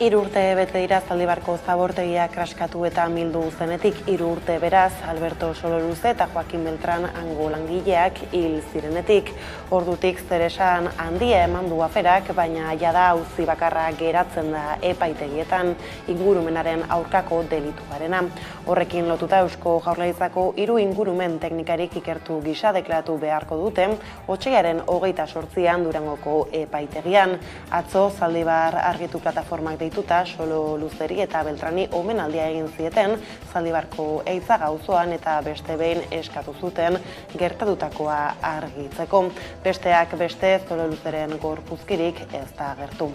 3 urte bete dira Zaldibarko zabortegia kraskatu eta mildu zenetik. 3 urte beraz, Alberto Sololuze eta Joakin Beltran hango langileak hil zirenetik. Ordutik zeresan handia eman du aferak, baina jada auzi bakarra geratzen da epaitegietan ingurumenaren aurkako delituarena. Horrekin lotuta Eusko Jaurlaritzako 3 ingurumen teknikarik ikertu gisa deklaratu beharko dute, otsailaren 28an Durangoko epaitegian. Atzo Zaldibar argitu plataformak deituta Sololuzeri eta Beltrani omenaldia egin zieten Zaldibarko Eitzaga auzoan eta beste behin eskatu zuten gertatutakoa argitzeko. Besteak beste Sololuzeren gorpuzkirik ez da agertu.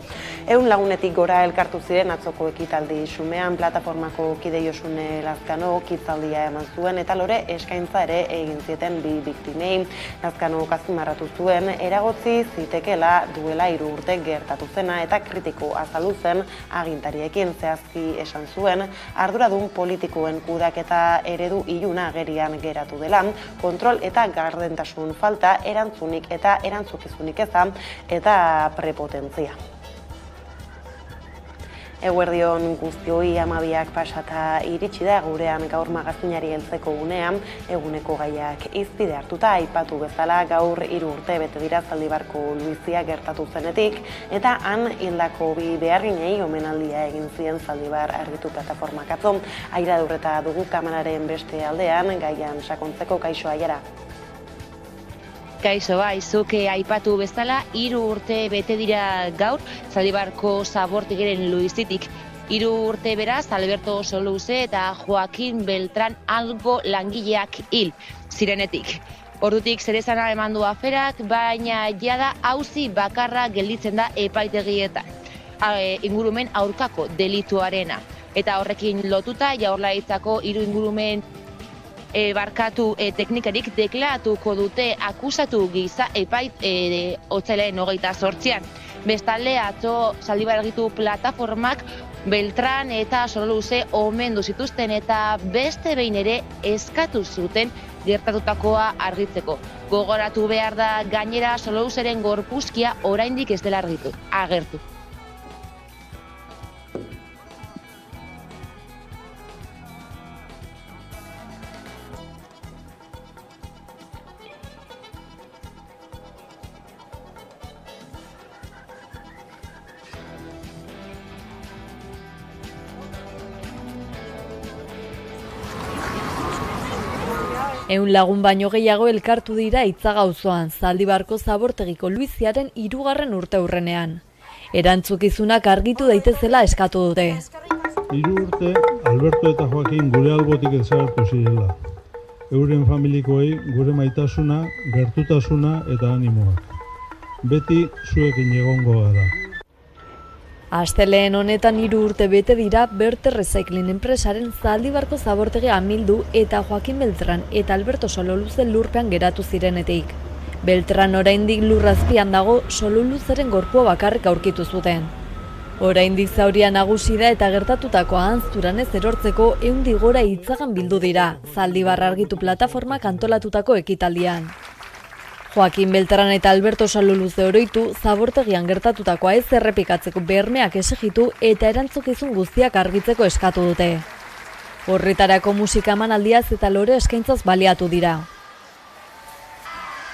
100 lagunetik gora elkartu ziren atzoko ekitaldi xumean plataformako kide Josune Lazkano hitzaldia eman zuen eta lore eskaintza ere egin zieten 2 biktimei. Lazkano azpimarratu zuen eragotzi zitekeela duela 3 urte gertatu zena eta kritiko azaldu zen agintariekin. Zehazki esan zuen arduradun politikoen kudeaketa eredu iluna agerian geratu dela, kontrol eta gardentasun falta, erantzunik eta erantzukizunik eza eta prepotentzia. Eguerdion guztioi 12ak pasata iritsi da gurean gaur magazinari heltzeko unean, eguneko gaiak hizpide hartuta aipatu bezala gaur 3 urte bete dira Zaldibarko luizia gertatu zenetik eta han hildako 2 beharginei omenaldia egin zien Zaldibar argitu plataformak atzo. Airadurreta dugu kameraren beste aldean gaian sakontzeko. Kaixo Aiara. Kaixo, zuk aipatu bezala 3 urte bete dira gaur Zaldibarko zabortegiren luizitik. 3 urte beraz Alberto Sololuze eta Joakin Beltran hango langileak hil zirenetik. Ordutik zerezana eman du aferak, baina jada auzi bakarra gelditzen da epaitegietan. Ingurumen aurkako delituarena. Eta horrekin lotuta Jaurlaritzako 3 ingurumen teknikarik deklaratuko dute akusatu gisa otsailaren 28an. Bestalde atzo Zaldibar argitu plataformak Beltran eta Sololuze omendu zituzten eta beste behin ere eskatu zuten gertatutakoa argitzeko. Gogoratu behar da gainera Sololuzeren gorpuzkia oraindik ez dela agertu. Ehun lagun baino gehiago elkartu dira Eitzaga auzoan Zaldibarko zabortegiko luiziaren 3. urteurrenean. Erantzukizunak argitu daitezela eskatu dute. 3 urte Alberto eta Joakin gure albotik desagertu zirela. Euren familikoei gure maitasuna, gertutasuna eta animoa. Beti zuekin egongo gara. Astelehen honetan 3 urte bete dira Berte Recycling enpresaren Zaldibarko zabortegia amildu eta Joakin Beltran eta Alberto Sololuze lurpean geratu zirenetik. Beltran oraindik lurrazpian dago, Sololuzeren gorpua bakarrik aurkitu zuten. Oraindik zauria nagusi da eta gertatutako ahanzturan ez erortzeko 100 gora Eitzagan bildu dira, Zaldibar argitu plataformak antolatutako ekitaldian. Joakin Beltran eta Alberto Sololuze oroitu, zabortegian gertatutakoa ez errepikatzeko bermeak exigitu eta erantzukizun guztiak argitzeko eskatu dute. Horretarako musika emanaldiaz eta lore eskaintzaz baliatu dira.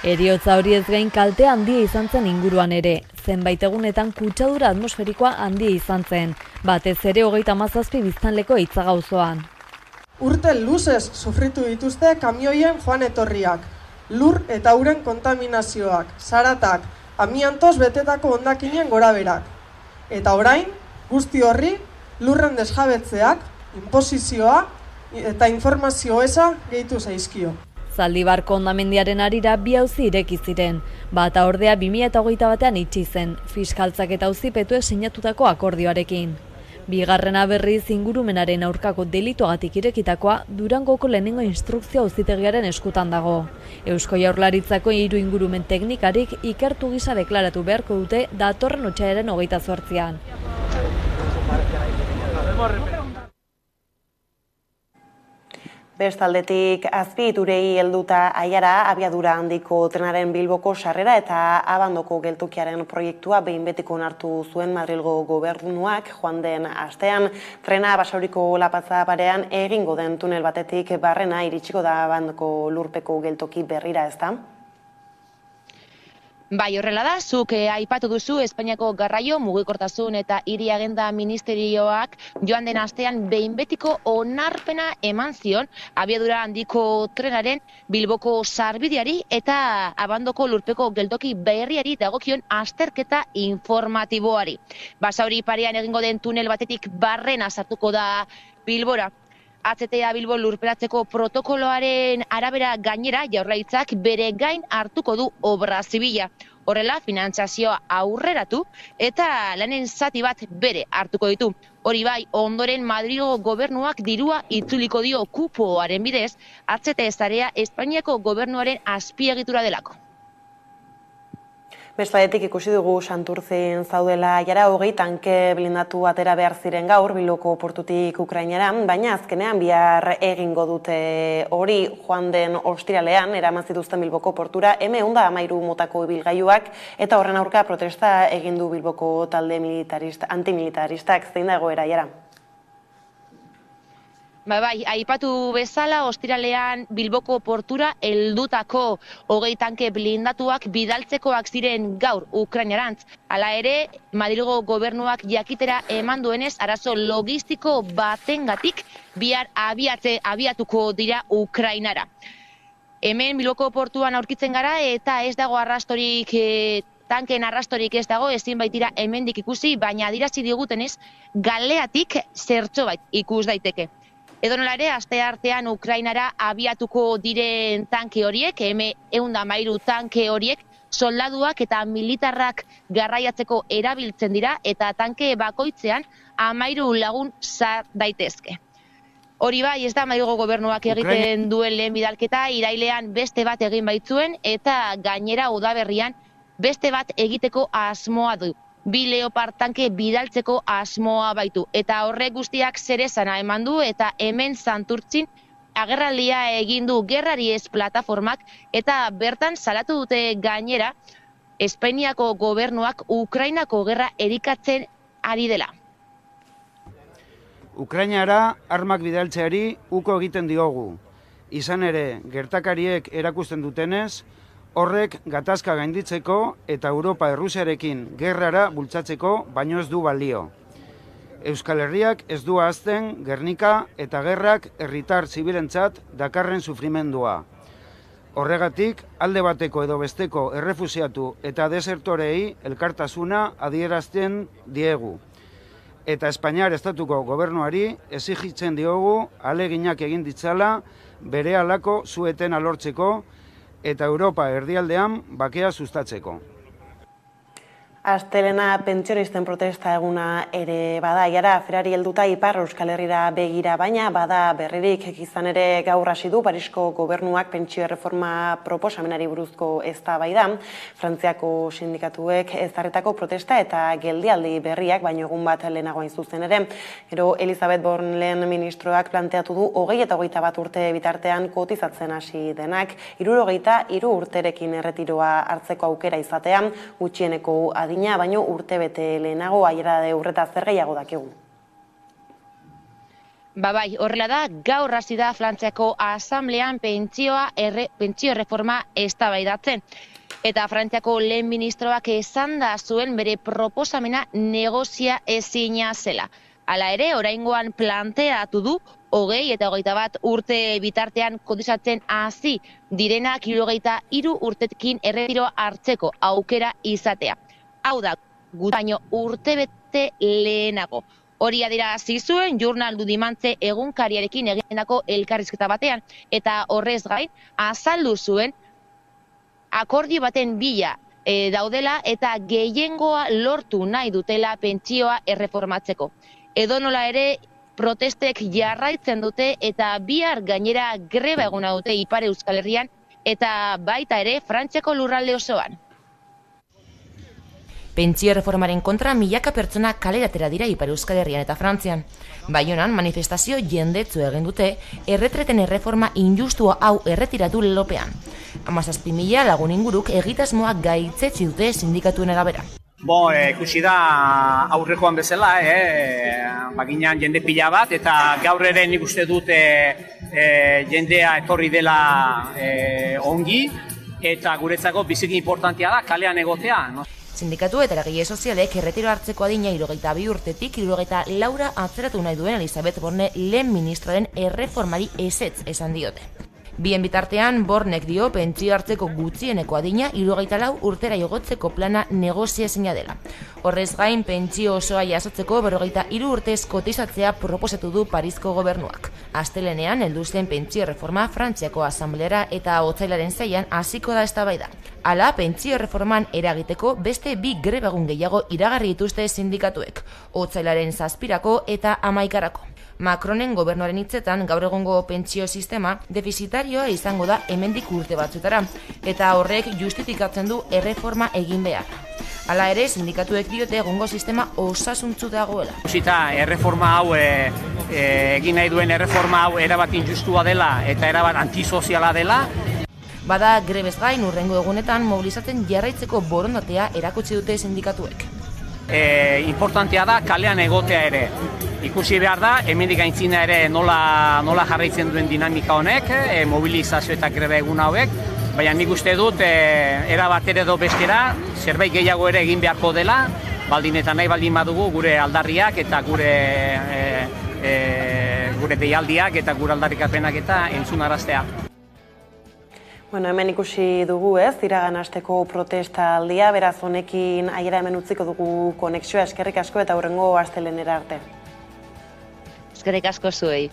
Heriotza horiez gain kaltea handia izan zen inguruan ere, zenbait egunetan kutsadura atmosferikoa handia izan zen, batez ere 37 biztanleko Eitzaga auzoan. Urte luzez sufritu dituzte kamioien joan etorriak. Lur eta uren kontaminazioak, zaratak, amiantoz betetako hondakinen goraberak. Eta orain, guzti horri, lurren desjabetzeak, inposizioa eta informazio eza gehitu zaizkio. Zaldibarko hondamendiaren arira 2 auzi ireki ziren, bata ordea 2021an itxi zen, fiskaltzak eta auzipetuek sinatutako akordioarekin. Bigarrena berriz ingurumenaren aurkako delituagatik irekitakoa Durangoko lehenengo instrukzio auzitegiaren eskutan dago. Eusko Jaurlaritzako 3 ingurumen teknikarik ikertu gisa deklaratu beharko dute datorren otsailaren 28an. Bestaldetik, Azpiegiturei helduta Aiara abiadura handiko trenaren Bilboko sarrera eta Abandoko geltokiaren proiektua behin betiko onartu zuen Madrilgo gobernuak joan den astean. Trena Basauriko Lapatza parean egingo den tunel batetik barrena iritsiko da Abandoko lurpeko geltoki berrira, ezta? Bai, horrela da, zuk aipatu duzu Espainiako Garraio, Mugikortasun eta Hiri Agenda Ministerioak joan den astean behin betiko onarpena eman zion abiadura handiko trenaren Bilboko sarbideari eta Abandoko lurpeko geltoki berriari dagokion azterketa informatiboari. Basauri parean egingo den tunel batetik barrena sartuko da Bilbora. AZTA Bilbo lurperatzeko protokoloaren arabera gainera Jaurlaritzak bere gain hartuko du obra zibila. Horrela, finantzazioa aurreratu eta lanen zati bat bere hartuko ditu. Hori bai, ondoren Madrilgo gobernuak dirua itzuliko dio kupoaren bidez, AZTA sarea Espainiako gobernuaren azpiegitura delako. Bestaldetik ikusi dugu Santurtzin zaudela Aiara 20 tanke blindatu atera behar ziren gaur Bilboko portutik Ukrainara, baina azkenean bihar egingo dute hori joan den ostiralean eraman zituzten Bilboko portura M113 motako ibilgailuak eta horren aurka protesta egin du Bilboko talde antimilitaristak. Zein da egoera, Aiara? Bai, aipatu bezala, ostiralean Bilboko portura heldutako 20 tanke blindatuak bidaltzekoak ziren gaur Ukrainarantz. Hala ere, Madrilgo gobernuak jakitera eman duenez arazo logistiko batengatik bihar abiatuko dira Ukrainara. Hemen Bilboko portuan aurkitzen gara eta ez dago arrastorik tanken arrastorik ez dago, ezin baitira hemendik ikusi, baina adierazi digutenez galeatik zertxobait ikus daiteke. Edonola ere, asteartean Ukrainara abiatuko diren tanke horiek, M113 tanke horiek, soldaduak eta militarrak garraiatzeko erabiltzen dira eta tanke bakoitzean 13 lagun sar daitezke. Hori bai, ez da Madrilgo gobernuak egiten duen lehen bidalketa, irailean beste bat egin baitzuen eta gainera udaberrian beste bat egiteko asmoa du. 2 Leopard tanke bidaltzeko asmoa baitu. Eta horrek guztiak zerezana eman du eta hemen Santurtzin agerraldia egin du Gerrari ez plataformak eta bertan salatu dute gainera Espainiako gobernuak Ukrainako gerra erikatzen ari dela. Ukrainara armak bidaltzeari uko egiten diogu. Izan ere, gertakariek erakusten dutenez, horrek gatazka gainditzeko eta Europa Errusiarekin gerrara bultzatzeko baino ez du balio. Euskal Herriak ez du ahazten Gernika eta gerrak herritar zibilentzat dakarren sufrimendua. Horregatik, alde bateko edo besteko errefusiatu eta desertorei elkartasuna adierazten diegu. Eta Espainiar estatuko gobernuari exigitzen diogu ahaleginak egin ditzala bere halako suetena lortzeko eta Europa erdialdean bakea sustatzeko. Astelena pentsionisten protesta eguna ere bada, Aiara, aferari helduta Ipar Euskal Herrira begira, baina bada berririk izan ere gaur hasi du Parisko gobernuak pentsio erreforma proposamenari buruzko eztabaida. Frantziako sindikatuek ezarritako protesta eta geldialdi berriak, baino egun bat lehenago hain zuzen ere. Gero Elizabeth Born lehen ministroak planteatu du 20 eta 21 urte bitartean kotizatzen hasi denak, 63 urterekin erretiroa hartzeko aukera izatean, gutxieneko baino urte bete lehenago. Aiara de Urreta zer gehiago dakigu. Bai, horrela da, gaur hasi da Frantziako asamblean pentsio erreforma eztabaidatzen. Eta Frantziako lehen ministroak esanda zuen bere proposamena negozia ezina zela. Hala ere, oraingoan planteatu du 20 eta 21 urte bitartean kotizatzen hasi direnak 63 urtekin erretiroa hartzeko aukera izatea. Hau da, baino urtebete lehenago. Hori adierazi zuen Journal du Dimanche egunkariarekin egindako elkarrizketa batean eta horrez gain azaldu zuen akordio baten bila daudela eta gehiengoa lortu nahi dutela pentsioa erreformatzeko. Edonola ere protestek jarraitzen dute eta bihar gainera greba eguna dute Ipar Euskal Herrian eta baita ere Frantziako lurralde osoan. Pentsio reformaren kontra milaka pertsona kaleratera dira Ipar Euskal Herrian eta Frantzian. Baionan manifestazio jendetzu egin dute erretreten erreforma injustua hau erretiratu lelopean. 17.000 lagun inguruk egitasmoak gaitzetsi dute sindikatuen arabera. Ikusi da aurrekoan bezala, baginan jende pila bat, eta gaur ere nik uste dut jendea etorri dela ongi, eta guretzako biziki importantea da kalean egotea. Sindikatu eta eragile sozialek erretiro hartzeko adina 72 urtetik 74 atzeratu nahi duen Elisabeth Borne lehen ministroaren erreformari ezetz esan diote. Bien bitartean, Bornek dio pentsio hartzeko gutxieneko adina 74 urtera igotzeko plana negoziezina dela. Horrez gain, pentsio osoa jasotzeko 43 urtez kotizatzea proposatu du Parisko gobernuak. Astelenean, heldu zen pentsio reforma Frantziako asambleara eta otsailaren 6an hasiko da eztabaida. Hala, pentsio reforman eragiteko beste 2 grebagun gehiago iragarri dituzte sindikatuek, otsailaren 7 eta 11. Macronen gobernuaren hitzetan gaur egongo pentsio sistema defizitarioa izango da hemendik urte batzutara, eta horrek justifikatzen du erreforma egin behar. Hala ere, sindikatuek diote egongo sistema osasuntsu dagoela. Zita, erreforma hau, egin nahi duen erreforma hau erabat injustua dela eta erabat antisoziala dela. Bada grebez gain urrengo egunetan mobilizatzen jarraitzeko borondatea erakutsi dute sindikatuek. Importantea da kalean egotea ere. Ikusi behar da, hemendik aintzina ere nola jarraitzen duen dinamika honek, mobilizazio eta greba egun hauek, baina nik uste dut, era bat ere edo bestera, zerbait gehiago ere egin beharko dela, baldin eta nahi baldin badugu gure aldarriak eta gure deialdiak eta gure aldarrikapenak eta entzunaraztea. Hemen ikusi dugu iragan asteko protesta aldia, beraz honekin aiera hemen utziko dugu konexioa, eskerrik asko eta hurrengo astelenera arte. Eskerrik asko zuei.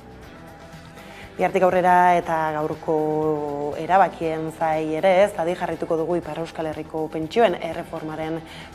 Bihartik aurrera eta gaurko erabakien zai ere adi jarrituko dugu Ipar Euskal Herriko pentsioen erreformaren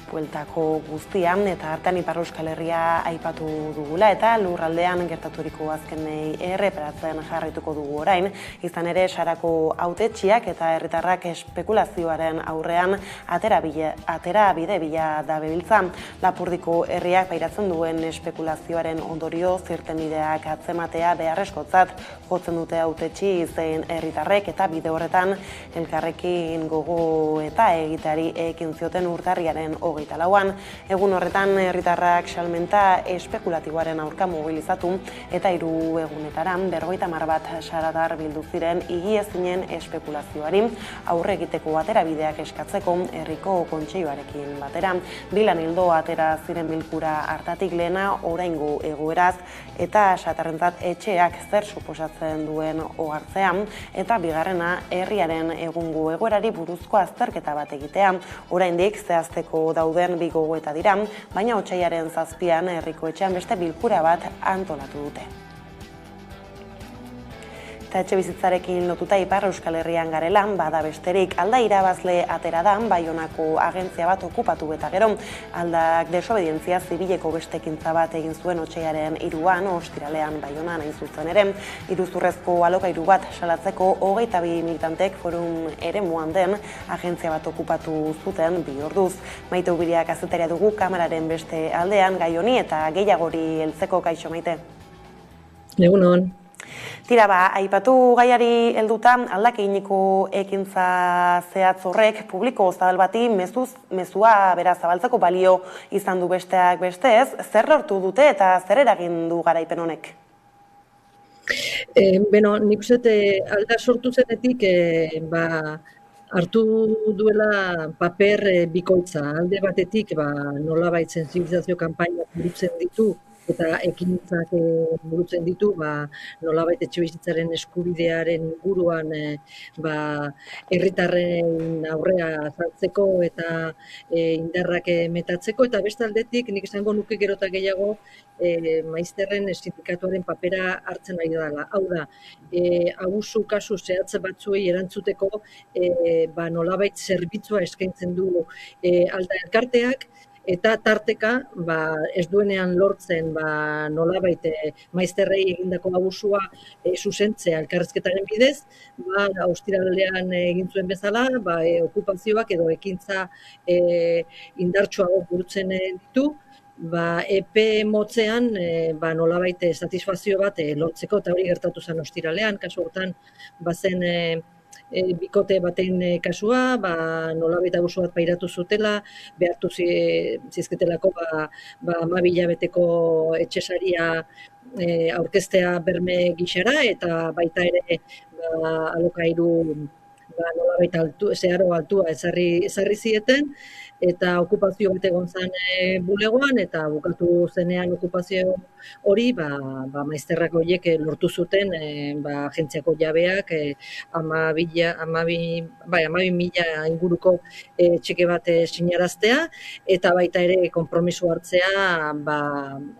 bueltako guztian, eta hartan Ipar Euskal Herria aipatu dugula eta lurraldean gertaturiko azkenei erreparatzen jarrituko dugu orain, izan ere sarako hautetsiak eta herritarrak espekulazioaren aurrean atera bide bila da bebiltza. Lapurdiko herriak pairatzen duen espekulazioaren ondorio zirtenbideak atzematea beharrezkotzat jotzen dute hautetsi zein herritarrek, eta bide horretan elkarrekin gogo eta egiteari ekin zioten urtarriaren 24an. Egun horretan herritarrak salmenta espekulatiboaren aurka mobilizatu eta 3 egunetaran 50 bat saratar bildu ziren higiezinen espekulazioari aurre egiteko aterabideak eskatzeko herriko kontseiluarekin batera. Bilan ildo atera ziren bilkura hartatik lehena oraingo egoeraz eta satarrentzat etxeak zer suposatzen duen ohartzean, eta bigarrena herriaren egungo egoerari buruzko azterketa bat egitea. Oraindik zehazteko dauden 2 gogoeta dira, baina otsailaren 7an herriko etxean beste bilkura bat antolatu dute. Eta etxe bizitzarekin lotuta Ipar Euskal Herrian garela, bada besterik, Alda irabazle atera da, Baionako agentzia bat okupatu eta gero, Aldak desobedientzia zibileko beste ekintza bat egin zuen otsailaren 3an, ostiralean Baionan hain zuzen ere, iruzurrezko alokairu bat salatzeko 22 militantek forum eremuan den agentzia bat okupatu zuten 2 orduz. Maite Ubiria kazetaria dugu kameraren beste aldean, gai honi eta gehiagori heltzeko. Kaixo, Maite. Egunon. Tira, aipatu gaiari helduta, Aldak eginiko ekintza zehatz horrek publiko zabal bati mezua bera zabaltzeko balio izan du besteak bestez, zer lortu dute eta zer eragin du garaipen honek? Nik uste Alda sortu zenetik hartu duela paper bikoitza. Alde batetik nolabait sentsibilizazio kanpainak burutzen ditu, eta ekintzak burutzen ditu, nolabait etxebizitzaren eskubidearen inguruan herritarren aurrea azaltzeko eta indarrak metatzeko, eta beste aldetik nik esango nuke gero eta gehiago maizterren sindikatuaren papera hartzen ari dela. Hau da, abusu kasu zehatz batzuei erantzuteko nolabait zerbitzua eskaintzen du Alda elkarteak, eta tarteka ez duenean lortzen nolabait maizterrei egindako abusua zuzentzea elkarrizketaren bidez, ostiralean egin zuen bezala, okupazioak edo ekintza indartsuago burutzen ditu, epe motzean nolabait satisfazio bat lortzeko, eta hori gertatu zen ostiralean, kasu hortan bazen bikote baten kasua, nolabait abusu bat pairatu zutela, behartu zizketelako 12 hilabeteko etxesaria aurkeztea berme gixara, eta baita ere alokairu nolabait zeharo altua ezarri zieten, eta okupazio bat egon zen bulegoan, eta bukatu zenean okupazio hori, maizterrak horiek lortu zuten agentziako jabeak 12.000 inguruko txeke bat sinaraztea, eta baita ere konpromiso hartzea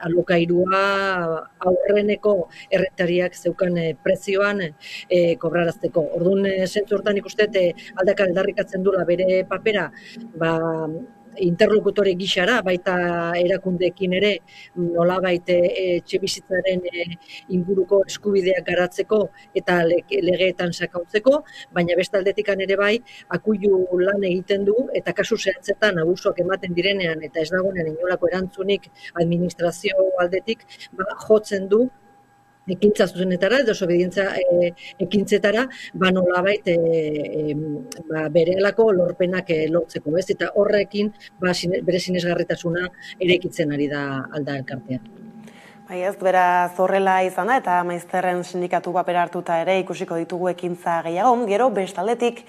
alokairua aurreneko errentariak zeukan prezioan kobrarazteko. Orduan, zentzu hortan ikuste aldaka aldarrikatzen dula bere papera, interlokutore gixara, baita erakundeekin ere nolabait etxebizitzaren inguruko eskubideak garatzeko eta legeetan sakontzeko, baina beste aldetikan ere bai akuilu lan egiten du, eta kasu zehatzetan abusuak ematen direnean eta ez dagoenean inolako erantzunik administrazio aldetik jotzen du ekintza zuzenetara, edo desobedientzia ekintzetara, nolabait berehalako lorpenak lortzeko, ez? Eta horrekin bere sinesgarritasuna eraikitzen ari da alda elkartea. Bai ez, beraz horrela izan da, eta maizterren sindikatu papera hartuta ere ikusiko ditugu ekintza gehiago. Gero, bestaldetik,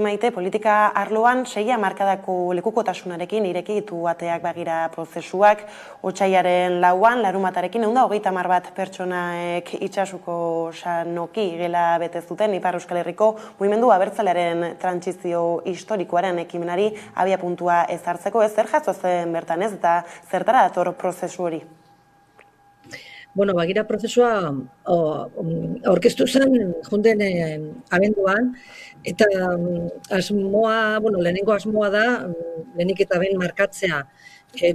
Maite, politika arloan 6 hamarkadako lekukotasunarekin ireki ditu ateak begira prozesuak, otsailaren 4an, larunbatarekin 130 bat pertsonaek itsasuko sanoki gela bete zuten Ipar Euskal Herriko mugimendu abertzalearen trantsizio historikoaren ekimenari abiapuntua ezartzeko, zer jaso zen bertan ez, eta zertara dator prozesu hori? Bagira prozesua aurkeztu zen jonden abenduan, eta lehenengo asmoa da, lehenik eta behin markatzea,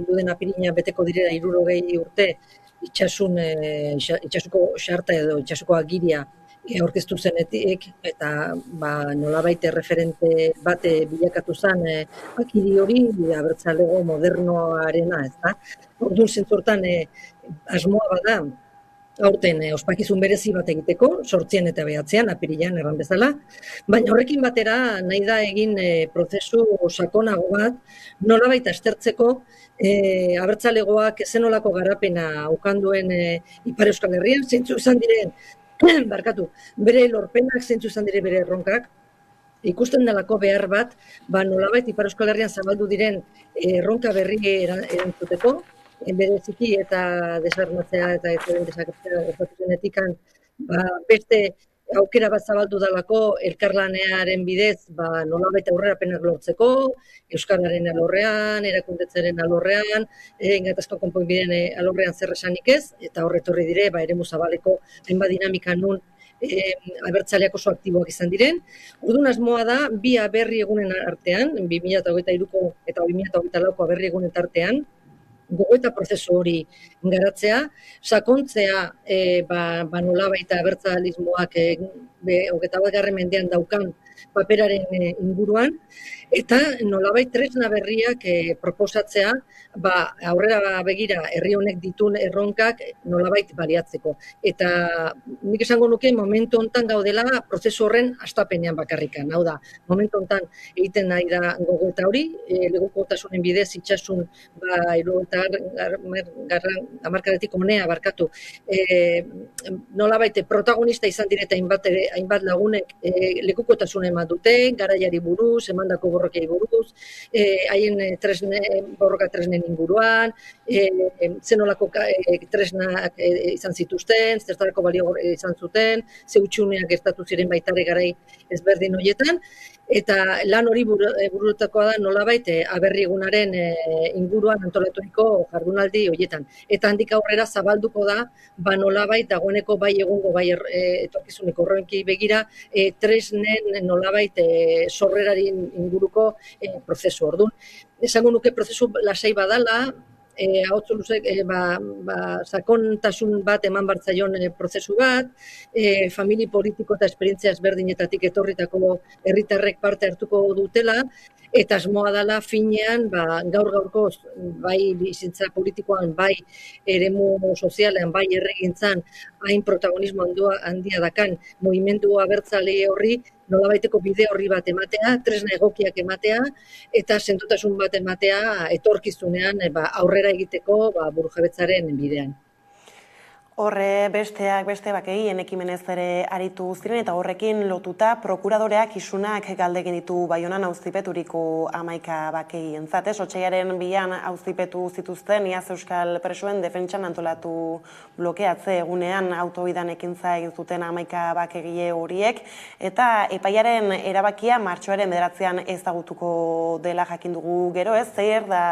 duden apirina beteko direla 60 urte itsasuko xarta edo itsasuko agiria aurkeztu zenetik, eta nolabait referente bat bilakatu zen agiri hori abertzalego modernoarena, ez da? Orduan zentzortan asmoa bada, aurten ospakizun berezi bat egiteko, 8 eta 9 apirilean erran bezala, baina horrekin batera nahi da egin prozesu sakonago bat, nolabait aztertzeko abertzalegoak zenolako garapena ukanduen Ipar Euskal Herrian, zeintzu izan diren, bere lorpenak, zeintzu izan dire bere erronkak, ikusten delako behar bat, nolabait Ipar Euskal Herrian zabaldu diren erronka berri erantzuteko, bereziki eta desarmatzea eta desagertzea gertatu zenetikan, beste aukera bat zabaldu dalako elkarlanearen bidez nolabait aurrerapenak lortzeko, euskararen alorrean, erakundetzaren alorrean, gatazko konponbideen alorrean zer esanik ez, eta horretorri dire eremu zabaleko hainbat dinamika nun abertzaleak oso aktiboak izan diren. Orduan asmoa da, bi aberri egunen artean, 2023ko eta 2024ko aberri egunen artean, gogoeta prozesu hori garatzea, sakontzea nolabait abertzalismoak 21. mendean daukan paperaren inguruan, eta nolabait tresna berriak proposatzea, aurrera begira herri honek ditun erronkak nolabait baliatzeko. Eta nik esango nuke momentu hontan gaudela prozesu horren hastapenean bakarrikan. Hau da, momentu hontan egiten nahi da gogoeta hori, legukotasunen bidez itxasun 70. hamarkadatik honea barkatu. Nolabait protagonista izan direta hainbat lagunek lekukotasuna eman dute, garaiari buruz, emandako borrokei buruz, haien borroka tresnen inguruan, zenolako tresnak izan zituzten, zertarako balio izan zuten, ze hutsuneak gertatu ziren baitare garai ezberdin horietan, Eta lan hori burutakoa da nolabait aberri egunaren inguruan antolaturiko jardunaldi horietan. Eta handik aurrera zabalduko da, nolabait dagoeneko bai egungo bai etorkizuneko horrenki begira, tresnen nolabait sorreraren inguruko prozesu. Orduan, esango nuke prozesu lasai badala, ahotsu luzek sakontasun bat eman bartzaion prozesu bat, famili politiko eta esperientzia ezberdinetatik etorritako herritarrek parte hartuko dutela, eta asmoa dela finean gaur-gaurko bai bizitza politikoan, bai eremu sozialean, bai herrigintzan hain protagonismo handia dakan mugimendu abertzale horri nolabaiteko bide horri bat ematea, tresna egokiak ematea, eta sendotasun bat ematea etorkizunean aurrera egiteko burujabetzaren bidean. Horre besteak beste bakegien ekimenez ere aritu ziren eta horrekin lotuta prokuradoreak isunak galdegin ditu Baionan auzipeturiko 11 bakeientzat. Otsaiaren 2an auzipetu zituzten iaz euskal presoen defentsan antolatu blokeatze egunean autobidan ekintza egin zuten 11 bakegile horiek eta epaiaren erabakia martxoaren 9an ezagutuko dela jakin dugu gero ez, zer da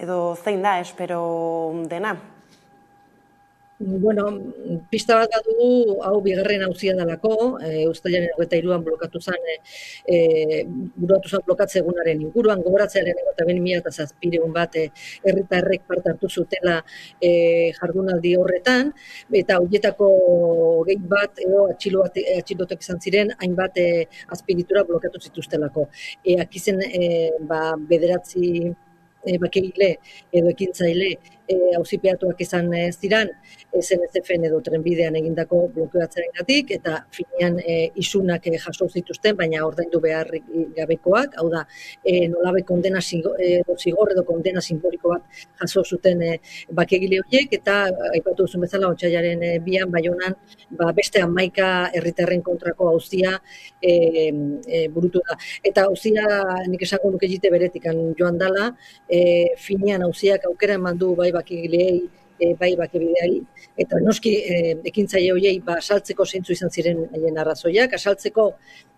edo zein da espero dena? Bueno, pista bat dugu hau bigarren auzia dalako, uztailaren 23an blokatu zen blokatze egunaren inguruan, gogoratzearen eta 2007 bat herritarrek parte hartu zutela jardunaldi horretan, eta horietako gehi bat edo atxilotek izan ziren hainbat azpiritura blokatu zituztelako. Akizen bederatzi bakegile edo ekintzaile auzipeatuak izan ziren SNCF-en edo trenbidean egindako blokeatzearengatik eta finean isunak jaso zituzten, baina ordaindu beharrik gabekoak, hau da, nolabe kondena zigor edo kondena simboliko bat jaso zuten bakegile horiek, eta aipatu duzun bezala otsailaren 2an Baionan beste 11 herritarren kontrako auzia burutu da. Eta auzia nik esango nuke jite beretikan joan dela, finean auziak aukera eman du bai bakegileei, bai bakebideari, eta noski ekintzaile horiei asaltzeko zeintzu izan ziren haien arrazoiak, asaltzeko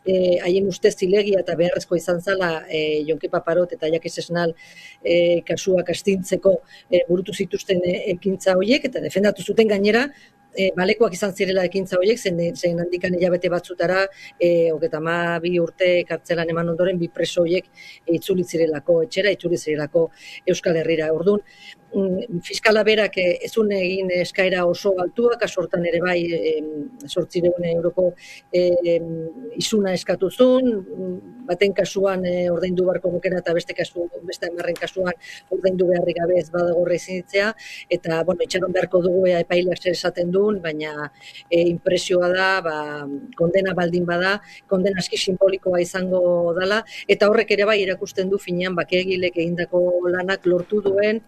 haien ustez zilegia eta beharrezko izan zala Jonke Paparot eta Jaki Sesnal kasuak astintzeko burutu zituzten ekintza horiek, eta defendatu zuten gainera, balekoak izan zirela ekintza horiek, zen handikan hilabete batzutara, 32 urte kartzelan eman ondoren, bi preso horiek itzuli zirelako etxera, itzuli zirelako Euskal Herrira. Orduan, fiskala berak ezun egin eskaera oso altua, kasu hortan ere bai 800 euroko isuna eskatu zuen, baten kasuan ordaindu beharko nukena eta beste 10 kasuan ordaindu beharrik gabe ez badago reziditzea, eta itxaron beharko dugu epaileak zer esaten duen, baina impresioa da, kondena baldin bada, kondena aski simbolikoa izango dela, eta horrek ere bai erakusten du finean bakegilek egindako lanak lortu duen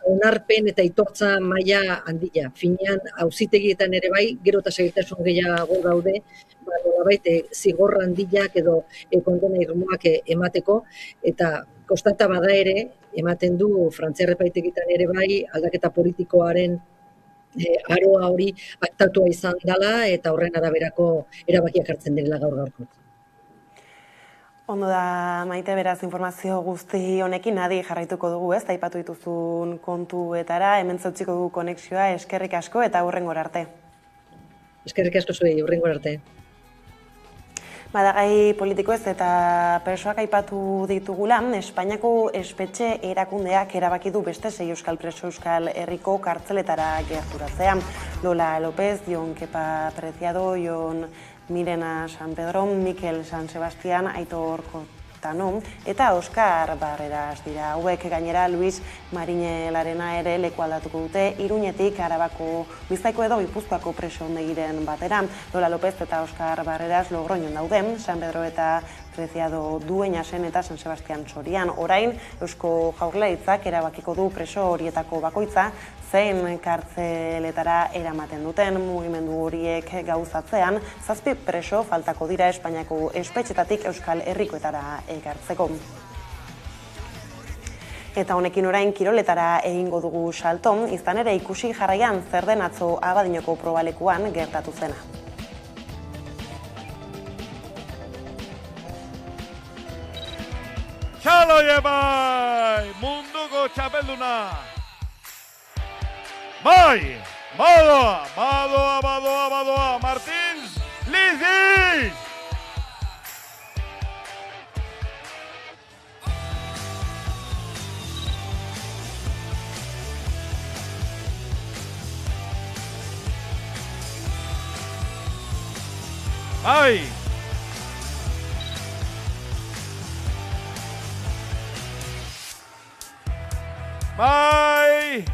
onarpen eta aitortza maila handia. Finean auzitegietan ere bai, gero eta segurtasun gehiago daude, nolabait zigor handiak edo kondena irmoak emateko, eta kostata bada ere, ematen du frantziar epaitegitan ere bai, aldaketa politikoaren aroa hori aktatua izan dela, eta horren araberako erabakiak hartzen direla gaur-gaurko. Ondo da, Maite, beraz informazio guzti honekin adi jarraituko dugu, ez? Aipatu dituzun kontuetara, hemen zautziko dugu konexioa, eskerrik asko eta hurrengora arte. Eskerrik asko zuei, hurrengora arte. Badagai politiko ez eta presoak aipatu ditugula, Espainiako espetxe erakundeak erabaki du beste 6 euskal preso Euskal Herriko kartzeletara gerturatzea. Lola López, Jon Kepa Preciado, Jon Mirena San Pedro, Mikel San Sebastián, Aitor Kotano eta Oskar Barreras dira. Hauek gainera Luis Marinelarena ere leku aldatuko dute Iruñetik Arabako, Bizkaiko edo Gipuzkoako preso ondegiren batera. Lola López eta Oskar Barreras Logroñon dauden, San Pedro eta Preciado Dueñasen eta San Sebastián Sorian. Orain, Eusko Jaurlaritzak erabakiko du preso horietako bakoitza zein kartzeletara eramaten duten mugimendu horiek gauzatzean, 7 preso faltako dira Espainiako espetxetatik Euskal Herrikoetara ekartzeko. Eta honekin orain kiroletara egingo dugu salto, izan ere ikusi jarraian zer den atzo Abadiñoko probalekuan gertatu zena. bai, munduko txapelduna. Bai, badoa, Martins Lizic! Bai! Bai!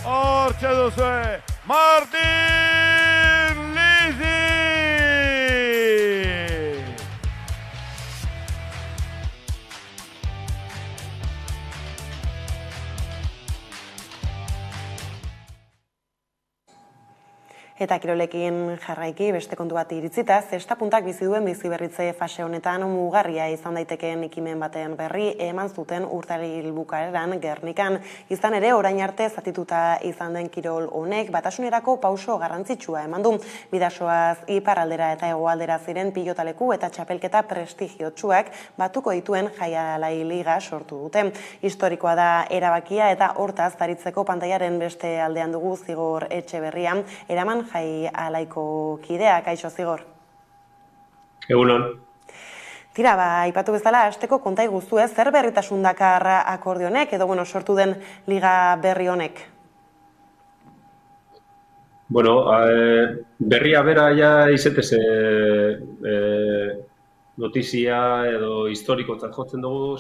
Hortxe duzue, Martin Lizic! Eta kirolekin jarraiki beste kontu bat iritzita, zesta puntak bizi duen bizi berritze fase honetan mugarria izan daitekeen ekimen baten berri eman zuten urtarril bukaeran Gernikan. Izan ere, orain arte zatituta izan den kirol honek batasunerako pauso garrantzitsua eman du. Bidasoaz iparraldera eta hegoaldera ziren pilotaleku eta txapelketa prestigiotsuak batuko dituen Jaialai Liga sortu dute. Historikoa da erabakia eta hortaz zaritzeko pantaiaren beste aldean dugu Zigor Etxeberria, eraman Jaialaiko kidea, kaixo Zigor. Egunon. Tira, aipatu bezala, hasteko konta iguzu zer berritasun dakar akordionek edo sortu den liga berri honek? Berria bera ja izetez notizia edo historikotzat jotzen dugu,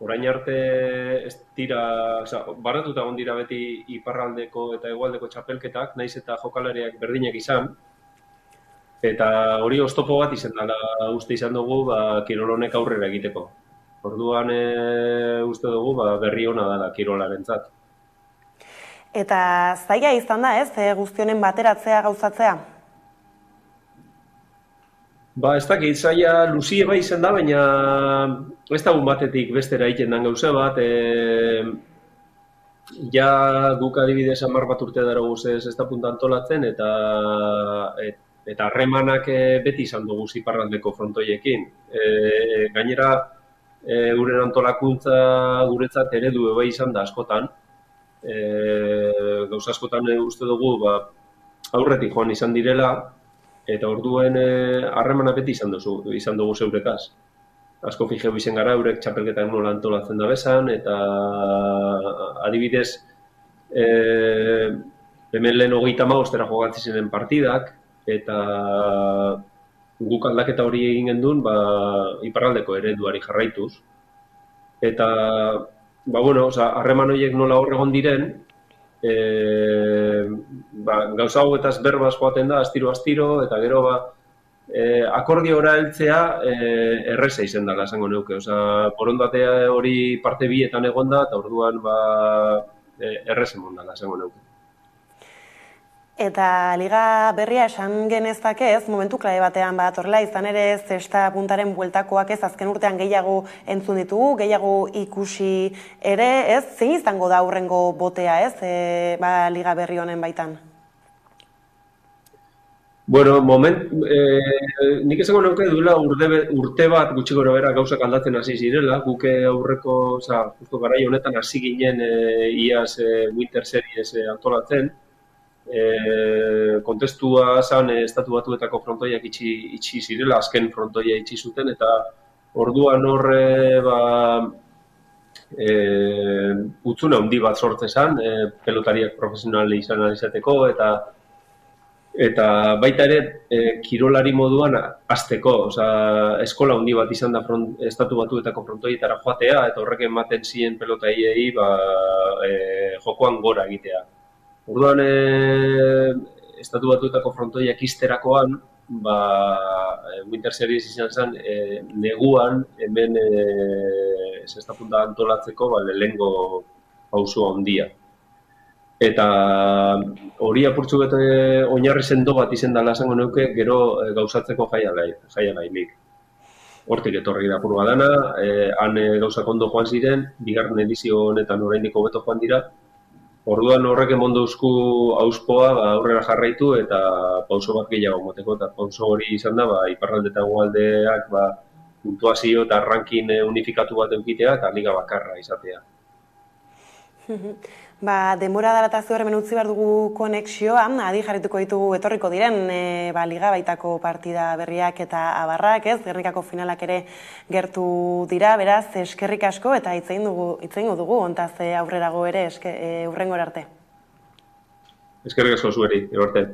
orain arte ez dira, barratuta egon dira beti iparraldeko eta hegoaldeko txapelketak, naiz eta jokalariak berdinak izan, eta hori oztopo bat izan dela uste izan dugu kirol honek aurrera egiteko. Orduan uste dugu berri ona dela kirolarentzat. Eta zaila izan da guztionen bateratzea gauzatzea? Ez dakit, zaila luzie bai izan da, baina ez dagun batetik bestera egiten den gauza bat. Ja guk adibidez 10 bat urte dara guzez ez da punta antolatzen eta harremanak beti izan dugu iparraldeko frontoiekin. Gainera, guren antolakuntza guretzat eredu bai izan da askotan. Gauza askotan uste dugu aurretik joan izan direla, eta orduen harremana beti izan dugu zeurekaz. Asko fijeu izen gara, eurek txapelketan nola antolatzen da bezan, eta adibidez, hemen lehen 35 jogatzen ziren partidak, eta guk aldaketa hori egin gendun iparraldeko ereduari jarraituz. Eta, harreman horiek nola hor egon diren, gauza hauetaz berbaz joaten da, astiro, eta gero akordiora heltzea erreza izen dela, esango neuke. Borondatea hori parte bietan egon da, eta orduan errez emon dela, esango neuke. Eta liga berria esan genezake momentu klabe batean horrela izan ere zesta puntaren bueltakoak azken urtean gehiago entzun ditugu, gehiago ikusi ere, zein izango da aurrengo botea liga berri honen baitan? Nik esango neuke duela urte bat gutxi gora bera gauzak aldatzen hasi zirela, guke aurreko, justo garai honetan hasi ginen iaz Winter Series antolatzen, kontestua zan estatu batuetako frontoiak itxi zirela, azken frontoia itxi zuten, eta orduan horre utzuna handi bat sortzen zan, pelotariak profesionali izateko, eta baita ere kirolari moduan azteko, eskola handi bat izan da estatu batuetako frontoietara joatea, eta horrek ematen ziren pelotaiei jokoan gora egitea. Orduan, estatu batuetako frontoiak izterakoan, Winter Series izan zen, neguan, hemen zesta punta antolatzeko lehengo pauso handia. Eta hori apurtzu bete oinarri sendo bat izen dela esango neuke, gero gauzatzeko Jaialailik. Hortik etorri da apur badana, han gauzak ondo joan ziren, bigarren edizio honetan oraindik hobeto joan dira, Orduan horrek emonduzku auspoa aurrera jarraitu eta pauso bat gehiago moteko, eta pauso hori izan da, iparralde eta hegoaldeak puntuazio eta ranking unifikatu bat eukitea eta liga bakarra izatea. Denbora dela eta hemen utzi behar dugu konexioa, adi jarrituko ditugu etorriko diren liga baitako partida berriak eta abarrak, Gernikako finalak ere gertu dira, beraz, eskerrik asko eta hitz egingo dugu, ontaz aurrerago ere, hurrengora arte. Eskerrik asko zueri, arte.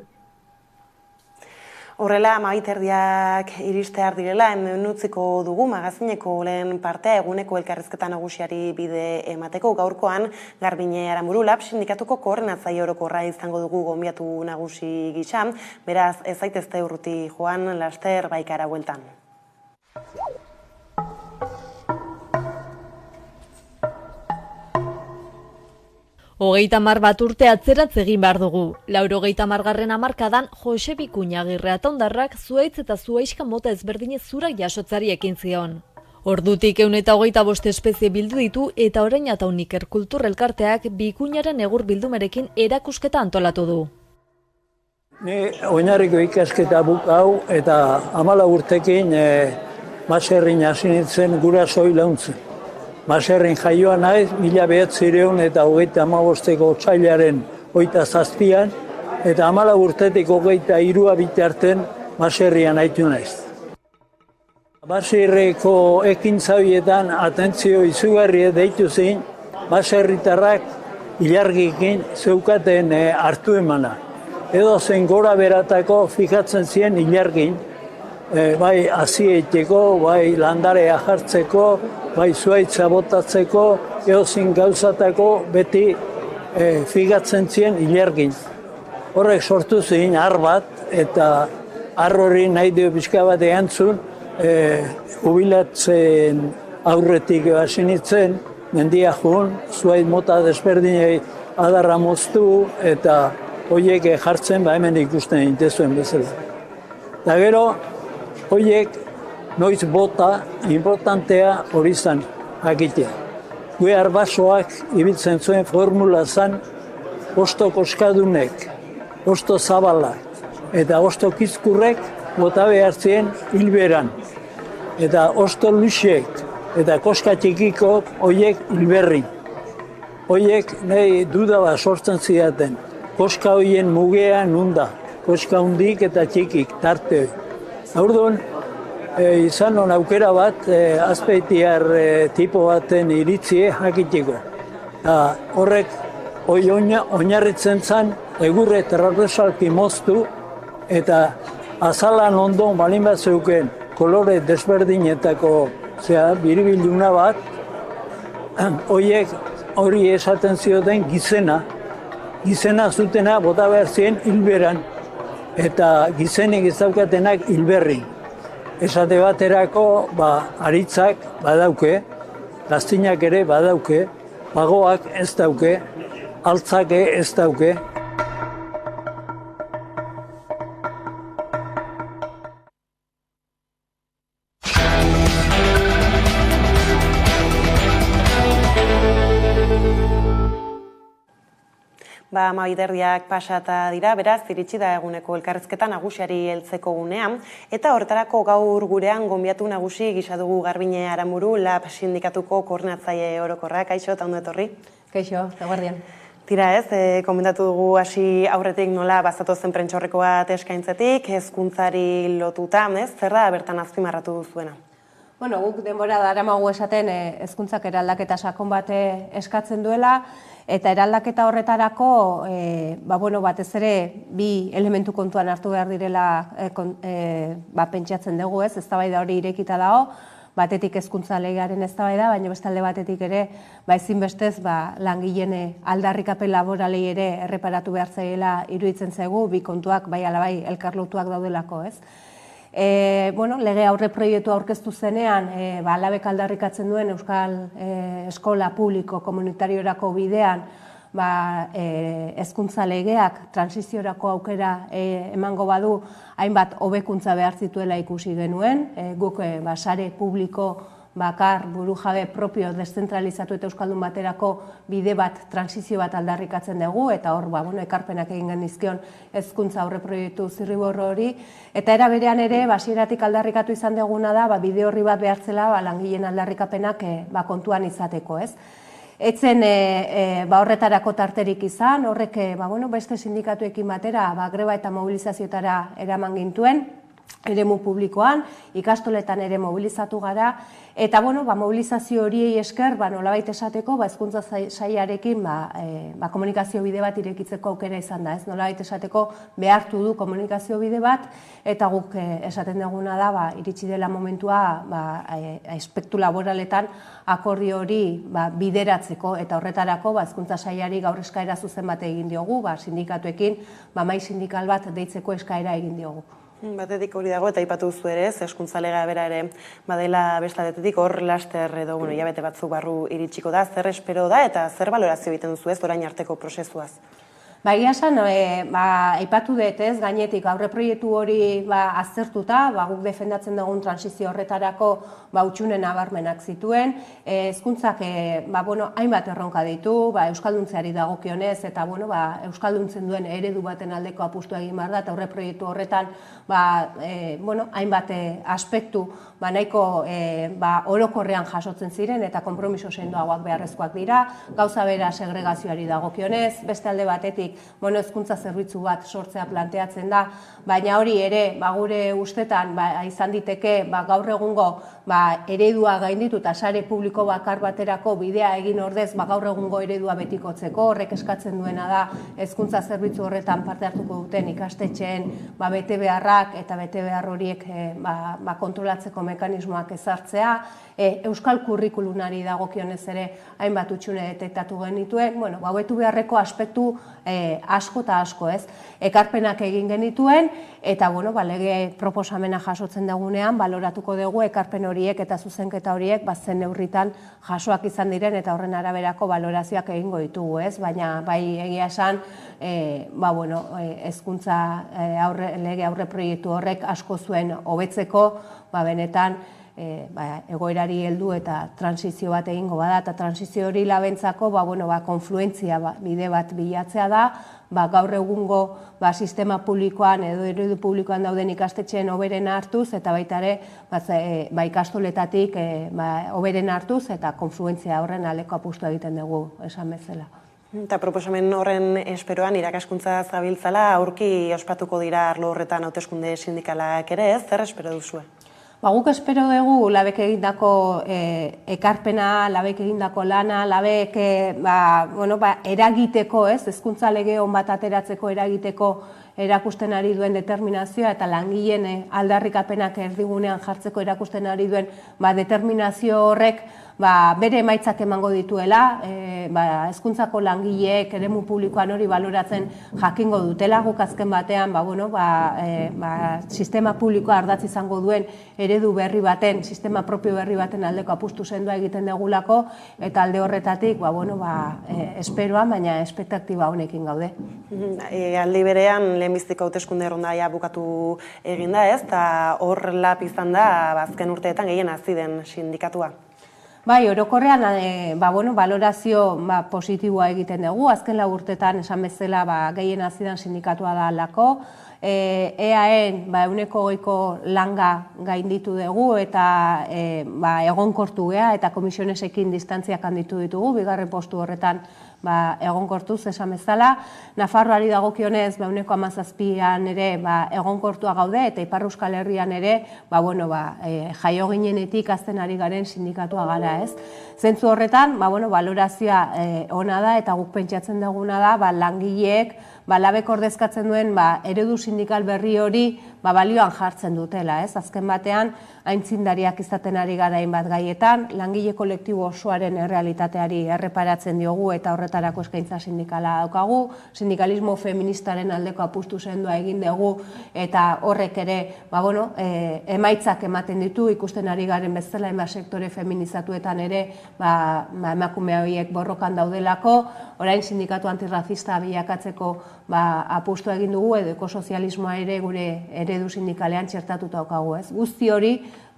Horrela, 12:00 iristear direla, hemen utziko dugu magazineko lehen partea eguneko elkarrizketa nagusiari bide emateko. Gaurkoan, Garbine Aranburu Lab sindikatuko koordinatzaile orokorra izango dugu gonbiatu nagusi gisa, beraz ez zaitezte urruti joan, laster baikara bueltan. Hogeita mar bat urte atzeratz egin behar dugu. 80. hamarkadan Jose Bikuña Agirre Ataundarrak zuhaitz eta zuhaixka mota ezberdinez zurak jasotzari ekin zion. Ordutik 125 espezie bildu ditu eta orain Ataun Iker Kultur Elkarteak Bikuñaren egur bildumerekin erakusketa antolatu du. Ni oinarriko ikasketa bukau eta 14 urtekin baserrin hasi nintzen gurasoi launtzen. Baserrin jaioa naiz, 1935ko otsailaren 27an, eta 14 urtetik 23 bitarten baserrian aitu naiz. Baserriko ekintzabietan atentzio izugarri deitu zein, baserritarrak ilargikin zeukaten hartu emana. Edo zen gora beratako fijatzen ziren ilargin, bai azieteko, bai landarea jartzeko, bai zuhaitza botatzeko, eozin gauzatako beti figatzen ziren ilargin. Horrek sortu zein har bat, eta har hori nahi dio pixka bat eantzun, jubilatzen aurretik hasi nintzen, mendia joan, zuhait mota desberdinei adarra moztu, eta horiek jartzen hemen ikusten intezuen bezala. Eta gero, horiek noiz bota, importantea hori zan jakitea. Gue arbasoak ibiltzen zuen formula zan, osto koskadunek, osto zabalak eta osto kizkurrek bota behar ziren hilberan. Eta osto luxek eta koska txikiko horiek hilberrin. Horiek nahi duda bat sortzen zidaten. Koska horien mugea nunda, koska hundik eta txikik tarte hori. Orduan, izan hon aukera bat, azpeitiar tipo baten iritzie jakiteko. Horrek, oinarritzen zan, egurre transversalki moztu, eta azalan ondo balin bat zeuken kolore desberdinetako biribilduna bat, hori esaten zioten gizena zutena bota behar ziren hilberan, eta gizenik ez daukatenak hilberrin. Esate baterako, aritzak badauke, gaztinak ere badauke, bagoak ez dauke, altzak ez dauke. Maiderdiak pasata dira, beraz, iritsi da eguneko elkarrizketa nagusiari heltzeko gunean, eta horretarako gaur gurean gonbiatu nagusi gisa dugu Garbine Aranburu Lab sindikatuko koordinatzaile orokorra. Kaixo, eta ondo etorri? Kaixo, eguerdian. Tira komentatu dugu hasi aurretik nola bazatozen prentxaurreko bat eskaintzetik, hezkuntzari lotuta, zer da bertan azpimarratu duzuena? Guk denbora daramagu esaten hezkuntzak eraldaketa sakon bat eskatzen duela, eta eraldaketa horretarako, batez ere, bi elementu kontuan hartu behar direla pentsatzen dugu, eztabaida hori irekita dago, batetik hezkuntza legearen eztabaida, baina beste alde batetik ere, ezinbestez langileen aldarrikapen laboralei ere erreparatu behar zaiela iruditzen zaigu, bi kontuak bai ala bai elkarlotuak daudelako, ez? Lege aurre proiektua aurkeztu zenean, Labek aldarrikatzen duen Euskal Eskola Publiko Komunitariorako bidean hezkuntza legeak transiziorako aukera emango badu hainbat hobekuntza behar zituela ikusi genuen. Guk sare publiko bakar, burujabe propio deszentralizatu eta euskaldun baterako bide bat, transizio bat aldarrikatzen dugu, eta hor, ekarpenak egin genizkion hezkuntza aurreproiektu zirriborro hori, eta era berean ere, hasieratik aldarrikatu izan duguna da, bide horri bat behartzela langileen aldarrikapenak kontuan izateko, ez? Etzen horretarako tarterik izan, horrek beste sindikatuekin batera greba eta mobilizazioetara eraman gintuen, eremu publikoan, ikastoletan ere mobilizatu gara, eta mobilizazio horiei esker, nolabait esateko, hezkuntza sailarekin komunikazio bide bat irekitzeko aukera izan da, ez? Nolabait esateko behartu du komunikazio bide bat, eta guk esaten duguna da, iritsi dela momentua aspektu laboraletan akordio hori bideratzeko, eta horretarako hezkuntza sailari gaur eskaera zuzen bat egin diogu, sindikatuekin, mahai sindikal bat deitzeko eskaera egin diogu. Batetik hori dago, eta aipatu duzu ere, hezkuntza legea bera ere badela bestatetik hor laster edo hilabete batzuk barru iritsiko da, zer espero da eta zer balorazio egiten duzu ez orain arteko prozesuaz? Egia esan, aipatu dut ez, gainetik aurreproiektu hori aztertuta, guk defendatzen dugun transizio horretarako utxune nabarmenak zituen, hezkuntzak hainbat erronka ditu, euskalduntzeari dagokionez, eta euskalduntzen duen eredu baten aldeko apustua egin behar da, eta aurreproiektu horretan hainbat aspektu nahiko orokorrean jasotzen ziren, eta konpromiso sendoagoak beharrezkoak dira, gauza bera segregazioari dagokionez, beste alde batetik hezkuntza zerbitzu bat sortzea planteatzen da, baina hori ere, gure ustetan izan diteke gaur egungo eredua gainditu eta sare publiko bakar baterako bidea egin ordez gaur egungo eredua betikotzeko, horrek eskatzen duena da hezkuntza zerbitzu horretan parte hartuko duten ikastetxeen bete beharrak eta bete behar horiek kontrolatzeko mekanismoak ezartzea, euskal kurrikulunari dagokionez ere hainbat utxune detektatu genituen, hobetu beharreko aspektu asko eta asko, ez? Ekarpenak egin genituen, eta lege proposamena jasotzen dugunean, baloratuko dugu ekarpen horiek eta zuzenketa horiek zen neurritan jasoak izan diren eta horren araberako balorazioak egingo ditugu, ez? Baina bai egia esan, hezkuntza lege aurreproiektu horrek asko zuen hobetzeko, benetan egoerari heldu eta transizio bat egingo bada, eta transizio hori labentzako konfluentzia bide bat bilatzea da, gaur egungo sistema publikoan edo eredu publikoan dauden ikastetxeen hoberena hartuz, eta baita ere ikastoletatik hoberena hartuz, eta konfluentzia horren aldeko apustua egiten dugu, esan bezala. Eta proposamen horren esperoan irakaskuntza zabiltzala, aurki ospatuko dira arlo horretan hauteskunde sindikalak ere, ez? Zer espero duzue? Guk espero dugu labek egindako ekarpena, labek egindako lana, labek eragiteko, hezkuntza lege on bat ateratzeko eragiteko erakusten ari duen determinazioa eta langileen aldarrikapenak erdigunean jartzeko erakusten ari duen determinazio horrek bere emaitzak emango dituela, hezkuntzako langileek eremu publikoan hori baloratzen jakingo dutela, guk azken batean sistema publikoa ardatz izango duen eredu berri baten, sistema propio berri baten aldeko apustu sendoa egiten degulako, eta alde horretatik esperoan, baina espektaktiba honekin gaude. Aldi berean, lehenbiztiko hauteskunde errondaia bukatu eginda ez, eta hor lap izan da azken urteetan gehien hazi den sindikatua. Orokorrean balorazio positiboa egiten dugu, azken 4 urteetan esan bezala gehien hazi den sindikatua da alako, EAen 120 langa gainditu dugu eta egonkortu gea eta komisionesekin distantziak handitu ditugu, bigarren postu horretan egonkortuz esan bezala. Nafarroari dagokionez 117an ere egonkortua gaude eta Ipar Euskal Herrian ere jaio ginenetik azten ari garen sindikatua gara, ez? Zentzu horretan, balorazioa ona da eta guk pentsatzen duguna da langileek labek ordezkatzen duen eredu sindikal berri hori balioan jartzen dutela, ez? Azken batean, aintzindariak izaten ari gara hainbat gaietan, langile kolektibo osoaren errealitateari erreparatzen diogu eta horretarako eskaintza sindikala daukagu, sindikalismo feministaren aldeko apustu sendoa egin dugu eta horrek ere emaitzak ematen ditu, ikusten ari garen bezala hainbat sektore feminizatuetan ere emakume horiek borrokan daudelako, orain sindikatu antirrazista bilakatzeko apustu egin dugu edo ekosozialismoa ere gure eredu sindikalean txertatuta daukagu, ez? Guzti hori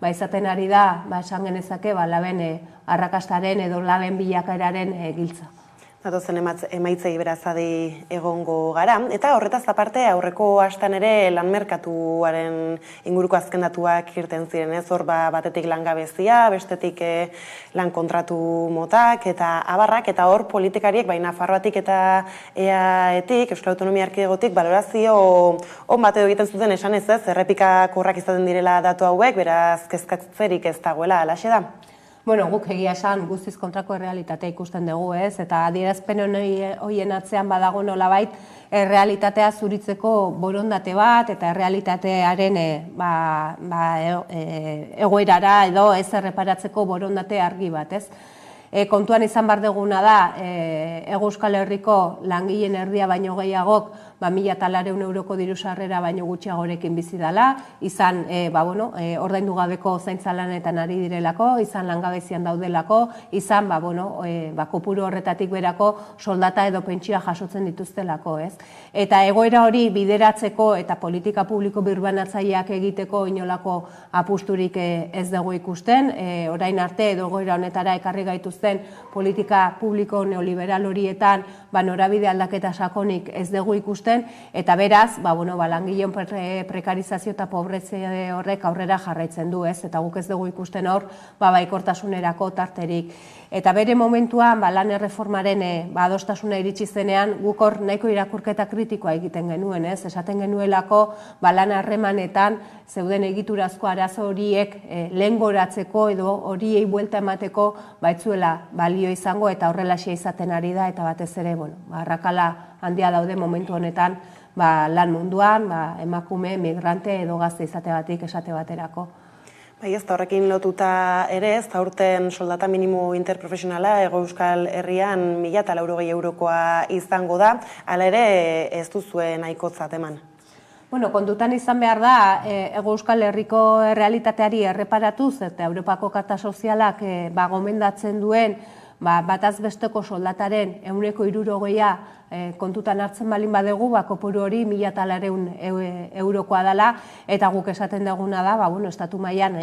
izaten ari da, esan genezake, laben arrakastaren edo laben bilakaeraren giltza. Datozen emaitzei berazadi egongo gara. Eta horretaz aparte aurreko astan ere lanmerkatuaren inguruko azken datuak irten ziren, ez? Hor batetik langabezia, bestetik lan kontratu motak eta abarrak, eta hor politikariek Nafarroatik eta EAEtik, Euskal Autonomia Erkidegotik, balorazio on bat edo egiten zuten esan ez, errepikakorrak izaten direla datu hauek, beraz kezkatzerik ez dagoela, alaxe da? Bueno, guk egia esan guztiz kontrako errealitatea ikusten dugu, ez? Eta adierazpen horien atzean badago nolabait errealitatea zuritzeko borondate bat eta errealitatearen egoerara edo ez erreparatzeko borondate argi bat, ez? Kontuan izan behar duguna da, Hego Euskal Herriko langileen erdia baino gehiagok 1.400 euroko diru sarrera baino gutxiagorekin bizi dela, izan ordaindu gabeko zaintza lanetan ari direlako, izan langabezian daudelako, izan kopuru horretatik berako soldata edo pentsioa jasotzen dituztelako, ez? Eta egoera hori bideratzeko eta politika publiko birbanatzaileak egiteko inolako apusturik ez dugu ikusten, orain arte edo egoera honetara ekarri gaituzten politika publiko neoliberal horietan norabide aldaketa sakonik ez dugu ikusten, eta beraz, langileen prekarizazio eta pobrezia horrek aurrera jarraitzen du, ez? Eta guk ez dugu ikusten hor, baikortasunerako tarterik. Eta bere momentuan, lan erreformaren adostasuna iritsi zenean, guk hor nahiko irakurketa kritikoa egiten genuen, ez? Esaten genuelako, lan harremanetan, zeuden egiturazko arazo horiek lehengoratzeko edo horiei buelta emateko baitzuela balio izango eta horrelaxea izaten ari da, eta batez ere, arrakala handia daude momentu honetan lan munduan, emakume, migrante edo gazte izateagatik esate baterako. Ez da horrekin lotuta ere, ez da urten soldata minimo interprofesionala Hego Euskal Herrian 1.080 eurokoa izango da, hala ere ez duzue nahikotzat eman. Kontutan izan behar da, Hego Euskal Herriko errealitateari erreparatuz eta Europako Karta Sozialak gomendatzen duen bataz besteko soldataren 60% kontutan hartzen balin badegu, kopuru hori 1.400 eurokoa dela, eta guk esaten duguna da, estatu mailan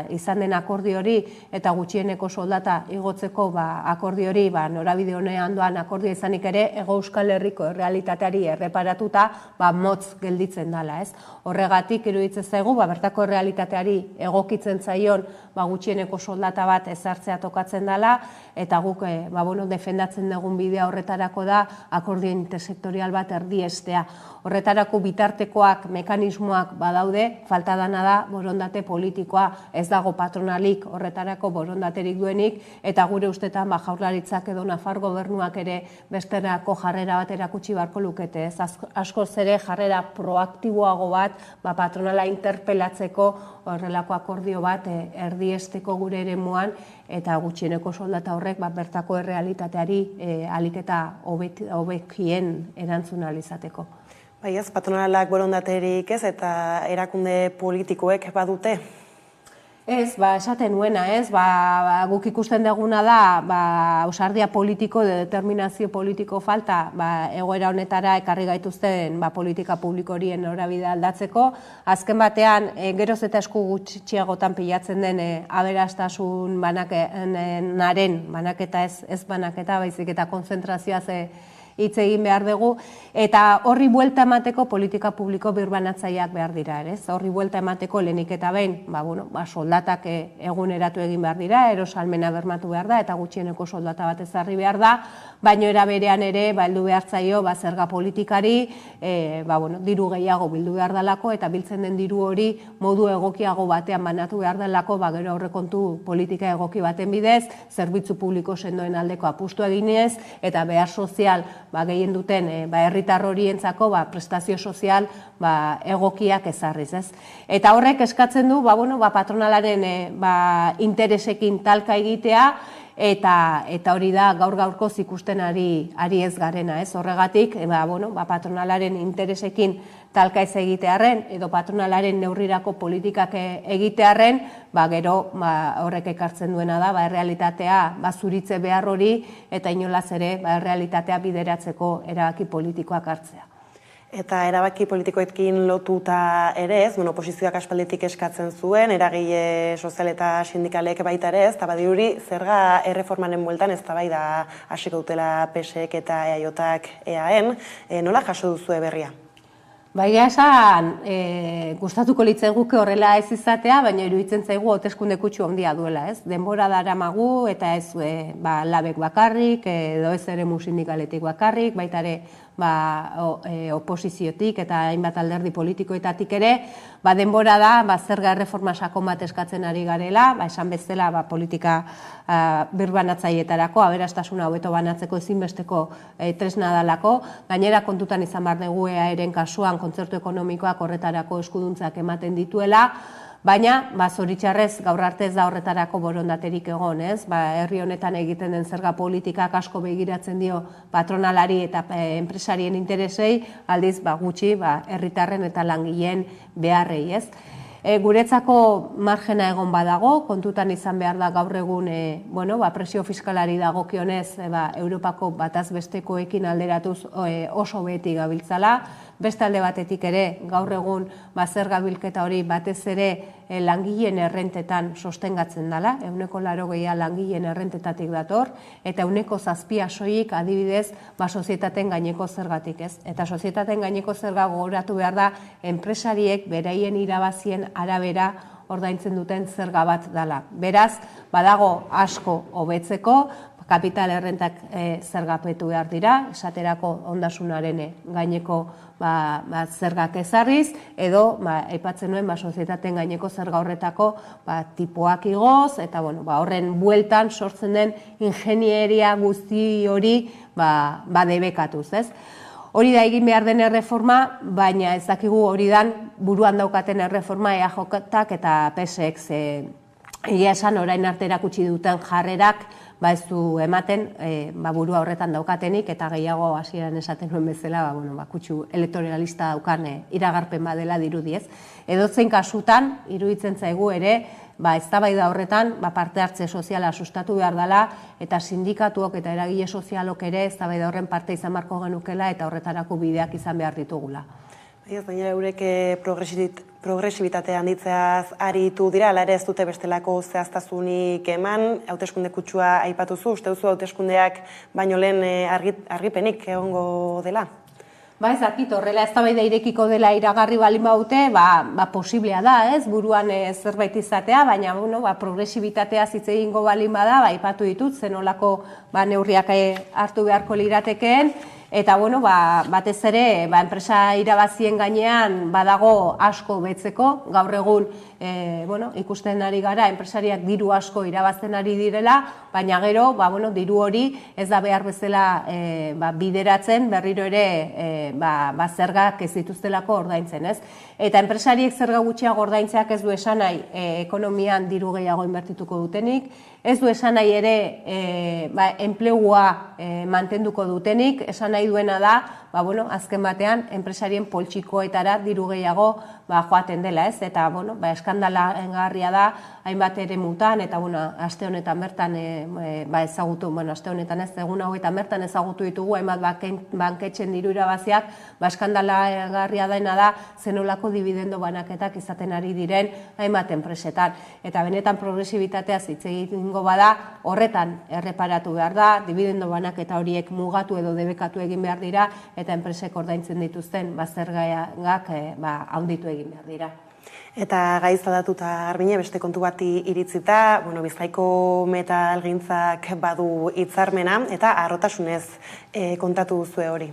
izan den akordio hori eta gutxieneko soldata igotzeko akordio hori, norabide honean doan akordio izanik ere, Hego Euskal Herriko errealitateari erreparatuta motz gelditzen dela, ez? Horregatik iruditzen zaigu, bertako errealitateari egokitzen zaion gutxieneko soldata bat ezartzea tokatzen dela, eta guk defendatzen dugun bidea horretarako da akordio intersektorial bat erdiestea. Horretarako bitartekoak, mekanismoak badaude, falta dana da borondate politikoa, ez dago patronalik horretarako borondaterik duenik, eta gure ustetan Jaurlaritzak edo Nafar gobernuak ere besterako jarrera bat erakutsi beharko lukete. Askoz ere jarrera proaktiboago bat, patronala interpelatzeko horrelako akordio bat erdiesteko gure eremuan, eta gutxieneko soldata horrek bertako errealitateari ahalik eta hobekien erantzun ahal izateko. Ez, patronalak borondaterik ez, eta erakunde politikoek badute? Ez, esaten nuena, ez, guk ikusten duguna da, ausardia politiko, determinazio politiko falta, egoera honetara ekarri gaituzten politika publiko horien norabide aldatzeko. Azken batean, geroz eta esku gutxiagotan pilatzen den aberastasun banaketa ez banaketa, baizik eta konzentrazioaz hitz egin behar dugu, eta horri buelta emateko politika publiko birbanatzaileak behar dira, ez? Horri buelta emateko lehenik eta behin, soldatak eguneratu egin behar dira, erosalmena bermatu behar da, eta gutxieneko soldata bat ezarri behar da, baino era berean ere, heldu behar zaio, zerga politikari, diru gehiago bildu behar dalako, eta biltzen den diru hori modu egokiago batean banatu behar dalako, gero aurrekontu politika egoki baten bidez, zerbitzu publiko sendoen aldeko apustu eginez, eta behar sozial gehien duten herritar horientzako prestazio sozial egokiak ezarriz, ez? Eta horrek eskatzen du patronalaren interesekin talka egitea, eta hori da gaur-gaurkoz ikusten ari ez garena, ez? Horregatik, patronalaren interesekin talka ez egitearren, edo patronalaren neurrirako politikak egitearren, gero horrek ekartzen duena da, errealitatea zuritze behar hori, eta inolaz ere errealitatea bideratzeko erabaki politikoak hartzea. Eta erabaki politikoekin lotuta ere ez, oposizioak aspalditik eskatzen zuen, eragile sozial eta sindikalek baita ere ez, eta badirudi zerga erreformaren bueltan eztabaida hasiko dutela PSek eta EAJak EAen, nola jaso duzue berria? Baina esan, gustatuko litzaiguke horrela ez izatea, baina iruditzen zaigu hauteskunde kutsu handia duela, ez? Denbora daramagu eta ez labek bakarrik, edo ez eremu sindikaletik bakarrik, baita ere oposiziotik eta hainbat alderdi politikoetatik ere, denbora da zerga erreforma sakon bat eskatzen ari garela, esan bezala politika birbanatzailetarako, aberastasuna hobeto banatzeko ezinbesteko tresna dalako, gainera kontutan izan behar dugu EAeren kasuan kontzertu ekonomikoak horretarako eskuduntzak ematen dituela, baina, zoritxarrez, gaur arte ez da horretarako borondaterik egon, ez? Herri honetan egiten den zerga politikak asko begiratzen dio patronalari eta enpresarien interesei, aldiz gutxi herritarren eta langileen beharrei, ez? Guretzako margena egon badago, kontutan izan behar da gaur egun presio fiskalari dagokionez Europako bataz bestekoekin alderatuz oso beti gabiltzala, beste alde batetik ere gaur egun zerga bilketa hori batez ere langileen errentetan sostengatzen dela, 80% langileen errentetatik dator, eta 7% soilik adibidez sozietateen gaineko zergatik, ez? Eta sozietateen gaineko zerga gogoratu behar da enpresariek beraien irabazien arabera ordaintzen duten zerga bat dela. Beraz, badago asko hobetzeko, kapital errentak zergapetu behar dira, esaterako ondasunaren gaineko zergak ezarriz, edo aipatzen nuen sozietateen gaineko zerga horretako tipoak igoz, eta horren bueltan sortzen den ingenieria guzti hori debekatuz, ez? Hori da egin behar den erreforma, baina ez dakigu hori dan buruan daukaten erreforma EAJak eta PSek, egia esan orain arte erakutsi duten jarrerak ez du ematen burua horretan daukatenik, eta gehiago hasieran esaten nuen bezala kutsu elektoralista daukan iragarpen badela dirudiez. Edozein kasutan, iruditzen zaigu ere, eztabaida horretan parte hartze soziala sustatu behar dela, eta sindikatuok eta eragile sozialok ere eztabaida horren parte izan beharko genukela eta horretarako bideak izan behar ditugula. Baina eurek progresibitatea handitzeaz aritu dira, ala ere ez dute bestelako zehaztasunik eman, hauteskunde kutsua aipatuzu, uste duzu hauteskundeak baino lehen argipenik egongo dela? Ez dakit, horrela eztabaida irekiko dela iragarri balin baute, posiblea da, ez, buruan zerbait izatea, baina progresibitatea hitz egingo balin bada, aipatu ditut, zenolako neurriak hartu beharko liratekeen, eta batez ere enpresa irabazien gainean badago asko betzeko, gaur egun ikusten ari gara enpresariak diru asko irabazten ari direla, baina gero diru hori ez da behar bezala bideratzen berriro ere zergak ez dituztelako ordaintzen, ez? Eta enpresariek zerga gutxiago ordaintzeak ez du esan nahi ekonomian diru gehiago inbertituko dutenik, ez du esan nahi ere enplegua mantenduko dutenik, esan nahi duena da, azken batean, enpresarien poltsikoetara diru gehiago joaten dela, ez? Eta, eskandalagarria da, hainbat ere mutan, eta, aste honetan bertan ezagutu, aste honetan ez, egun hauetan bertan ezagutu ditugu, hainbat banketxen diru irabaziak, eskandalagarria dena da, zenolako dividendo banaketak izaten ari diren hainbat enpresetan. Eta benetan progresibitatea hitz egingo bada, horretan erreparatu behar da, dividendo banaketa horiek mugatu edo debekatu egin behar dira, eta enpresek ordaintzen dituzten zergak handitu egin behar dira. Eta gai zadatuta Armine, beste kontu bati iritzita, Bizkaiko metalgintzak badu hitzarmena, eta harrotasunez kontatu duzue hori.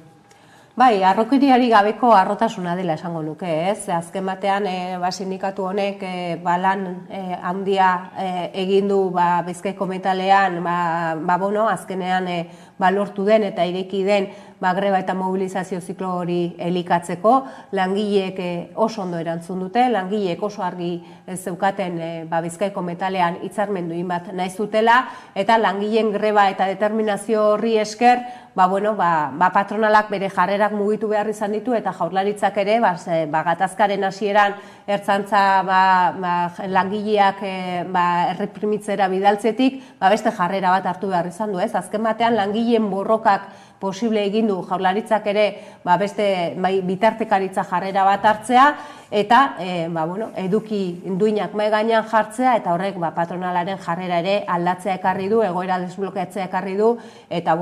Bai, harrokeriari gabeko harrotasuna dela esango nuke, ez? Azken batean, sindikatu honek lan handia egin du Bizkaiko metalean, azkenean lortu den eta ireki den greba eta mobilizazio ziklo hori elikatzeko, langileek oso ondo erantzun dute, langileek oso argi zeukaten Bizkaiko metalean hitzarmen duin bat nahi zutela, eta langileen greba eta determinazio horri esker, patronalak bere jarrerak mugitu behar izan ditu, eta Jaurlaritzak ere, gatazkaren hasieran ertzantza langileak erreprimitzera bidaltzetik, beste jarrera bat hartu behar izan du, ez? Azken batean langileen borrokak posible egin du Jaurlaritzak ere beste bitartekaritza jarrera bat hartzea eta eduki duinak mahai gainean jartzea eta horrek patronalaren jarrera ere aldatzea ekarri du, egoera desblokeatzea ekarri du eta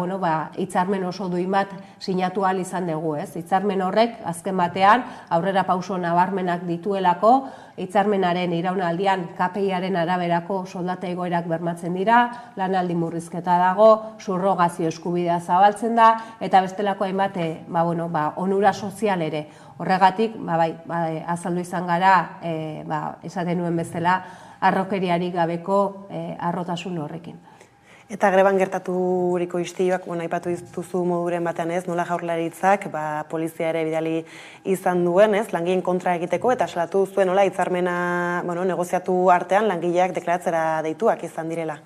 hitzarmen oso duin bat sinatu ahal izan dugu, ez? Hitzarmen horrek azken batean aurrera pauso nabarmenak dituelako, hitzarmenaren iraunaldian KPI-aren araberako soldata igoerak bermatzen dira, lanaldi murrizketa dago, subrogazio eskubidea zabaltzen da eta bestelako hainbat onura sozial ere. Horregatik, azaldu izan gara, esaten nuen bezala, harrokeriarik gabeko harrotasun horrekin. Eta greban gertaturiko istiluak, aipatu dituzu moduren batean ez, nola Jaurlaritzak polizia ere bidali izan duen, ez, langileen kontra egiteko, eta salatu zuen nola hitzarmena negoziatu artean langileak deklaratzera deituak izan direla.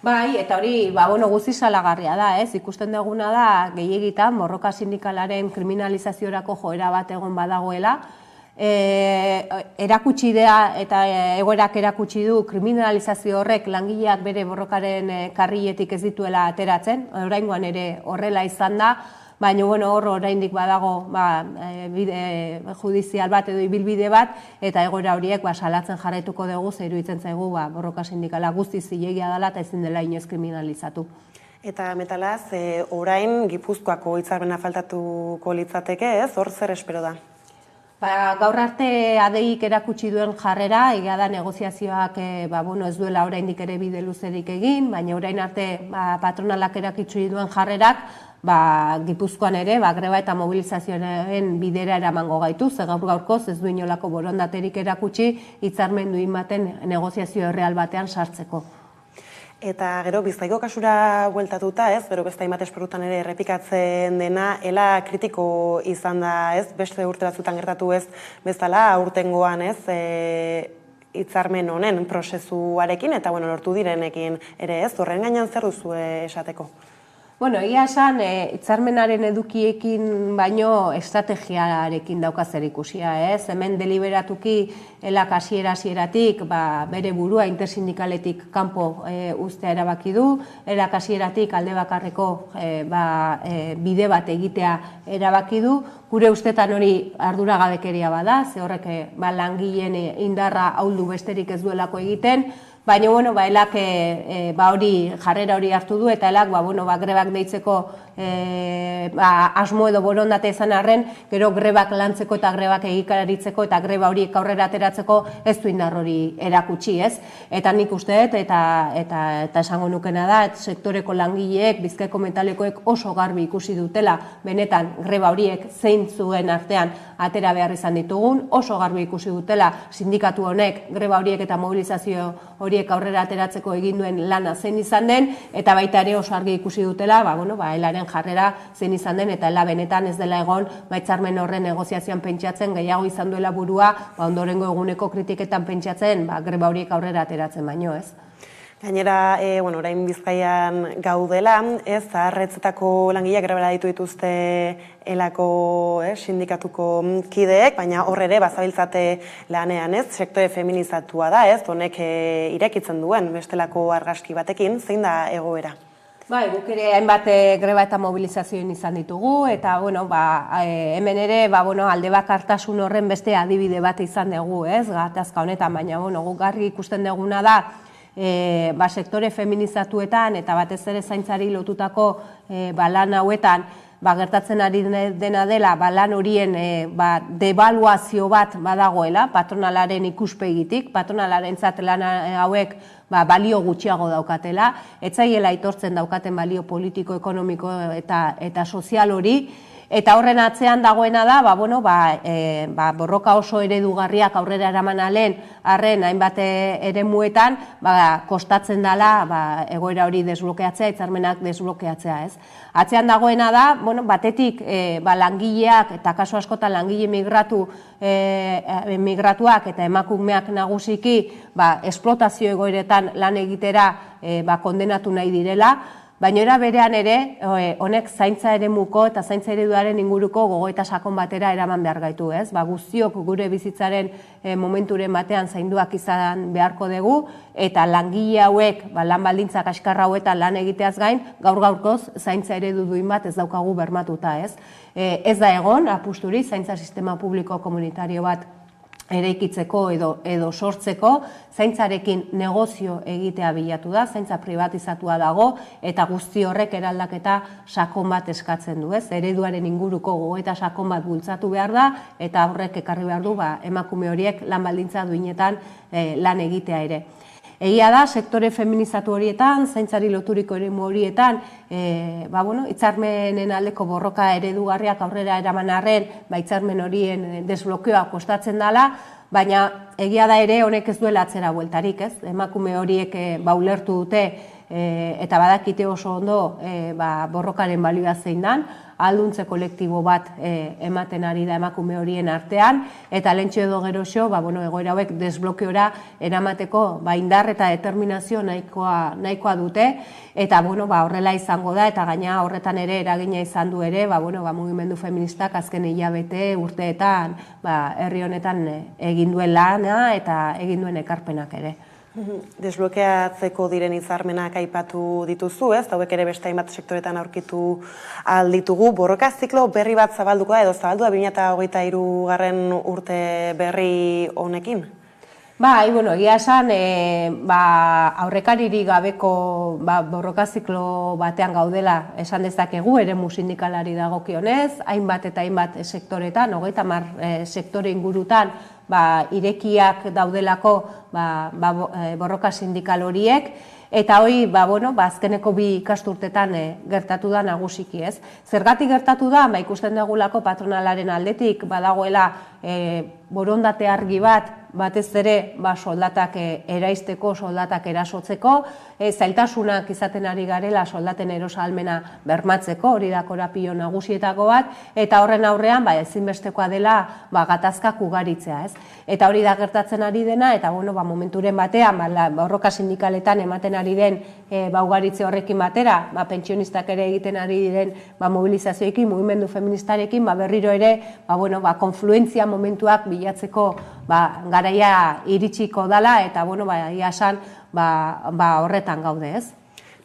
Bai, eta hori, guzti salagarria da, ez? Ikusten duguna da, gehiegitan, borroka sindikalaren kriminalizaziorako joera bat egon badagoela, erakutsi da eta egoerak erakutsi du kriminalizazio horrek langileak bere borrokaren karriletik ez dituela ateratzen, oraingoan ere horrela izan da, baina hor oraindik badago bide judizial bat edo ibilbide bat eta egoera horiek salatzen jarraituko dugu, ze iruditzen zaigu borroka sindikala guztiz zilegia dela eta ezin dela inoiz kriminalizatu. Eta metalaz, orain Gipuzkoako hitzarmena faltatuko litzateke, ez? Hor zer espero da? Gaur arte adeik erakutsi duen jarrera, egia da negoziazioak ez duela oraindik ere bide luzerik egin, baina orain arte patronalak erakutsi duen jarrerak Gipuzkoan ere greba eta mobilizazioaren bidera eramango gaitu, ze gaur-gaurkoz ez du inolako borondaterik erakutsi hitzarmen duin baten negoziazio erreal batean sartzeko. Eta gero, Bizkaiko kasura bueltatuta, ez, gero beste hainbat esporutan ere errepikatzen dena, ela kritiko izan da, ez, beste urte batzutan gertatu ez, bezala, aurtengoan, ez, hitzarmen honen prozesuarekin, eta lortu direnekin ere, ez, horren gainean zer duzu esateko? Egia esan, hitzarmenaren edukiekin baino estrategiarekin dauka zer ikusia, ez? Hemen deliberatuki elak hasieratik bere burua intersindikaletik kanpo uztea erabaki du, elak hasieratik alde bakarreko bide bat egitea erabaki du, gure ustetan hori arduragabekeria bada, ze horrek langileen indarra ahuldu besterik ez duelako egiten, baina, elak hori jarrera hori hartu du eta elak grebak deitzeko asmo edo borondate izan arren, gero grebak lantzeko eta grebak egikaritzeko eta greba horiek aurrera ateratzeko ez du indar hori erakutsi, ez? Eta nik uste dut eta esango nukena da, sektoreko langileek, Bizkaiko metalekoek oso garbi ikusi dutela, benetan greba horiek zein zuen artean atera behar izan ditugun, oso garbi ikusi dutela sindikatu honek greba horiek eta mobilizazio horiek aurrera ateratzeko egin duen lana zein izan den, eta baita ere oso argi ikusi dutela, elaren jarrera zein izan den, eta ela benetan ez dela egon, hitzarmen horren negoziazioan pentsatzen, gehiago izan duela burua, ondorengo eguneko kritiketan pentsatzen, greba horiek aurrera ateratzen baino, ez? Gainera, orain Bizkaian gaudela, ez, zaharretzetako langileak grebara dituzte elako sindikatuko kideek, baina horre ere bazabiltzate lanean, ez, sektore feminizatua da, ez, honek irekitzen duen bestelako argazki batekin, zein da egoera? Guk ere hainbat greba eta mobilizazioen izan ditugu, eta hemen ere alde bakartasun horren beste adibide bat izan dugu, ez, gatazka honetan, baina guk garri ikusten duguna da, sektore feminizatuetan eta batez ere zaintzari lotutako lan hauetan gertatzen ari dena dela lan horien debaluazio bat badagoela patronalaren ikuspegitik, patronalarentzat lan hauek balio gutxiago daukatela, etzaiela aitortzen daukaten balio politiko, ekonomiko eta sozial hori, eta horren atzean dagoena da, borroka oso eredugarriak aurrera eraman alen, arren hainbat eremuetan, kostatzen dela egoera hori desblokeatzea, hitzarmenak desblokeatzea, ez? Atzean dagoena da, batetik langileak, eta kasu askotan langile migratuak eta emakumeak nagusiki, esplotazio egoeretan lan egitera kondenatu nahi direla, Baina era berean ere, honek zaintza eremuko eta zaintza ereduaren inguruko gogoeta sakon batera eraman behar gaitu, ez? Guztiok gure bizitzaren momenturen batean zainduak izan beharko dugu, eta langile hauek, lan baldintzak kaskarra hauetan lan egiteaz gain, gaur-gaurkoz zaintza eredu duin bat ez daukagu bermatuta, ez? Ez da egon, apusturi, zaintza sistema publiko komunitario bat eraikitzeko edo sortzeko, zaintzarekin negozio egitea bilatu da, zaintza privatizatua dago, eta guzti horrek eraldaketa sakon bat eskatzen du, ez? Ereduaren inguruko gogoeta sakon bat bultzatu behar da, eta horrek ekarri behar du emakume horiek lan baldintza duinetan lan egitea ere. Egia da, sektore feminizatu horietan, zaintzari loturiko eremu horietan, hitzarmenen aldeko borroka eredugarriak aurrera eraman arren, hitzarmen horien desblokeoa kostatzen dela, baina egia da ere honek ez duela atzera bueltarik, ez? Emakume horiek ulertu dute eta badakite oso ondo borrokaren balioa zein dan, alduntze kolektibo bat ematen ari da emakume horien artean, eta lehentxo edo geroxo, egoera hauek desblokeora eramateko indar eta determinazio nahikoa dute, eta horrela izango da, eta gaina horretan ere eragina izan du ere, mugimendu feministak azken hilabete urteetan herri honetan egin duen lana eta egin duen ekarpenak ere. Desblokeatzeko diren hitzarmenak aipatu dituzu, ez? Hauek ere beste hainbat sektoretan aurkitu alditugu. Borroka ziklo berri bat zabalduko da edo zabaldu da 2023 urte berri honekin? Egia esan, aurrekaririk gabeko borroka ziklo batean gaudela esan dezakegu, eremu sindikalari dagokionez, hainbat eta hainbat sektoretan, 30 sektore ingurutan, irekiak daudelako borroka sindikal horiek, eta hori, azkeneko 2 ikasturtetan gertatu da nagusiki, ez? Zergatik gertatu da, ikusten dugulako patronalaren aldetik, badagoela borondate argi batez ere soldatak eraisteko, soldatak erasotzeko, zailtasunak izaten ari garela soldaten erosahalmena bermatzeko, hori da korapilo nagusietako bat, eta horren aurrean ezinbestekoa dela gatazkak ugaritzea, ez? Eta hori da gertatzen ari dena, eta momenturen batean, borroka sindikaletan ematen ari den ugaritze horrekin batera, pentsionistak ere egiten ari diren mobilizazioekin, mugimendu feministarekin, berriro ere konfluentzia momentuak bilatzeko garaia iritsiko dela, eta ia esan horretan gaude, ez?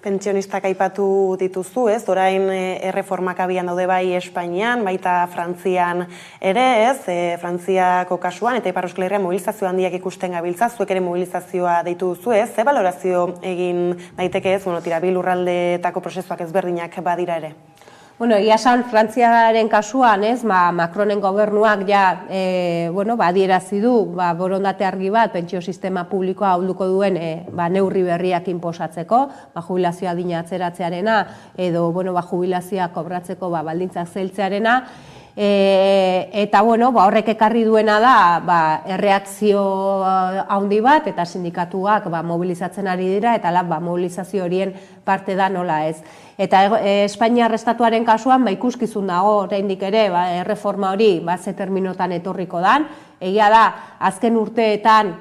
Pentsionistak aipatu dituzu, ez? Orain erreformak abian daude bai Espainian, baita Frantzian ere, ez? Frantziako kasuan, eta Ipar Euskal Herrian mobilizazio handiak ikusten gabiltza, zuek ere mobilizazioa deitu duzu, ez? Ze balorazio egin daiteke, ez? Bi lurraldeetako prozesuak ezberdinak badira ere. Egia esan, Frantziaren kasuan, Macronen gobernuak adierazi du borondate argi bat pentsio sistema publikoa ahulduko duen neurri berriak inposatzeko, jubilazioa adina atzeratzearena edo jubilazioa kobratzeko baldintzak zailtzearena, eta horrek ekarri duena da erreakzio handi bat eta sindikatuak mobilizatzen ari dira eta mobilizazio horien parte da nola ez. Eta Espainiar estatuaren kasuan ikuskizun dago oraindik ere erreforma hori ze terminotan etorriko dan. Egia da, azken urteetan,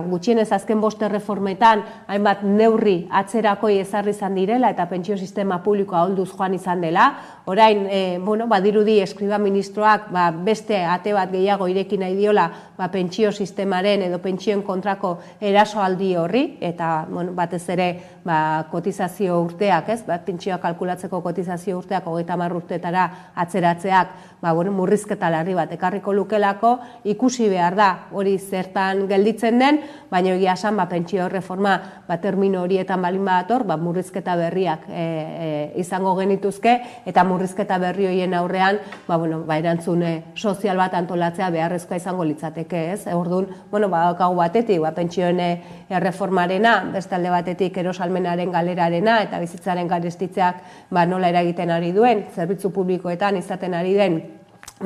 gutxienez azken 5 erreformetan, hainbat neurri atzerakoi ezarri izan direla eta pentsio sistema publikoa ahulduz joan izan dela. Orain, badirudi eskriba ministroak beste ate bat gehiago ireki nahi diola pentsio sistemaren edo pentsioen kontrako erasoaldi horri, eta batez ere kotizazio urteak, pentsioa kalkulatzeko kotizazio urteak 30 urteetara atzeratzeak murrizketa larri bat ekarriko lukelako, ikusi behar da hori zertan gelditzen den, baina egia esan pentsio reforma termino horietan balin badator, murrizketa berriak izango genituzke, eta murrizketa berri horien aurrean erantzun sozial bat antolatzea beharrezkoa izango litzateke, ez? Orduan, badaukagu batetik pentsioen erreformarena, beste alde batetik erosalmenaren galerarena eta bizitzaren garestitzeak nola eragiten ari duen, zerbitzu publikoetan izaten ari den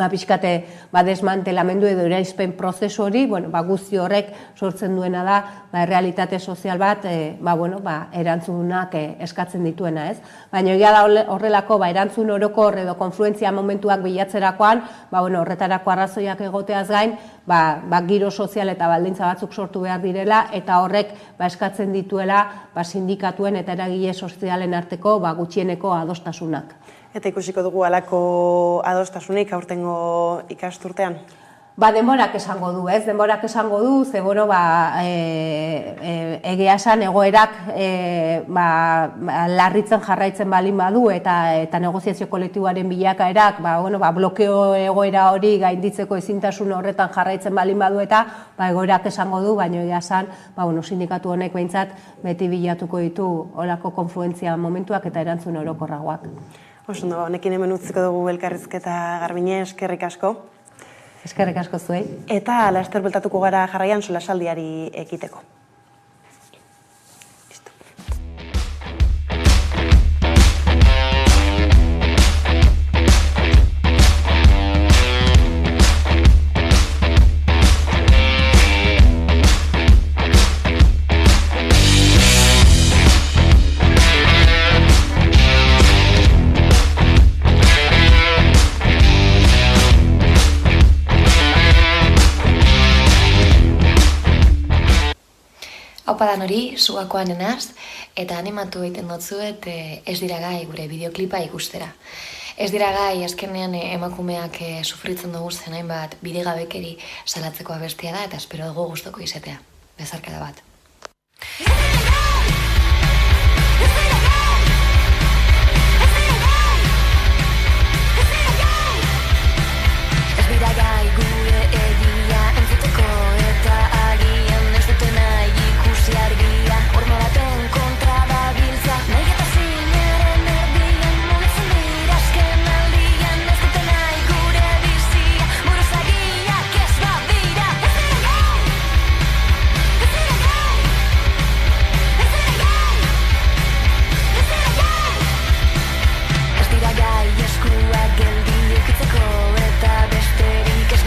pixkate desmantelamendu edo eraispen prozesu hori, guzti horrek sortzen duena da errealitate sozial bat erantzunak eskatzen dituena, ez? Baina egia da horrelako erantzun orokor edo konfluentzia momentuak bilatzerakoan, horretarako arrazoiak egoteaz gain, giro sozial eta baldintza batzuk sortu behar direla eta horrek eskatzen dituela sindikatuen eta eragile sozialen arteko gutxieneko adostasunak. Eta ikusiko dugu halako adostasunik aurtengo ikasturtean? Denborak esango du, ez? Denborak esango du, ze egia esan egoerak larritzen jarraitzen balin badu eta negoziazio kolektiboaren bilakaerak blokeo egoera hori gainditzeko ezintasun horretan jarraitzen balin badu eta egoerak esango du, baina egia esan sindikatu honek behintzat beti bilatuko ditu olako konfluentzia momentuak eta erantzun orokorragoak. Osondo, honekin hemen utziko dugu elkarrizketa Garbine, eskerrik asko. Eskerrik asko zuei. Eta laster bueltatuko gara jarraian solasaldiari ekiteko. Aupadan hori, zugakoan enaz, eta animatu egiten dotzuet ez dira gai gure bideoklipa ikustera. Ez dira gai azkenean emakumeak sufritzen dugu zen hainbat bidegabekeri salatzeko abestia da eta espero dugu gustoko izatea. Bezarkada bat. Ez dira gai gure egia entzuteko eta agian ez dute nahi ikusi argia horma baten kontra dabiltza nahi eta zinaren erdian mugitzen dira azken aldian ez dute nahi gure bizia buruzagiak ez badira ez dira gai ez dira gai ez dira gai ez dira gai ez dira gai eskuak geldi ukitzeko eta besterik ez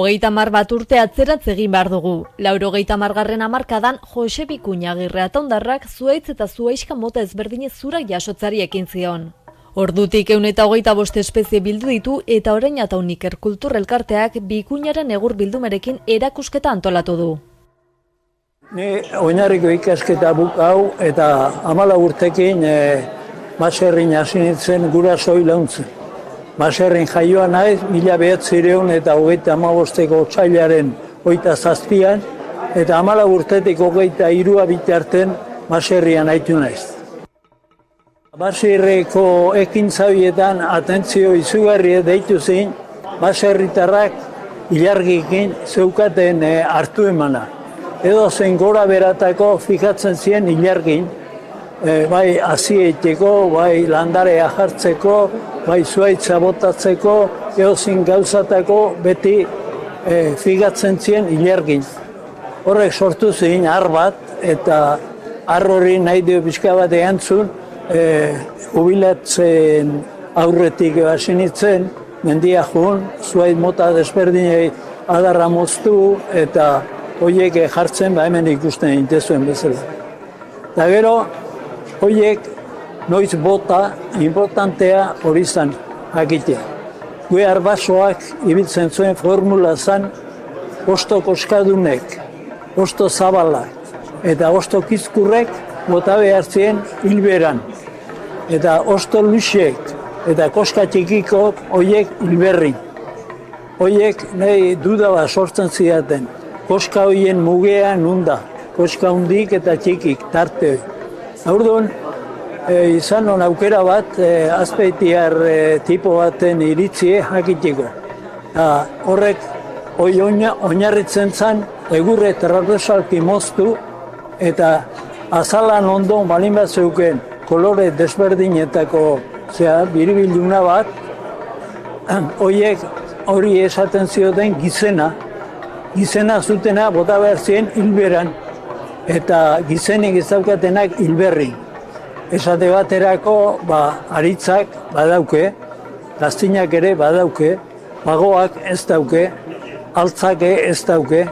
30 urte atzeratz egin behar dugu. 80. hamarkadan Jose Bikuña Agirre Ataundarrak zuaitz eta zuaiska mota ezberdinez zurak jasotzari ekin zion. Ordutik 125 espezie bildu ditu eta orain Ataun Iker Kultur Elkarteak Bikuñaren egur bildumerekin erakusketa antolatu du. Ni oinarriko ikasketa bukau eta 14 urtekin baserrin hasi nintzen gurasoi launtzen. Baserrin jaioa naiz, 1935ko otsailaren 27an, eta 14 urtetik 23 bitarten baserrian haitu naiz. Baserriko ekintzabietan atentzio izugarri deitu zein, baserritarrak ilargikin zeukaten hartu emana. Edo zen gora beratako fikatzen ziren ilargin, bai azieiteko, bai landarea jartzeko, bai zuaitza botatzeko, eozin gauzatako beti figatzen ziren ilargin. Horrek sortu zein har bat, eta har hori nahi dio pixka bat eantzun, jubilatzen aurretik hasi nintzen, mendia joan, zuait mota desberdinei adarra moztu, eta horiek jartzen hemen ikusten intezuen bezala. Eta gero, horiek noiz bota importantea hori zan jakitea. Gue arbasoak ibiltzen zuen formula zan osto koskadunek, osto zabalak eta osto kizkurrek bota behar ziren hilberan. Eta osto luxek eta koska txikiko horiek hilberrin. Horiek nahi dudaba sortzen zidaten. Koska horien mugea nunda, koska hundik eta txikik tarte hori. Orduan, izan non aukera bat, azpeitiar tipo baten iritzie jakitiko. Horrek, oinarritzen zen, egurre transversalki moztu, eta azalan ondon balin bat zeuken kolore desberdinetako biribilduna bat, hori esaten zioten gizena, gizena zutena bota behar ziren hilberan, eta gizenik ez daukatenak hilberri. Esate baterako, aritzak badauke, gaztinak ere badauke, pagoak ez dauke, altzak ez dauke.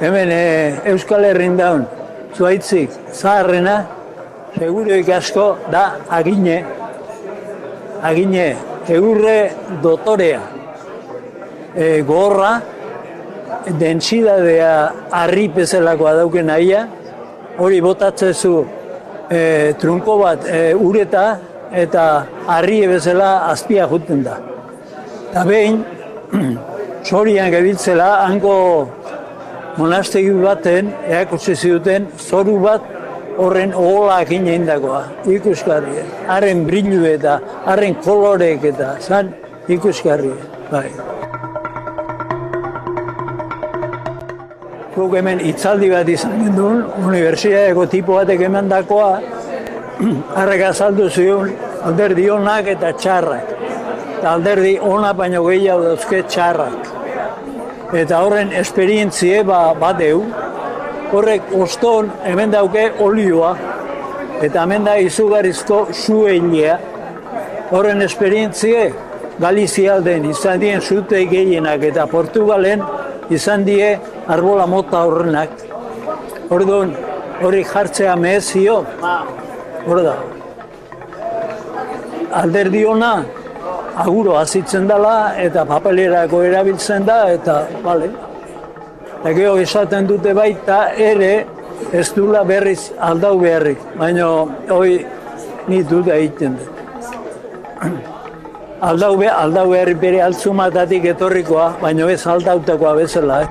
Hemen Euskal Herrin daun, zuaitzik, zaharrena, seguroik asko da agine, egurre dotorea, gorra, dentsidadea harri bezalakoa dauken nahia, hori botatzezu trunko bat ureta eta harri bezala azpia juten da. Eta behin, zorian gebiltzela, hango monastegi baten, erakutsi ziduten, zoru bat horren oholak indakoa, ikusgarri. Haren brillu eta, haren kolorek eta, zan ikusgarri. Bai. Guk hemen itzaldi bat izan gendun, unibertsitateko tipo batek emandakoa, harrek azaldu zion alderdi onak eta txarrak. Eta alderdi onak baino gehiago dauzke txarrak. Eta horren esperientzie badeu, horrek oston hemen dauke olioa, eta hemen da izugarrizko zueilea. Horren esperientzie Galizia alden izan dien zute gehienak eta Portugalen izan die arbola mota horrenak. Orduan, hori jartzea mehezio, hor da. Alderdi ona, aguro azitzen dela eta papelerako erabiltzen da, eta bale. Eta gero esaten dute baita ere ez dula berriz aldau beharrik, baina hori ni dut egiten dut. Aldau beharrik bere altzumatatik etorrikoa, baina ez aldautakoa bezala.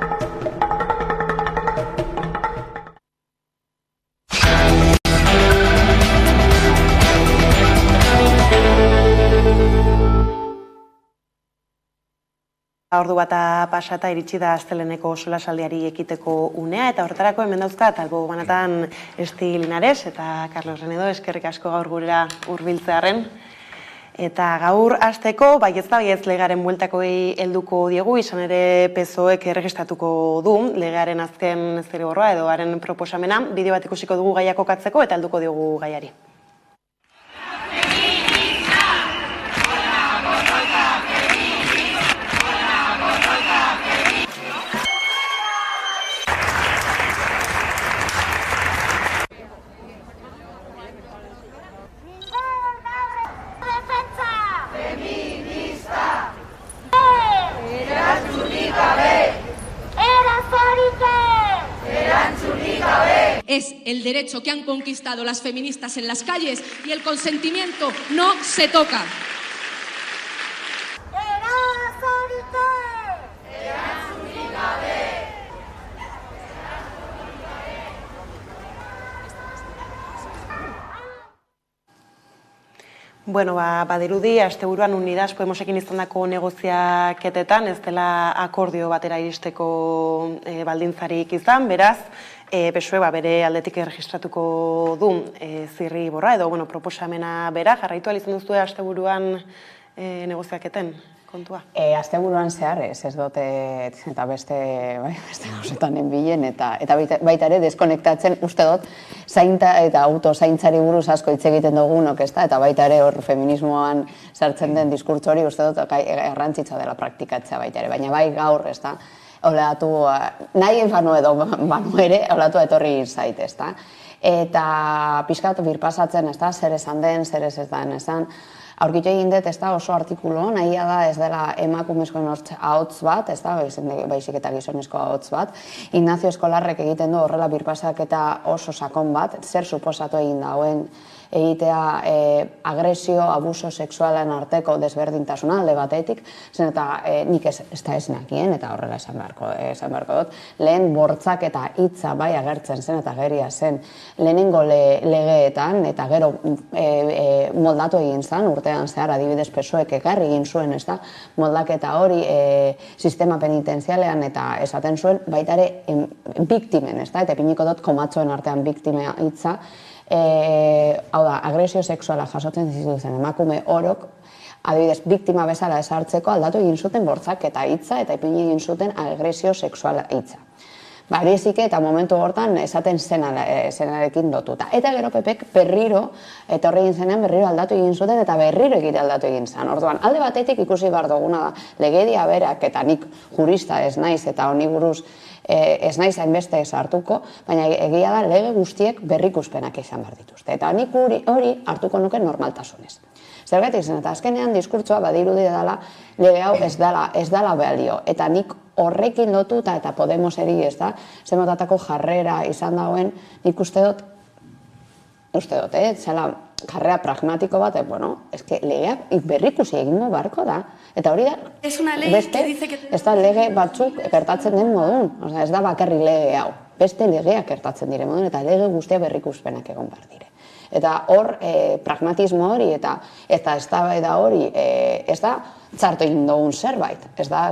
Ordu bata pasata iritsi da Asteleneko solasaldiari ekiteko unea, eta horretarako hemen dauzkat, albo banatan Esti Linares eta Carlos Renedo, eskerrik asko gaur gurera hurbiltzearren. Eta gaur hasteko, baietz legaren bueltakoi helduko diegu, izan ere PSOEk erregistratuko du legearen azken zirriborroa edo haren proposamena, bideo bat ikusiko dugu gaia kokatzeko eta helduko diogu gaiari. es el derecho que han conquistado las feministas en las calles y el consentimiento no se toca. Bueno, badirudi, asteburuan Unidas Podemosekin izandako negoziaketetan ez dela akordio batera iristeko baldintzarik izan, beraz, PSOE bere aldetik erregistratuko du zirriborra edo proposamena bera, jarraitu ahal izan duzue asteburuan negoziaketen kontua? Asteburuan zehar ez dute eta beste gauzetan enbilen eta baita ere deskonektatzen uste dut zainta eta autozaintzari buruz asko hitz egiten dugunok, eta baita ere hor feminismoan sartzen den diskurtso hori uste dut garrantzitsa dela praktikatzea baita ere, baina bai gaur, olatu, nahi banu edo banu ere, olatu etorri zait, eta pixkat birpasatzen, zer esan den, zer ez den esan, aurkitu egin dut, oso artikulu, nahia da ez dela emakumezkoen ahots bat, baizik eta gizonezko ahots bat. Ignacio Eskolarrek egiten du horrela birpasak eta oso sakon bat, zer suposatu egin dauen egitea agresio, abuso sexualen arteko desberdintasuna alde batetik, zen eta nik ez da esnakien, eta horrela esan beharko dut, lehen bortzak eta hitza bai agertzen zen eta geria zen lehenengo legeetan, eta gero moldatu egin zen, urtean zehar adibidez PSOEk ekarri egin zuen, moldaketa hori sistema penitenzialean eta esaten zuen baita ere biktimen, eta ipiniko dut komatxoen artean biktimea hitza, hau da, agresio sexuala jasotzen zituzten emakume orok, adibidez, biktima bezala esartzeko aldatu egin zuten bortzaketa hitza eta ipini egin zuten agresio sexuala hitza. Barizik eta momentu hortan esaten zenarekin lotuta. Eta gero Pepek berriro, eta horre egin zenean berriro aldatu egin zuten eta berriro egite aldatu egin zen. Orduan, alde batetik ikusi behar duguna da, legedia berak eta nik jurista ez naiz eta honi buruz ez naiz hainbeste sartuko, baina egia da lege guztiek berrikuspenak izan behar dituzte. Eta nik hori hartuko nuke normaltasunez. Zergatik zen, eta azkenean diskurtsoa badirudi dela lege hau ez dela balio. Eta nik horrekin lotuta eta Podemoseri zemotatako jarrera izan dauen, nik uste dut, zela jarrera pragmatiko bat, legeak berrikusi egingo barko da. Eta hori da, beste, ez da lege batzuk gertatzen den modun, ez da bakarri lege hau, beste legeak gertatzen dire modun, eta lege guztia berrikuspenak egon behar dire. Eta hor, pragmatismo hori eta eztabaida hori, ez da txartu egin dugun zerbait, ez da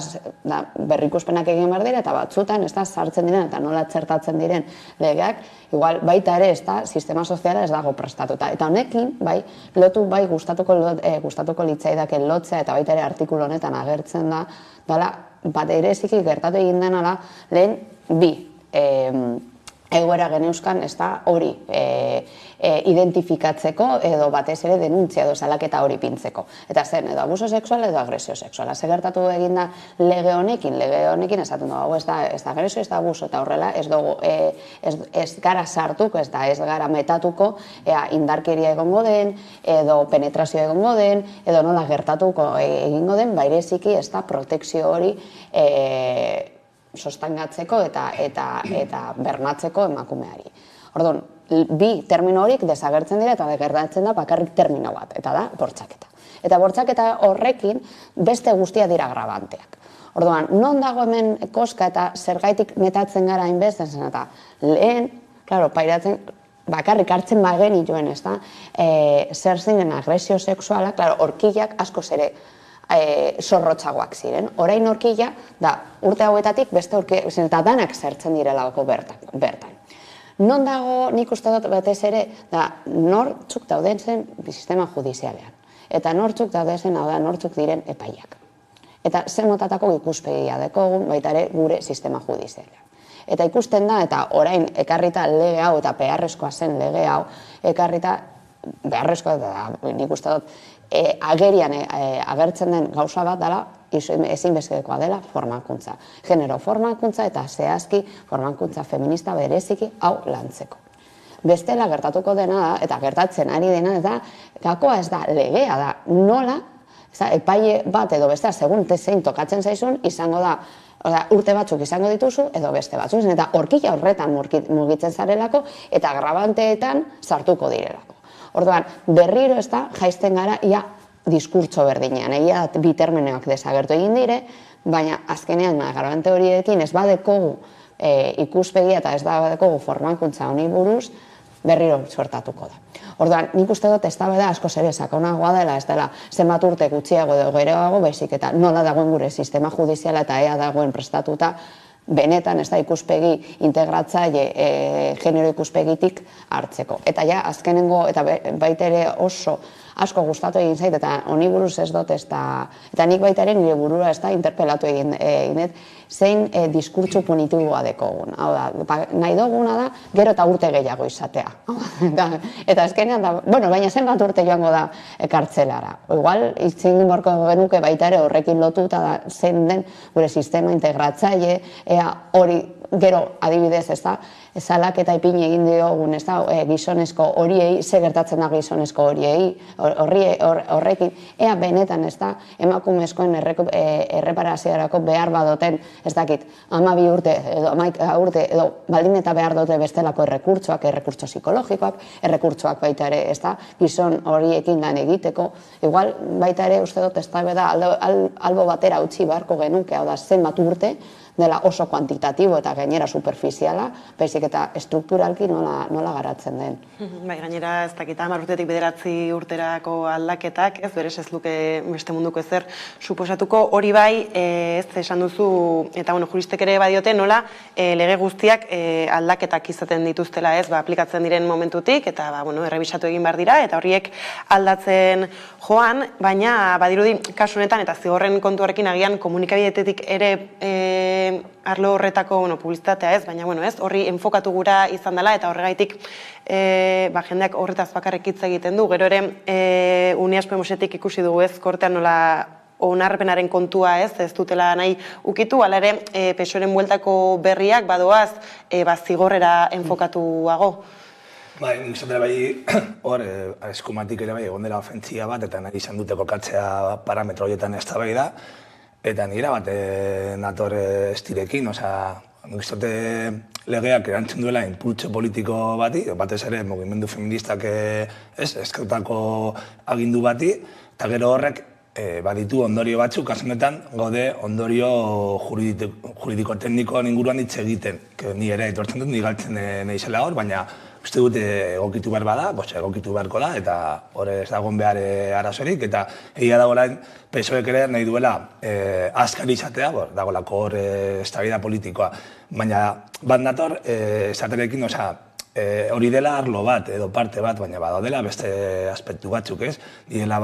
berrikuspenak egin behar dire, eta batzutan ez da sartzen diren eta nola txertatzen diren legeak, igual baita ere ez da sistema soziala ez dago prestatuta. Eta honekin, lotu gustatuko litzaidaken lotzea eta baita ere artikulu honetan agertzen da, bat ere ziki gertatu egin denala lehen bi egoera geneuzkan ez da hori identifikatzeko edo batez ere denuntzia edo salaketa hori pintzeko. Eta zen, edo abuso sexual edo agresio sexuala. Ze gertatu egin da lege honekin esaten dugu, ez da agresio, ez da abuso, eta horrela ez gara sartuko, ez gara metatuko, indarkeria egongo den, edo penetrazio egongo den, edo nola gertatuko egingo den, baireziki ez da protekzio hori sostangatzeko eta bermatzeko emakumeari. Orduan, bi termino horik desagertzen dira eta gertatzen da bakarrik termino bat, eta da bortxaketa. Eta bortxaketa horrekin beste guztia dira agrabanteak. Orduan, non dago hemen koska eta zergaitik metatzen gara hainbeste zen eta lehen, pairatzen, bakarrik hartzen bageni joen, ez da, zer zinen agresio sexuala, horkilak asko zere zorrotzagoak ziren. Orain horkila, urte hauetatik beste horkila, eta danak zertzen direlako bertan. Non dago, nik uste dut batez ere, nortzuk dauden zen sistema judizialean. Eta nortzuk dauden zen, nortzuk diren epaiak. Eta zen motatako ikuspegia dekogun, baita ere gure sistema judizialean. Eta ikusten da, eta orain ekarrita lege hau eta beharrezkoa zen lege hau, ekarrita beharrezkoa da, nik uste dut, agerian agertzen den gauza bat dela, ezinbestekoa dela formakuntza. Genero formakuntza eta zehazki formakuntza feminista bereziki hau lantzeko. Bestela gertatuko dena da, eta gertatzen ari dena da, gakoa ez da legea da, nola, epaile bat edo bestea, segun zein tokatzen zaizun, izango da urte batzuk izango dituzu edo beste batzuk, eta horkila horretan mugitzen zarelako eta agrabanteetan sartuko direlako. Orduan, berriro ez da, jaisten gara, ia diskurtso berdinean, egia bi terminoak desagertu egin dire, baina azkenean agrabante horiekin ez badekogu ikuspegia eta ez badekogu formakuntza honi buruz, berriro suertatuko da. Orduan, nik uste dut eztabaida askoz ere sakonagoa dela, ez dela zenbat urte gutxiago edo geroago, baizik eta nola dagoen gure sistema judiziala eta ea dagoen prestatuta benetan ez da ikuspegi integratzaile genero ikuspegitik hartzeko. Eta ja, azkenengo, eta baita ere oso asko gustatu egin zait, eta honi buruz ez dut, eta nik baita ere nire burura ez da interpelatu egin zein diskurtso punitiboa dekogun. Hau da, nahi duguna da, gero eta urte gehiago izatea. Eta azkenean da, baina zenbat urte joango da kartzelara. Igual, itzin gorko genuke baita ere horrekin lotuta da zein den gure sistema integratzaile, ea hori gero adibidez, ez da, salak eta ipini egin diogun, ez da, gizonezko horiei, ze gertatzen da gizonezko horiei, horrekin, ea benetan, ez da, emakumezkoen erreparaziorako behar badoten, ez dakit, 12 urte, edo 11 urte, edo baldin eta behar dute bestelako errekurtsoak, errekurtso psikologikoak, errekurtsoak baita ere, ez da, gizon horiekin lan egiteko, igual baita ere uste dut ez da, beda, albo batera utzi beharko genuke, hau da, zenbat urte, dela oso kuantitatibo eta gainera superficiala, baizik eta estrukturalki nola garatzen den. Bai, gainera ez dakit 10 urtetik 9 urterako aldaketak, ez berez ez luke beste munduko ezer suposatuko, hori bai, ez esan duzu, eta juristek ere badiote nola lege guztiak aldaketak izaten dituztela, ez, aplikatzen diren momentutik, eta errebisatu egin behar dira, eta horiek aldatzen joan, baina badirudi kasu honetan, eta zigorren kontuarekin agian komunikabidetetik ere arlo horretako publizitatea ez, baina horri enfokatu gura izan dela eta horregaitik jendeak horretaz bakarrik hitz egiten du. Gero ere Unidas Podemosetik ikusi dugu ez, kortean nola onarpenaren kontua ez dutela nahi ukitu, hala ere PSOEren bueltako berriak badoaz zigorrera enfokatuago. Nik izan dela hor, eskumatik ere egon dela ofentzia bat, eta nahi izan dute kokatzea parametro horietan eztabaida, eta nire bat nator estirekin, nik izate legeak erantzun duela impultso politiko bati, batez ere mugimendu feministak eskautako agindu bati, eta gero horrek baditu ondorio batzuk, kasenetan gaude ondorio juridiko-tekniko inguruan hitz egiten, ni ere etortzen dut, ni galtzen nahi zela hor, baina uste dut egokitu behar bada, egokitu beharko da, eta hori ez dagoen behar arazorik, eta egia dagoelain PSOEk ere nahi duela azkar izatea, dagoelako hor eztabaida politikoa, baina bat nator esaterekin, hori dela arlo bat edo parte bat, baina badaudela beste aspektu batzuk, ez? Direla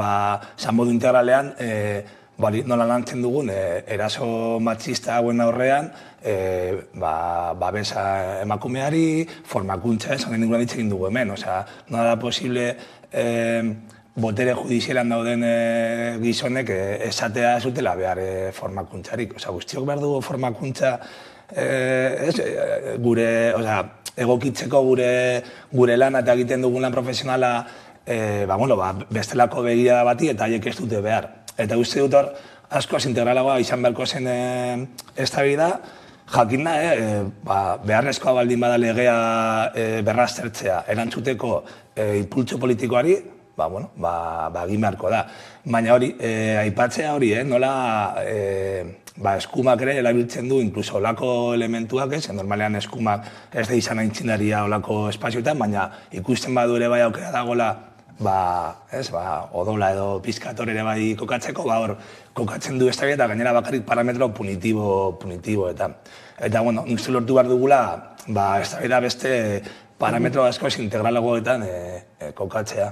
modu integralean nola lantzen dugun eraso matxista hauen aurrean babesa emakumeari, formakuntza ez, honen inguruan hitz egin dugu hemen, nola da posible botere judizialan dauden gizonek esatea ez dutela behar formakuntzarik, guztiok behar dugu formakuntza gure, egokitzeko gure lan eta egiten dugun lan profesionala bestelako begira bati eta haiek ez dute behar. Eta uste dut hor, askoz integralagoa izan beharko zen eztabaida, jakin da, beharrezkoa baldin bada legea berraztertzea, erantzuteko impultso politikoari, egin beharko da. Baina hori, aipatzea hori, nola eskumak ere erabiltzen du, inkluso olako elementuak, normalean eskumak ez da izan aintzindaria olako espazioetan, baina ikusten badu ere bai aukera dagoela odola edo pizkator ere bai kokatzeko, hor kokatzen du eztabaida eta gainera bakarrik parametro punitiboetan. Eta, nik uste lortu behar dugula, eztabaida beste parametro asko integralagoetan kokatzea.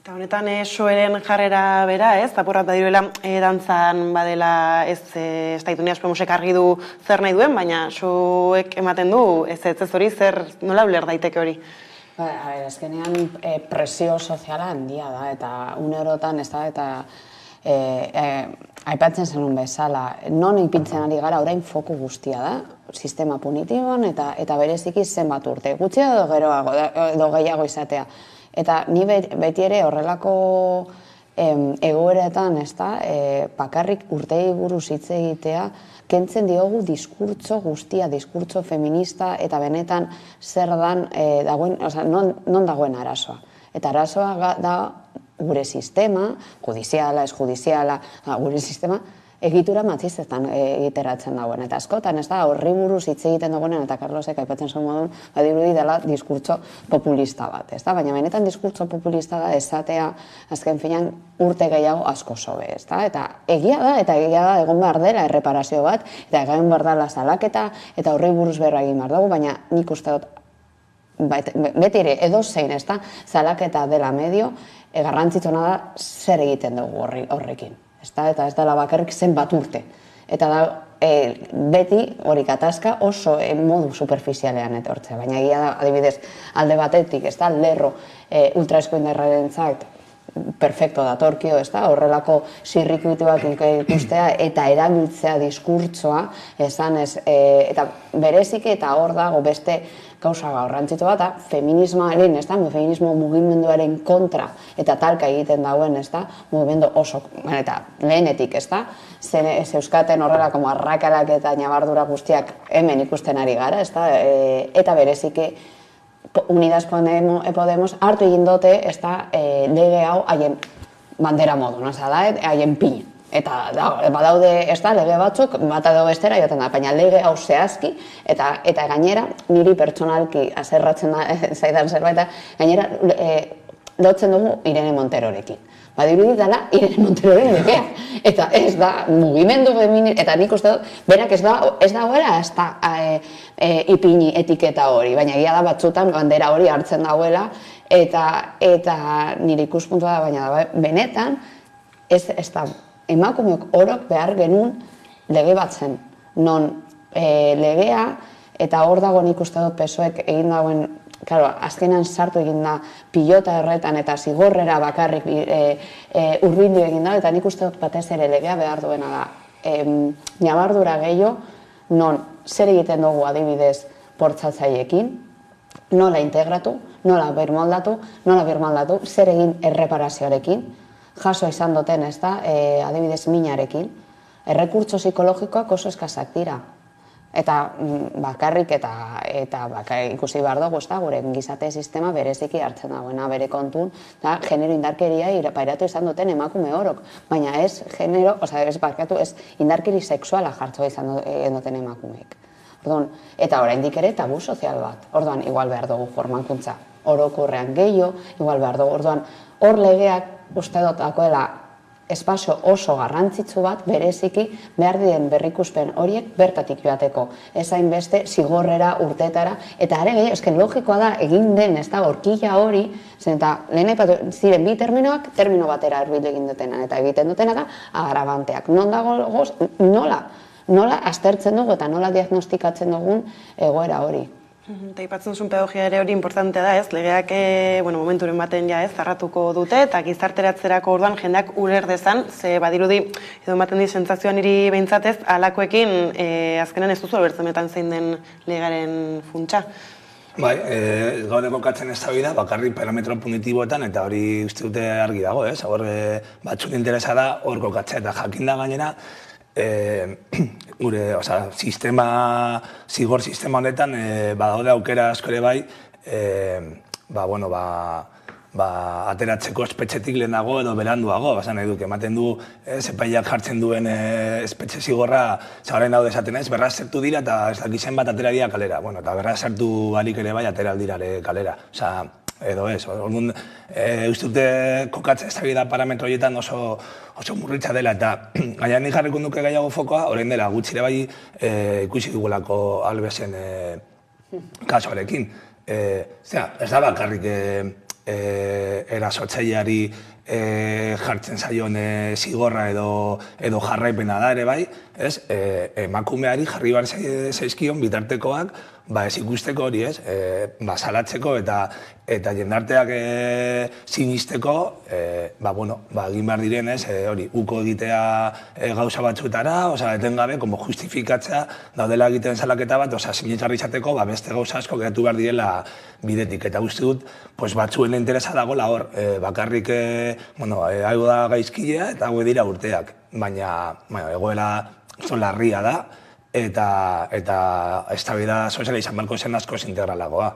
Eta honetan SOEren jarrera bera, zaporrat badiruela dantzan badela ez da Unidas Podemosek argi du zer nahi duen, baina SOEk ematen du ez hori zer nola uler daiteke hori. Azkenean presio soziala handia da, eta unerotan ez da, eta aipatzen zenun bezala, non ipintzen ari gara orain foku guztia da, sistema punitiboan eta bereziki zenbat urte, gutxi edo geroago, edo gehiago izatea. Eta ni beti ere horrelako egoeretan, bakarrik urtei buruz hitz egitea, kentzen diogu diskurtso guztia, diskurtso feminista, eta benetan zer dan dagoen, non dagoen arazoa. Eta arazoa da gure sistema, judiziala, ez judiziala, gure sistema, egitura matxistetan egiteratzen dagoen. Eta askotan, ez da, horri buruz hitz egiten dagoenen, eta Carlosek aipatzen zuen modun, badirudi dela diskurtso populista bat, ez da? Baina benetan diskurtso populista da esatea, azken finean, urte gehiago asko sobe, ez da? Eta egia da egon behar dela erreparazio bat, eta egon behar dela salaketa, eta horri buruz berra egin behar dugu, baina nik uste dut, beti ere, edozein, ez da, salaketa dela medio, garrantzitsuna da zer egiten dugu horrekin. Eta ez dela bakarrik zenbat urte. Eta da, beti hori gatazka oso modu superficialean etortzea. Baina egia da, adibidez, alde batetik, ez da, lerro ultraeskuindarraren zait, perfecto datorkio, ez da, horrelako zirrikuituak ikustea eta erabiltzea diskurtsoa, eta berezik eta hor dago beste gauza garrantzitsu bat, feminismoaren, ez da, feminismo mugimenduaren kontra eta talka egiten dauen, ez da, mugimendu oso, eta lehenetik, ez da, zeuskaten horrelako marrakalak eta nabardura guztiak hemen ikusten ari gara, ez da, eta bereziki Unidas Podemos hartu egin dute, ez da, lege hau haien bandera modu, ez da, haien pin. Eta badaude, ez da, lege batzuk, bata edo bestera joten da, baina lege hau zehazki, eta gainera, niri pertsonalki azerratzen zaidan zerbait, gainera, lotzen dugu Irene Monterorekin. Badirudi dela Irene Monteroren legea, eta ez da mugimendu feminista, eta nik uste dut, berak ez dagoela, ez da ipini etiketa hori, baina egia da batzutan bandera hori hartzen dagoela, eta nire ikuspuntua da, baina benetan, ez da, emakumeok orok behar genuen lege bat zen, non legea, eta hor dago nik uste dut PSOEk egin dagoen, claro, azkenan sartu egin da pilota erretan eta zigorrera bakarrik hurbildu egin da, eta nik uste dut batez ere legea behar duena da. Nabardura gehiago, non zer egiten dugu adibidez portzatzaileekin, nola integratu, nola birmoldatu, zer egin erreparazioarekin, jaso izan duten, ez da, adibidez minarekin, errekurtso psikologikoak oso eskazak dira. Eta bakarrik eta ikusi behar dugu, ez da, gure gizate sistema bereziki hartzen dagoena bere kontun, da, genero indarkeria pairatu izan duten emakume orok, baina ez indarkeri sexuala jartzoa izan duten emakumeek. Eta oraindik ere tabu sozial bat, orduan, igual behar dugu formakuntza orokorrean gehiago, igual behar dugu, orduan, hor legeak uste dut dagoela espazio oso garrantzitsu bat, bereziki behar diren berrikuspen horiek bertatik joateko. Ezain beste, zigorrera, urtetara, eta are gehiago, esken logikoa da, egin den, ez da, horkila hori, eta lehen aipatu ziren bi terminoak, termino batera erbilu egin dutena, eta egiten dutena da, agravanteak. Non dago goz, nola aztertzen dugu eta nola diagnostikatzen dugun egoera hori. Eta ipatzen zuen pedagogia ere hori importantea da, ez? Legeak momenturen baten zarratuko dute, eta gizarteratzerako orduan jendeak uler dezan, ze badirudi, edo ematen di sentsazioa niri behintzatez, halakoekin azkenan ez duzu abertzemetan zein den legaren funtsa. Bai, gaur egokatzen ez da bakarrik parametro punitiboetan, eta hori uste dute argi dago, ez? Hor batzuk interesa da hor kokatzea, eta jakin da gainera, gure zigor sistema honetan badaude aukera asko ere bai ateratzeko espetxetik lehenago edo beranduago, basan nahi duk, ematen du epaileak jartzen duen espetxe zigorra zahorain daude esaten ez, berra zertu dira eta ez dakizen bat atera dira kalera, eta berra zertu barik ere bai atera aldira kalera, edo ez, orduan uste dute kokatzen ez da parametro horietan oso murritza dela, eta gaina nik jarriko duke gehiago fokoa, orain dela gutxire bai ikusi dugulako Albesen kasuarekin. Ez da bakarrik erasotzaileari jartzen zaion zigorra edo jarraipena da ere bai, emakumeari jarri behar zaizkion bitartekoak ez ikusteko hori, salatzeko eta jendarteak sinisteko, egin behar diren, hori, uko egitea gauza batzutara, etengabe, justifikatzea daudela egiten salaketa bat, sinetarri izateko, beste gauza asko geratu behar direla bidetik. Eta uste dut, batzuen interesa dagoela hor, bakarrik, hau da gaizkilea eta hau dira urteak, baina egoera oso larria da, eta eztabaida soziala izan beharko zen askoz integralagoa.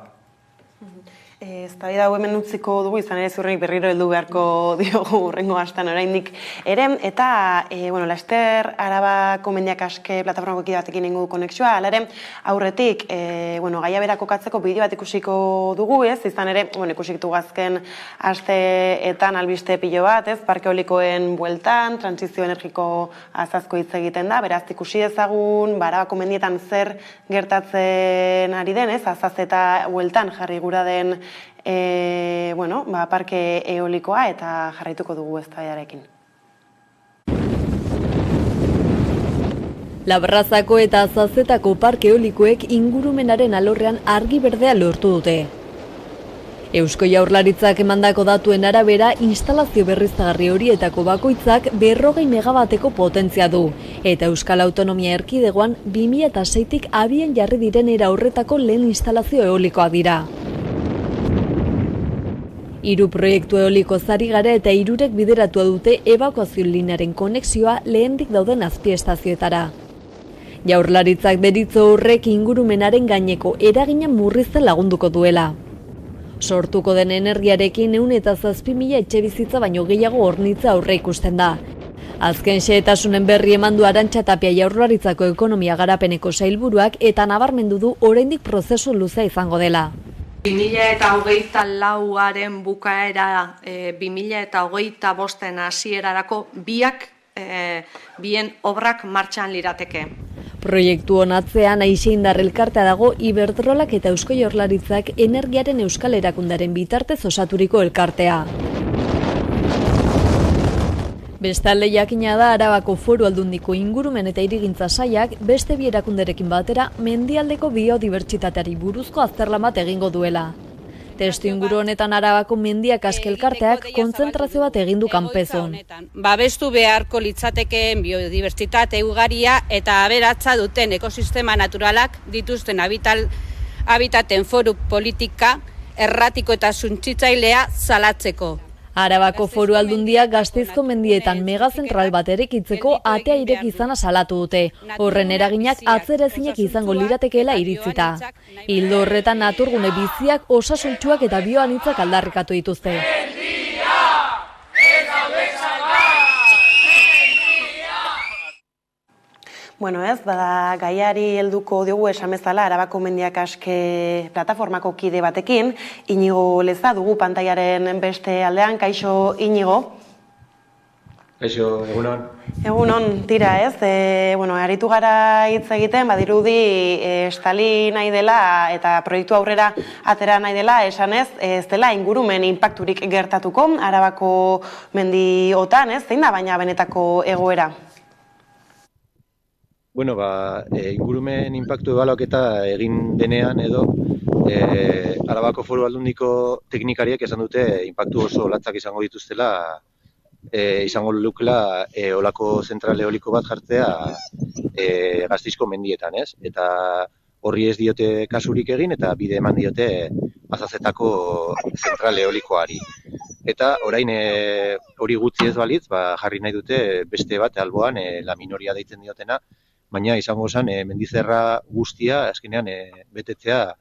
Eztabaida hau hemen utziko dugu, izan ere ziurrenik berriro heldu beharko diogu hurrengo astean oraindik ere, eta Laster Arabako Mendiak Aske plataformako kide batekin egingo du konexioa, hala ere aurretik gaia bera kokatzeko bideo bat ikusiko dugu, izan ere ikusitu azken asteetan albiste pilo bat, parke eolikoen bueltan, trantsizio energiko azazko hitz egiten da, beraz ikusi dezagun Arabako mendietan zer gertatzen ari den, azaz eta bueltan jarri gura den parke eolikoa eta jarraituko dugu eztabaidarekin. Labrazako eta Azazetako parke eolikoek ingurumenaren alorrean argi berdea lortu dute. Eusko Jaurlaritzak emandako datuen arabera, instalazio berriztagarri horietako bakoitzak 40 megabateko potentzia du, eta Euskal Autonomia Erkidegoan 2006tik abian jarri diren era horretako lehen instalazio eolikoa dira. 3 proiektu eoliko zari gara eta 3 bideratua dute ebakuazio linearen konexioa lehendik dauden azpiestazioetara. Jaurlaritzak deritzo horrek ingurumenaren gaineko eragina murrizten lagunduko duela. Sortuko den energiarekin 107.000 etxebizitza baino gehiago hornitza aurre ikusten da. Azken xehetasunen berri eman du Arantxa Tapia Jaurlaritzako ekonomia garapeneko sailburuak eta nabarmendu du oraindik prozesu luzea izango dela. 2024aren bukaera 2025 hasierarako bien obrak martxan lirateke. Proiektu honatzean Aixeindar elkartea dago Iberdrolak eta Eusko Jaurlaritzak energiaren euskal erakundaren bitartez osaturiko elkartea. Bestalde jakina da Arabako Foru Aldundiko ingurumen eta hirigintza sailak beste bi erakunderekin batera mendialdeko biodibertsitateari buruzko azterlan bat egingo duela. Testu inguru honetan Arabako Mendiak Aske elkarteak kontzentrazio bat egin du Kanpezon. Babestu beharko litzatekeen biodibertsitate ugaria eta aberatsa duten ekosistema naturalak dituzten habitaten foru politika erratiko eta suntsitzailea salatzeko. Arabako Foru Aldundia Gasteizko mendietan megazentral bat eraikitzeko atea ireki izana salatu dute. Horren eraginak atzeraezinak izango liratekeela iritzita. Ildo horretan naturgune biziak, osasuntsuak eta bioanitzak aldarrikatu dituzte. Bada gaiari helduko diogu esan bezala Arabako Mendiak Aske plataformako kide batekin, Inigo Leza dugu pantailaren beste aldean. Kaixo, Inigo? Kaixo, egunon. Egunon, tira aritu gara hitz egiten, badirudi estali nahi dela eta proiektu aurrera atera nahi dela, esan ez dela ingurumen inpakturik gertatuko Arabako mendiotan, zein da baina benetako egoera? Ingurumen inpaktu ebaluaketa egin denean edo Arabako Foru Aldundiko teknikariek esan dute inpaktu oso latzak izango dituztela, izango lukela olako zentral eoliko bat jartzea Gasteizko mendietan, eta horri ez diote kasurik egin eta bide eman diote Azazetako zentral eolikoari. Eta orain hori gutxi ez balitz, jarri nahi dute beste bat alboan La Minoria deitzen diotena, baina izango zen mendizerra guztia azkenean betetzea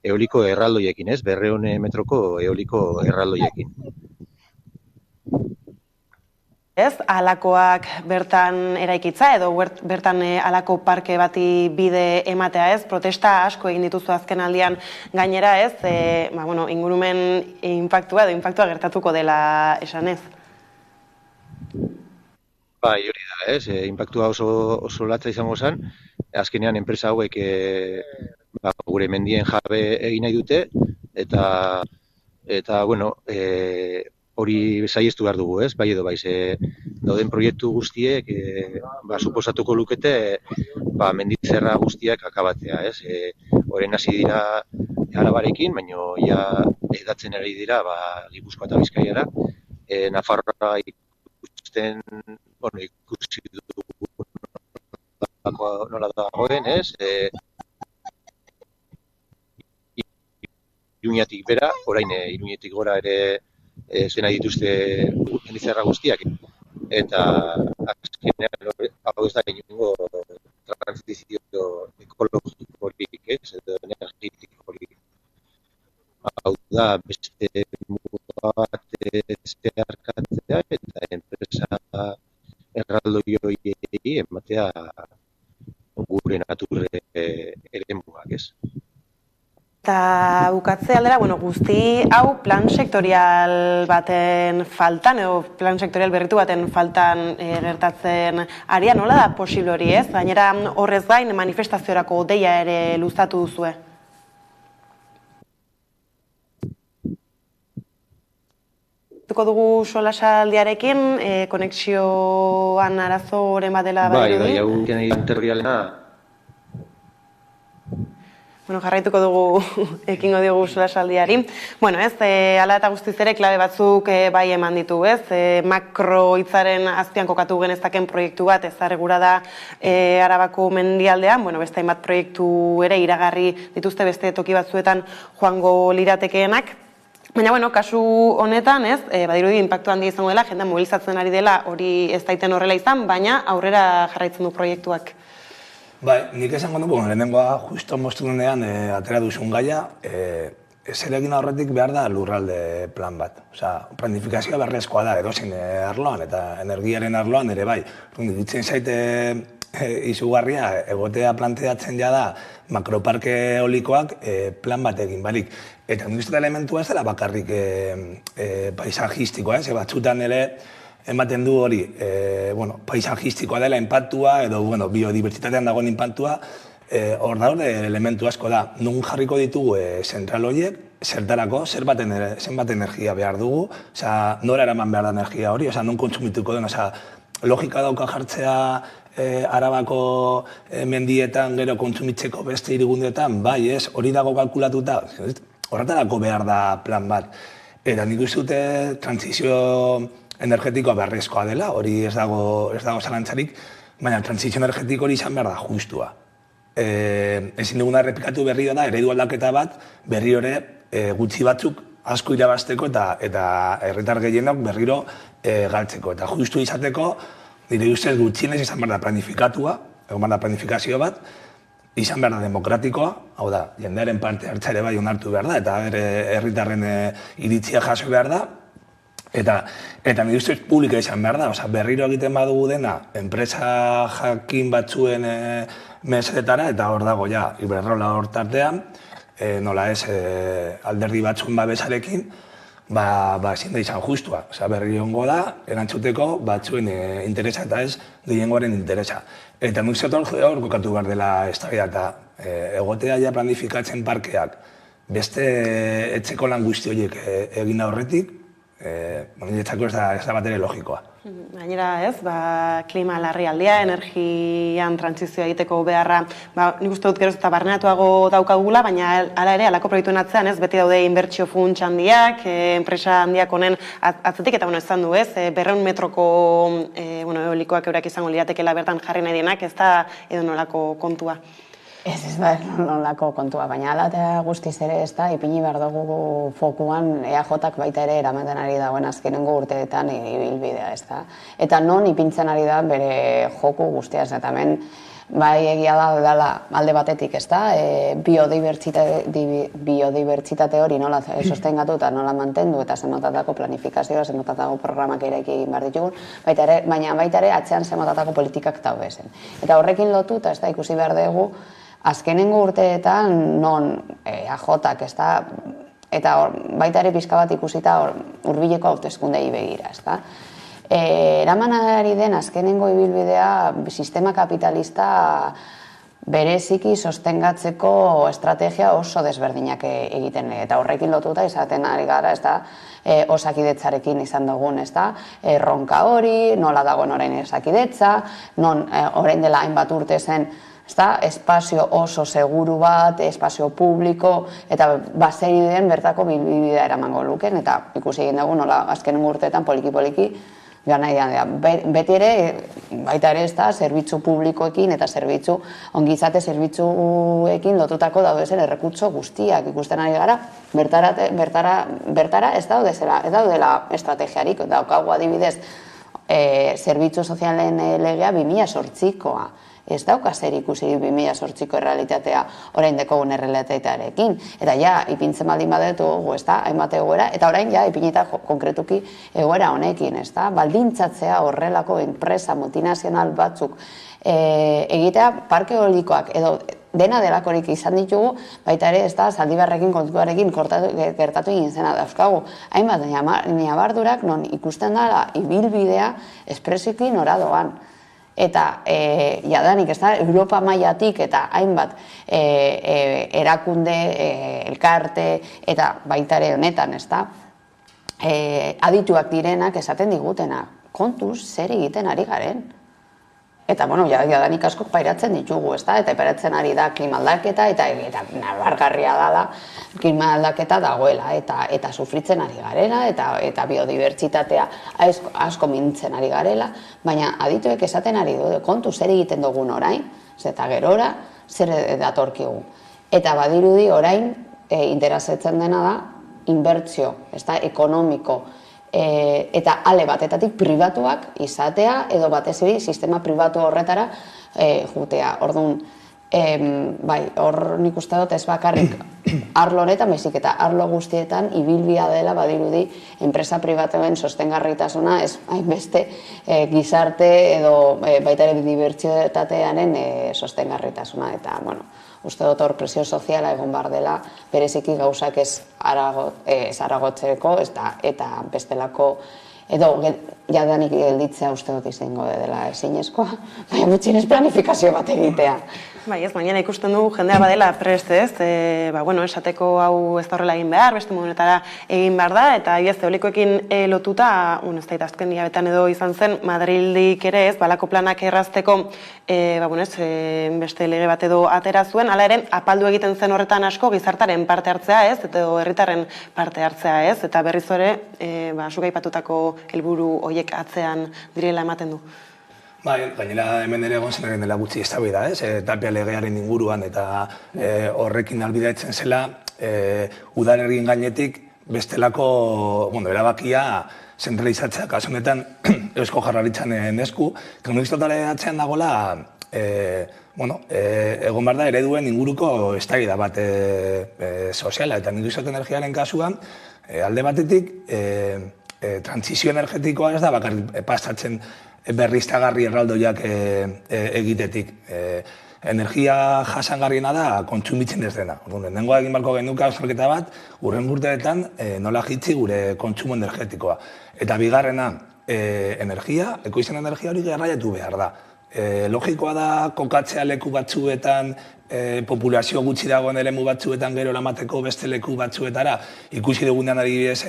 eoliko erraldoiekin, 200 metroko eoliko erraldoiekin. Halakoak bertan eraikitza edo bertan halako parke bati bide ematea, protesta asko egin dituzu azken aldian gainera, ingurumen inpaktua edo inpaktua gertatuko dela esan ez? Hori da, inpaktua oso latza izango zen, azkenean enpresa hauek gure mendien jabe egin nahi dute, eta hori saiestu behar dugu, bai edo baiz, dauden proiektu guztiek suposatuko lukete mendizerra guztiak akabatzea, Horren hasi dira Arabarekin, baina edatzen ari dira Gipuzkoa eta Bizkaiara, Nafarroa ikusten ikusi dugu nola dagoen, Iruñatik bera, orain Iruñetik gora ere zena dituzte mendizerra guztiak. Eta azkenean hau ez da inungo transizio ekologikorik, ez, edo energetikorik. Hau da, beste muga bat zeharkatzea eta enpresa erraldoi horiei ematea gure natur eremuak, ez. Eta bukatze aldera, guzti hau plan sektorial baten faltan, edo plan sektorial berritu baten faltan gertatzen aria, nola da posible hori, ez? Gainera horrez gain manifestaziorako deia ere luzatu duzue. Tuko dugu solasaldiarekin, konexioan arazoren bat dela badirudi. Bai, hau interrialena. Jarraituko dugu ekingo diogu solasaldiari. Hala eta guztiz ere klabe batzuk bai eman ditu, ez? Makro hitzaren azpian kokatu genezaken proiektu bat ezarregura da Arabako mendialdean, beste hainbat proiektu ere iragarri dituzte beste toki batzuetan joango liratekeenak. Baina, kasu honetan, ez, badirudi inpaktu handia izango dela, jendea mobilizatzen ari dela, hori ez daiten horrela izan, baina aurrera jarraitzen du proiektuak. Bai, nik esango dugu, lehenengoa justo moztunean atera duzun gaia, zer egin aurretik behar da lurralde plan bat. Osa, planifikazioa beharrezkoa da, edozein arloan eta energiaren arloan ere bai. Ditzen zaite izugarria, egotea planteatzen da makroparke eolikoak plan bat egin barik. Eta nire elementua ez dela bakarrik paisajistikoa, ze batzutan ere ematen du hori, paisajistikoa dela inpaktua edo biodibertsitatean dagoen inpaktua, hor daude elementu asko da. Nun jarriko ditugu zentral horiek, zertarako, zenbat energia behar dugu, nora eraman behar da energia hori, nun kontsumituko den, logika dauka jartzea Arabako mendietan gero kontsumitzeko beste hirigundeetan, bai ez, hori dago kalkulatuta, horretarako behar da plan bat. Eta nik uste dute transizio energetikoa beharrezkoa dela, hori ez dago zalantzarik, baina transizio energetiko hori izan behar da justua. Ezin duguna errepikatu berriro da, eredu aldaketa bat, berriro ere gutxi batzuk asko irabazteko eta herritar gehienok berriro galtzeko. Eta justu izateko, nire ustez gutxienez izan behar da planifikatua, egon behar da planifikazio bat, izan behar da demokratikoa, hau da, jendearen parte hartzaile bai onartu behar da, eta herritarren iritzia jaso behar da, eta nire ustez publika izan behar da, berriro egiten badugu dena, enpresa jakin batzuen mesedetara, eta hor dago ja, Iberdrola hor tartean, nola ez alderdi batzuen babesarekin, ezin da izan justua. Berriro ongo da, erantzuteko batzuen interesa eta ez gehiengoaren interesa. Eta nik zetor hor kokatu behar dela eztabaida eta egotea ja planifikatzen parkeak beste etxeko lan guzti horiek egin aurretik, niretzako ez da bat ere logikoa. Gainera ez, klima larrialdia, energian trantzizioa egiteko beharra, nik uste dut geroz eta barneatuago daukagula, baina hala ere, halako proiektuen atzean ez, beti daude inbertsio funts handiak, enpresa handiak honen atzetik, eta esan du ez, 200 metroko eolikoak eurak izango liratekela bertan jarri nahi dienak, ez da edo nolako kontua. Ez da nolako kontua, baina ala eta guztiz ere ez da, ipini behar dugu fokuan EAJak baita ere eramaten ari dagoen azkenengo urteetan ibilbidea, ez da. Eta non ipintzen ari da bere joku guztia, ez da, hemen bai egia da dela alde batetik, ez da, biodibertsitate hori nola sostengatu eta nola mantendu eta zenbatatako planifikazioa, zenbatatako programak eraiki egin behar ditugun, baina baita ere atzean zenbatatako politikak daude zen. Eta horrekin lotu, eta ez da ikusi behar dugu, azkenengo urteetan non AJak, ez da, eta baita ere pixka bat ikusita hurbileko hauteskundei begira, ez da. Eraman ari den azkenengo ibilbidea sistema kapitalista bereziki sostengatzeko estrategia oso desberdinak egiten, eta horrekin lotuta izaten ari gara, ez da, osakidetzarekin izan dugun, ez da, erronka hori, nola dagoen orain osakidetza, non orain dela hainbat urte zen, espazio oso seguru bat, espazio publiko, eta baseri den bertako bilbidea eramango luken, eta ikusi egin dugu nola azkenengo urteetan poliki-poliki joan nahi dean. Beti ere, baita ere ez da, zerbitzu publikoekin eta ongizate zerbitzuekin lotutako daudezen errekutso guztiak ikusten ari gara, bertara ez daudela estrategiarik, daukagu adibidez, zerbitzu sozialen legea 2008koa. Ez dauka zer ikusi 2008ko errealitatea orain dekogun errealitatearekin. Eta ja, ipintzen baldin badetu, hainbat egoera, eta orain ja, ipinita konkretuki egoera honekin, baldintzatzea horrelako enpresa multinazional batzuk egitea parke eolikoak edo dena delakorik izan ditugu, baita ere, Zaldibarrekin kontuarekin gertatu egin zena dauzkagu. Hainbat, nabardurak non ikusten dela ibilbidea espresioki nora doan. Eta jadanik, Europa mailatik eta hainbat erakunde, elkarte eta baita ere honetan, adituak direnak esaten digutena, kontuz zer egiten ari garen. Eta, jadanik askok pairatzen ditugu, eta pairatzen ari da klimaldaketa, eta nabargarria da klima aldaketa dagoela, eta sufritzen ari garela, eta biodibertsitatea asko mintzen ari garela, baina adituek esaten ari du, kontu zer egiten dugun orain, eta gerora zer datorkigu. Eta badirudi orain interesatzen dena da inbertsio, ekonomiko, eta ale batetatik pribatuak izatea edo batez ere sistema pribatu horretara jutea. Orduan, hor nik uste dut ez bakarrik arlo honetan, baizik eta arlo guztietan ibilbia dela badirudi enpresa pribatuen sostengarritasuna ez hainbeste gizarte edo baita ere dibertsitatearen sostengarritasuna. Eta, uste dut hor presio soziala egon behar dela, bereziki gauzak ez aragotzeko eta bestelako, edo jadanik gelditzea uste dut izango dela ezinezkoa, baina gutxienez planifikazio bat egitea. Bai, ez, baina ikusten du jendea badela prest, ez? Esateko hau ez da horrela egin behar, beste modunetara egin behar da, eta ez eolikoekin lotuta, ez da, azken diabetan edo izan zen, Madrildik ere ez, balako planak errazteko, beste lege bat edo atera zuen, hala ere, apaldu egiten zen horretan asko gizartaren parte hartzea ez, eta herritarren parte hartzea ez, eta berriz ere, zuk aipatutako helburu horiek atzean direla ematen du. Gainera hemen ere egon zen dela gutxi eztabaida, Tapia legearen inguruan eta horrekin albidetzen zela udalerrien gainetik bestelako erabakia zentralizatzea kasu honetan Eusko Jaurlaritzaren esku. Komunistotaren atzean dagoela egon behar da ereduen inguruko eztabaida bat soziala eta nik energiaren kasuan alde batetik trantsizio energetikoa ez da bakarrik pasatzen berriztagarri erraldoiak egitetik. Energia jasangarriena da kontsumitzen ez dena. Lehenengoa egin beharko genuke hausnarketa bat, hurrengo urteetan nola jitsi gure kontsumo energetikoa. Eta bigarrena, ekoizten energia hori garraiatu behar da. Logikoa da kokatzea leku batzuetan, populazio gutxi dagoen eremu batzuetan gero eramateko beste leku batzuetara. Ikusi dugunean adibidez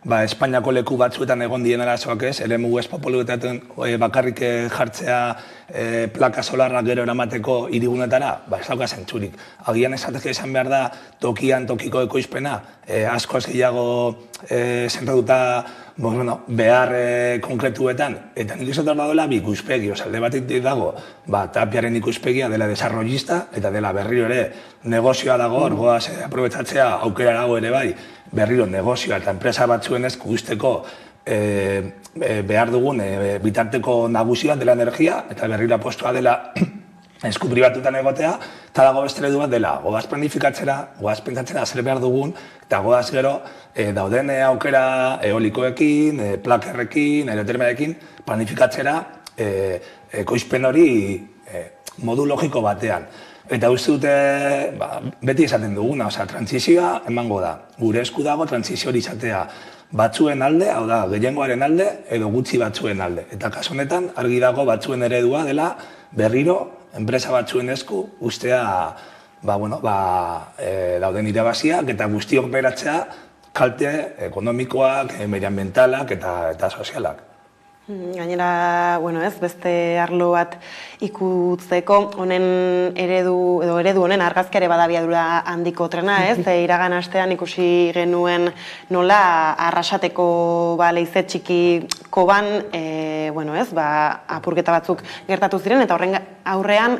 Espainiako leku batzuetan egon dien arazoak ez, eremu ez populuetan bakarrik jartzea plaka solarrak gero eramateko hirigunetara, ez dauka zentzurik. Agian esateke izan behar da tokian tokiko ekoizpena, asko ez gehiago zentratuta behar konkretuetan, eta nik izan da dela bi ikuspegi, alde batetik dago, Tapiaren ikuspegia dela desarrollista, eta dela berriro ere negozioa dago, orgoaz aprobetsatzea aukera dago ere bai, berriro negozioa eta enpresa batzuen esku guzteko behar dugun bitarteko nagusia dela energia, eta berriro apostua dela esku pribatutan egotea, eta dago beste eredu bat dela, goaz planifikatzera, goaz pentsatzera zer behar dugun, eta goaz gero dauden aukera eolikoekin, plakerrekin, aerotermiarekin, planifikatzera ekoizpen hori modu logiko batean. Eta uste dute, beti esaten duguna, trantsizioa emango da. Gure esku dago trantsizio hori izatea batzuen alde, hau da, gehiengoaren alde, edo gutxi batzuen alde. Eta kasu honetan, argi dago batzuen eredua dela berriro, enpresa batzuen esku, ustea dauden irabaziak eta guztiok beratzea kalte ekonomikoak, medioambientalak eta sozialak. Gainera, beste arlo bat ikutzeko, honen eredu honen argazkiare badabiadura handiko trena, iragan astean ikusi genuen nola Arrasateko leize txikiko ban, apurketa batzuk gertatu ziren, eta horren aurrean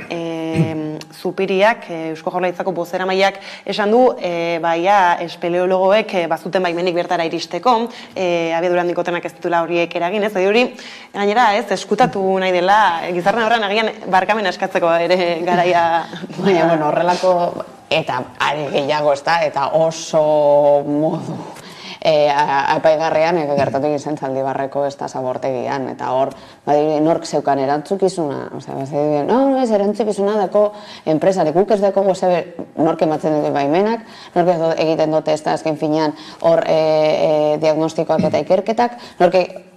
Zupiriak, Eusko Jaurlaritzako bozeramaileak esan du, espeleologoek bazuten baimenik bertara iristeko, abiadura handiko trenak ez ditula horiek eragin, hori gainera, eskutatu nahi dela, gizarren aurrean agian barkamena eskatzeko ere garaia. Baina, horrelako, eta are gehiago, eta oso modu apaigarrean gertatu izan Zaldibarreko zabortegian, eta hor, nork zeukan erantzukizuna, erantzukizuna dako enpresare, guk ez dako nork ematzen dute baimenak, nork egiten dute ez da azken finean hor diagnostikoak eta ikerketak, nork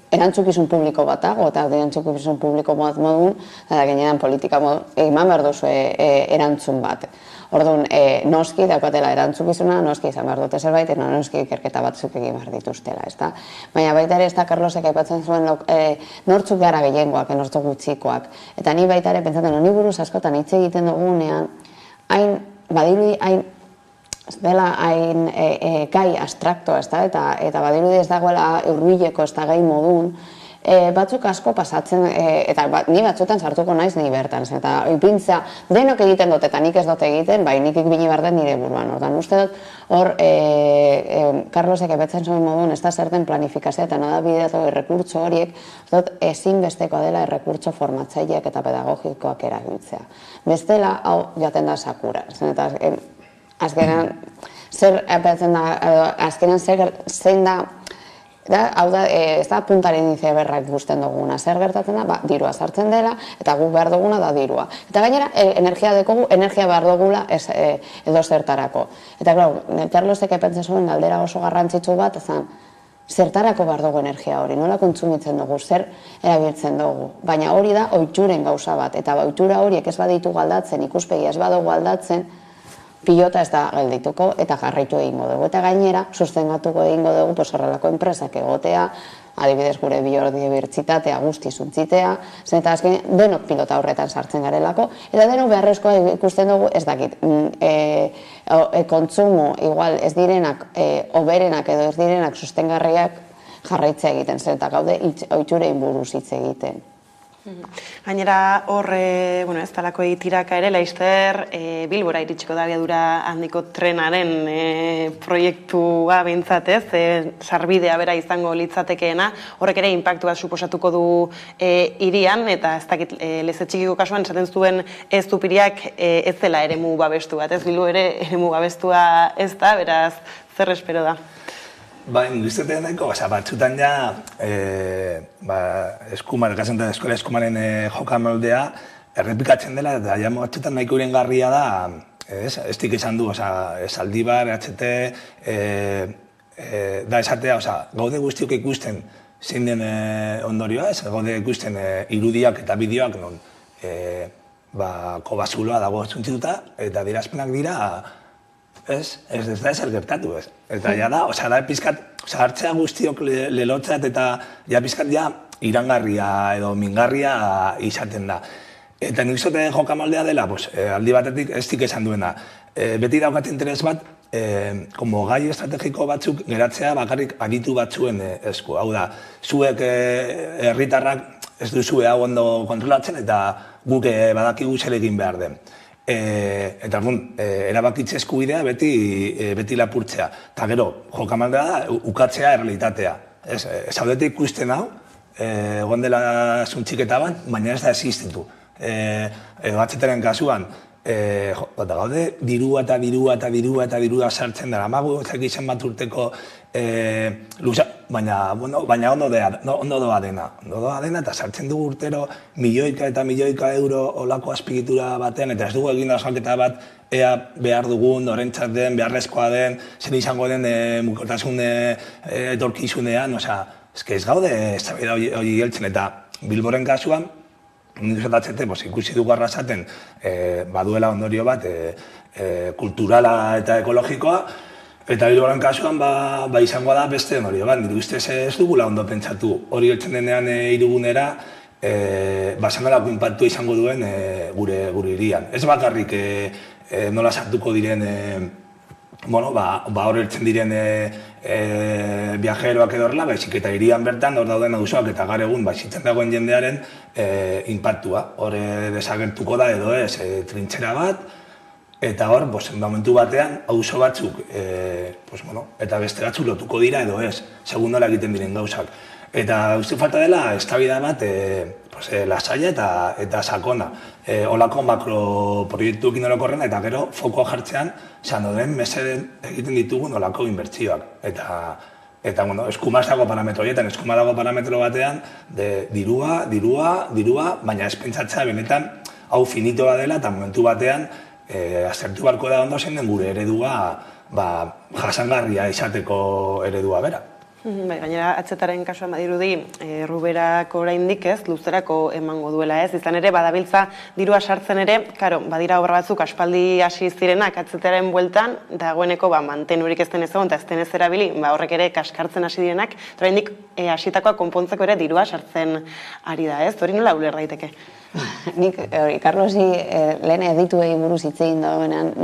erantzukizun publiko bat dago, eta erantzukizun publiko bat modun, eta gainean politika modun, eman behar duzu erantzun bat. Orduan, noski daukatela erantzukizuna, noski izan behar dute zerbait, eta noski ikerketa batzuk egin behar dituztela, ezta? Baina baita ere, ez da Carlosek aipatzen zuen nortzuk gara gehiengoak, nortzuk gutxikoak. Eta ni baita ere, pentsatzen, honi buruz askotan hitz egiten dugunean, badirudi hain dela hain gai abstraktoa, eta badirudi ez dagoela hurbileko ez da gai modun, batzuk asko pasatzen, eta ni batzutan sartuko naiz ni bertan, eta ipintza denok egiten dut, eta nik ez dut egiten, bai nik ikbini behar den nire buruan. Ordan uste dut, hor, Carlosek ebetzen zuen modun, ez da zerten planifikazioa, eta nada bideatu errekurtso horiek, dut ezinbestekoa dela errekurtso formatzaileak eta pedagogikoak erabiltzea. Bestela, hau jaten da sakura. Azkenan, zein da, hau da, ez da puntaren izeberrak ikusten duguna, zer gertatzen da, dirua sartzen dela, eta guk behar duguna da dirua. Eta gainera, energia dekogu, energia behar dugula edo zertarako. Eta, Carlosek epentzen zuen galdera oso garrantzitsu bat, ezan, zertarako behar dugu energia hori, nola kontsumitzen dugu, zer erabiltzen dugu. Baina hori da, ohituren gauza bat, eta ohitura horiek ez baditu aldatzen, ikuspegi ez badugu aldatzen, pilota ez da geldituko eta jarraitu egingo dugu. Eta gainera, sustengatuko egingo dugu horrelako enpresak egotea, adibidez gure biodibertsitatea guzti zuntzitea, eta azken denok pilota horretan sartzen garelako, eta denok beharrezkoa ikusten dugu ez dakit, kontsumo igual ez direnak, oberenak edo ez direnak sustengarriak jarraitzea egiten zen, eta gaude ohiturein buruz hitz egiten. Gainera hor, ez talako tiraka ere, laizter Bilbora iritsiko da abiadura handiko trenaren proiektua behintzatez, sarbidea bera izango litzatekeena, horrek ere inpaktu bat suposatuko du hirian, eta ez dakit leze txikiko kasuan esaten zuen ez Zupiriak ez dela eremu babestu bat, ez Bilbo ere eremu babestua ez da, beraz zer espero da? Iztetan daiko, batzutan ja eskuman, eskola eskumaren jokamoldea errepikatzen dela, eta ja batzutan nahiko irengarria da, ez dik esan du, Zaldibar, HT, da esatea, gaude guztiok ikusten zein den ondorioa, gaude ikusten irudiak eta bideoak non kobazuloa dago zuntzituta, eta dirazpenak dira, ez da ezer gertatu, ez. Eta ja da, da pizkat, hartzea guztiok lelotzat eta ja pizkat ja irangarria edo mingarria izaten da. Eta nik zoten jokamaldea dela, aldi batetik ez dik esan duena. Beti daukat interes bat, como gai estrategiko batzuk geratzea bakarrik aditu batzuen esku. Hau da, zuek herritarrak ez duzue hau ondo kontrolatzen eta guk badakigu zer egin behar den. Eta erabakitze eskubidea beti lapurtzea. Eta gero, jokamaldea da, ukatzea errealitatea. Zaudete ikusten hau, egon dela zuntxiketa bat, baina ez da existitu. Batzetaren kasuan, gaude, dirua eta dirua eta dirua eta dirua sartzen dara. Magu, ezak izan bat urteko baina ondo doa dena. Ondo doa dena eta sartzen dugu urtero milioika eta milioika euro olako azpigitura batean, eta ez dugu egin azalketa bat ea behar dugun, norentzat den, beharrezkoa den, zen izango den mukotasun etorkizunean, ez gaude ez da hori geltzen, eta Bilboren kasuan, ikusi dugu Arrasaten baduela ondorio bat kulturala eta ekologikoa, Eta Bilboren kasuan, izango da beste hori, nire ustez ez dugula ondo pentsatu. Hori heltzen denean hirigunera, zanolako inpaktua izango duen gure hirian. Ez bakarrik nola sartuko diren, hor heltzen diren viajeroak edo horrela, baizik eta hirian bertan, hor dauden auzoak eta gaur egun bizitzen dagoen jendearen inpaktua. Hor desagertuko da edo ez trintxera bat, eta hor, momentu batean, auzo batzuk, eta beste batzuk lotuko dira edo ez, segun nola egiten diren gauzak. Eta uste falta dela, eztabaida bat lasaia eta sakona. Olako makroproiektuekin orokorrena eta gero fokoa jartzean sanoden meseden egiten ditugun olako inbertsioak. Eta eskuma ez dago parametro horietan, eskuma dago parametro batean dirua, baina ez pentsatzea benetan hau finitoa dela eta momentu batean aztertu barko da ondo zein den gure eredua jasangarria izateko eredua bera. Gainera, atzetaren kasuan badirudi, Ruberako oraindik ez, luzerako emango duela ez, izan ere, badabiltza dirua sartzen ere, badira obra batzuk aspaldi hasi zirenak atzetaren bueltan, dagoeneko mantenurik ez denez egon, eta ez denez erabili, horrek ere kaskartzen hasi direnak, oraindik hasitakoa konpontzeko ere dirua sartzen ari da ez, hori nola uler daiteke? Nik, Carlosi lehen adituei buruz hitz egin dagoenean,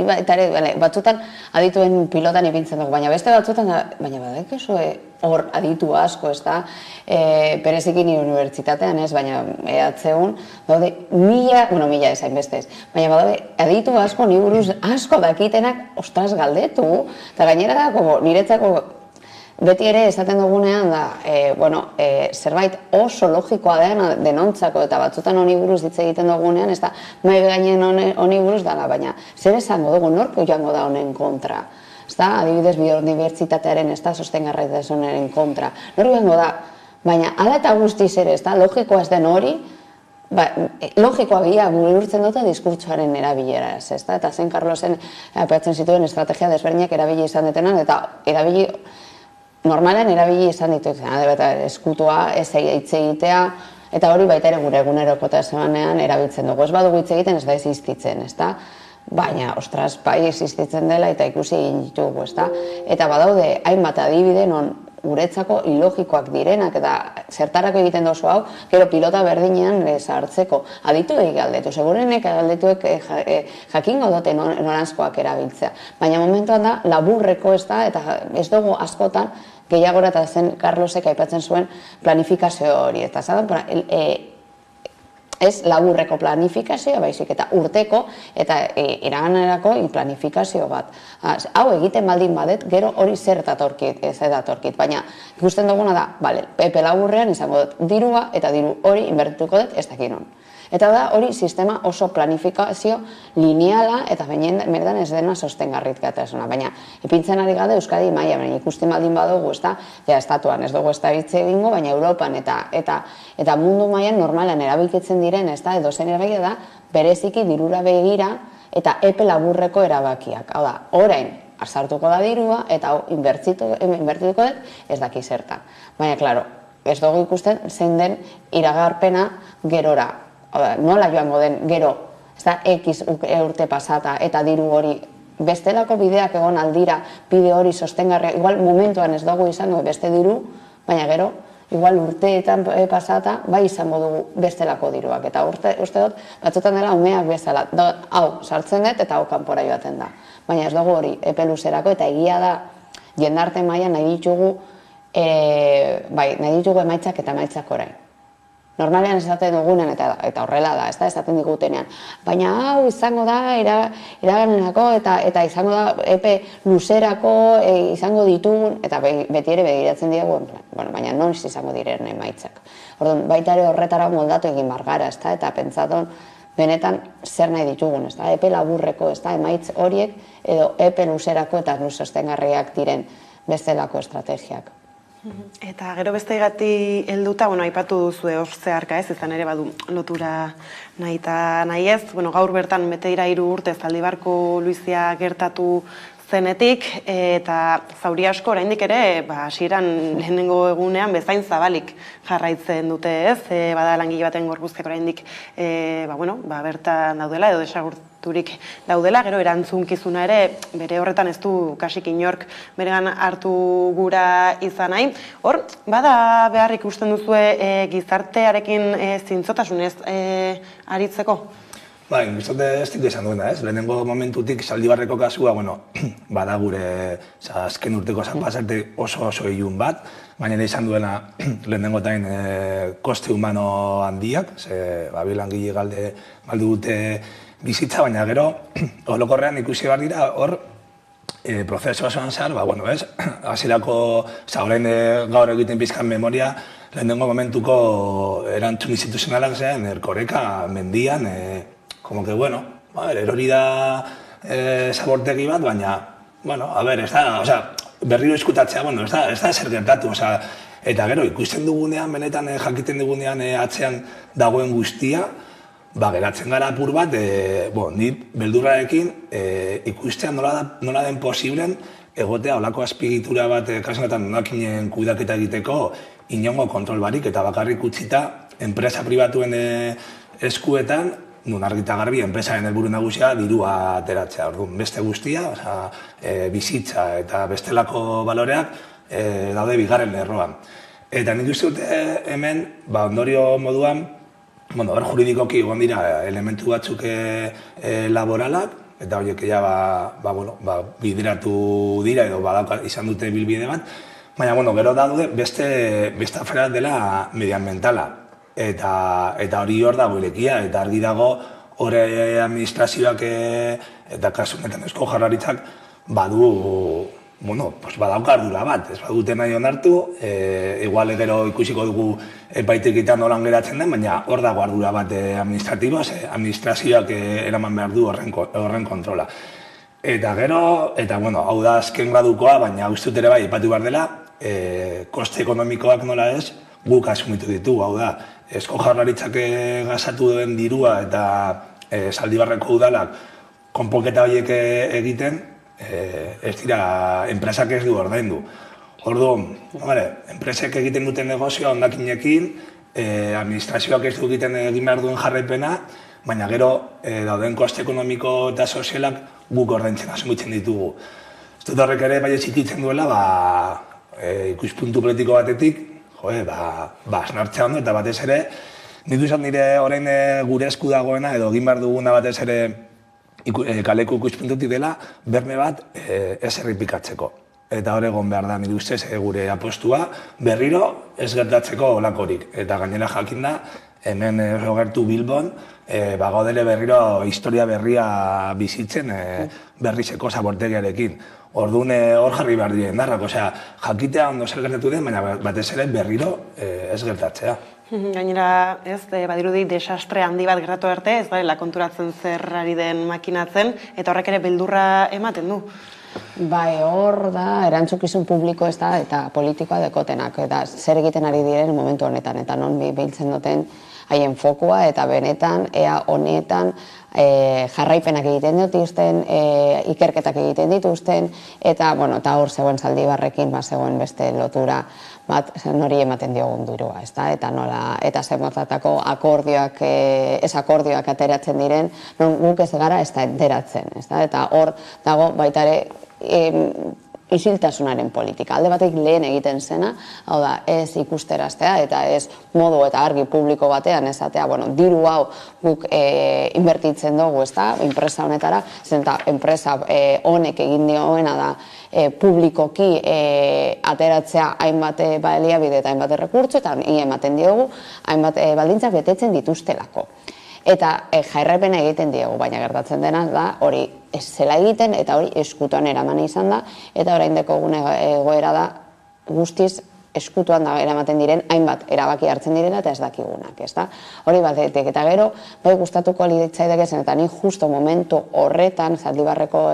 batzutan adituen pilotan ipintzen dugu, baina beste batzutan, baina badakizu hor aditu asko, ez da, perezikin unibertsitatean ez, baina EHUn, daude mila esain bestez, baina badaude aditu asko, ni buruz asko dakitenak, ostras galdetu, eta gainera da, niretzako beti ere esaten dugunean da, zerbait oso logikoa denontzako eta batzutan honi buruz hitz egiten dugunean, ez da, mai gainen honi buruz dala, baina zer esango dugu, norko joango da honen kontra? Ez da, adibidez biodibertsitatearen, ez da, sostengarritasunaren kontra. Norko joango da, baina ala eta guztiz ere, ez da, logikoa ez den hori, logikoa gira, bihurtzen dute diskurtsoaren erabilera ez, eta zen Carlosen aipatzen zituen estrategia desberdinak erabili izan detenan, eta erabili normalen erabili izan dituzten, eskutua, ez hitz egitea, eta hori baita ere gure egunerokotasunean erabiltzen dugu. Ez badugu hitz egiten, ez da existitzen, ez da? Baina, ostras, bai existitzen dela eta ikusi egin ditugu, ez da? Eta badaude, hainbat adibide non guretzako ilogikoak direnak eta zertarako egiten dozu hau, gero pilota berdinean sartzeko. Adituek galdetu, segurenek galdetuek jakingo dute noranzkoak erabiltzea. Baina momentuan da, laburreko ez da, eta ez dugu askotan, gehiagora eta zen Carlosek aipatzen zuen planifikazio hori. Eta ez laburreko planifikazioa, baizik eta urteko eta iraganerako planifikazio bat. Hau egiten baldin badet, gero hori zer datorkit, baina ikusten duguna da, epe laburrean izango dut dirua eta diru hori inbertituko dut ez dakinon. Eta da hori sistema oso planifikazio lineala eta berdan ez dena sostengarritgatasuna. Baina ipintzen ari gade Euskadi maila, baina ikusten baldin badugu, estatuan ez dugu ez da hitz egingo, baina Europan eta mundu mailan normalan erabiltzen diren, edo zen erabakia da, bereziki dirura begira eta epe laburreko erabakiak. Hau da, orain sartuko da dirua eta hau inbertituko dut ez daki zertan. Baina, klaro, ez dugu ikusten zein den iragarpena gerora. Nola joango den gero, ez da, X urte pasata eta diru hori bestelako bideak egon aldira, bide hori sostengarria, igual momentuan ez dugu izango beste diru, baina gero, igual urteetan pasata, bai izango dugu bestelako diruak. Eta uste dut, batzutan dela umeak bezala, hau sartzen dut eta hau kanpora joaten da. Baina ez dugu hori epe luzerako eta egia da jendarte mailan nahi ditugu emaitzak eta emaitzak orain. Normalean esaten dugunen eta horrela da, ez da, esaten digutenean. Baina hau izango da iraganerako eta izango da epe luzerako izango ditugun, eta beti ere begiratzen diegu, baina noiz izango diren emaitzak. Orduan, baita ere horretara moldatu egin bargara, ez da, eta pentsaton benetan zer nahi ditugun, ez da, epe laburreko, ez da, emaitz horiek edo epe luzerako eta sostengarriak diren bestelako estrategiak. Eta gero beste gati helduta, aipatu duzu hor zeharka ez, izan ere badu lotura nahi eta nahi ez. Gaur bertan bete dira 3 urte Zaldibarko Luizia gertatu zenetik, eta zauri asko oraindik ere, hasieran lehenengo egunean bezain zabalik jarraitzen dute, ez? Bada langile baten gorpuzkak oraindik bertan daudela edo desagurturik daudela, gero erantzunkizuna ere bere horretan ez du kasik inork beregan hartu gura izan nahi. Hor, bada behar ikusten duzue gizartearekin zintzotasunez aritzeko? Bai, gizarte ez ditu esan duena, ez? Lehenengo momentutik Zaldibarreko kasua, bada gure azken urteko pasarte oso ilun bat, baina izan duena lehenengo tain koste humano handiak, ze langile galdu dute bizitza, baina gero orokorrean ikusi behar dira hor prozesu osoan zehar, hasierako orain gaur egiten pizkan memoria, lehenengo momentuko erantzun instituzionalak zen, Erkoreka, Mendian, erori da zabortegi bat, baina, ez da, berriro eskutatzea, ez da zer gertatu, eta gero ikusten dugunean, benetan jakiten dugunean atzean dagoen guztia, geratzen gara apur bat, ni beldurrarekin ikustean nola den posiblen egotea olako azpigitura bat kasunetan nolakinen kuidaketa egiteko inongo kontrol barik eta bakarrik utzita enpresa pribatuen eskuetan nun argita garbi, enpresaren helburu nagusia dirua ateratzea. Orduan, beste guztia, bizitza eta bestelako baloreak daude bigarren lerroan. Eta nik uste dute hemen, ondorio moduan, juridikoki egon dira elementu batzuk laboralak, eta horiek bideratu dira edo izan dute bilbide bat, baina gero daude beste afera dela medioambientala. Eta hori hor dago irekia, eta argi dago hori administrazioak eta kasu honetan Eusko Jaurlaritzak badauka ardura bat, ez badute nahi onartu, igual gero ikusiko dugu epaitegitan nolan geratzen den, baina hor dago ardura bat administratiboa, administrazioak eraman behar du horren kontrola. Eta gero, hau da azken gradukoa, baina uste dut ere bai, epatu behar dela, koste ekonomikoak nola ez, guk asumitu ditu, hau da, Eusko Jaurlaritzak gazatu duen dirua eta Zaldibarreko udalak konponketa horiek egiten, ez dira, enpresak ez du ordaindu. Orduan, enpresek egiten duten negozioa hondakinekin, administrazioak ez du egiten egin behar duen jarraipena, baina gero dauden koste ekonomiko eta sozialak guk ordaintzen asumitzen ditugu. Ez dut horrek ere bai ezikitzen duela, ikuspuntu politiko batetik, asnartzea ondo, eta batez ere, nitu izan nire orain gure esku dagoena, edo egin behar duguna batez ere kaleko ikuspuntutik dela, berme bat ez errepikatzeko. Eta hor egon behar da, nire ustez gure apostua, berriro ez gertatzeko olakorik. Eta gainera jakin da, hemen Robertu Bilbon, gaudele berriro historia berria bizitzen berrizeko zabortegiarekin. Orduan hor jarri behar diren darrak, jakitea ondo zer gertatu den, baina batez ere berriro ez gertatzea. Gainera, badirudi desastre handi bat gertatu arte, ez da, konturatzen zer ari den makinatzen, eta horrek ere beldurra ematen du. Bai, hor da, erantzukizun publiko ez da, eta politikoa dekotenak, eta zer egiten ari diren momentu honetan, eta non biltzen duten haien fokua, eta benetan, ea honetan jarraipenak egiten dituzten, ikerketak egiten dituzten, eta hor zegoen Zaldibarrekin, zegoen beste lotura bat nori ematen diogun dirua, eta zemotatako akordioak, ez akordioak ateratzen diren, guk ez gara ez da enteratzen, eta hor dago baita ere isiltasunaren politika. Alde batek lehen egiten zena, hau da, ez ikusteraztea eta ez modu eta argi publiko batean esatea, diru hau guk inbertitzen dugu, enpresa honetara, zenta enpresa honek egin dioena da publikoki ateratzea hainbat baliabide eta hainbat errekurtso, eta ematen diogu hainbat baldintzak betetzen dituztelako. Eta jarraipena egiten diegu, baina gertatzen dena da hori ez zela egiten eta hori eskutuan eraman izan da, eta orain dekogune egoera da guztiz eskutuan da eramaten diren hainbat erabaki hartzen direla eta ez dakigunak, ezta? Hori batetik, eta gero, bai gustatuko litzaidake zen, eta ni justo momentu horretan, Zaldibarreko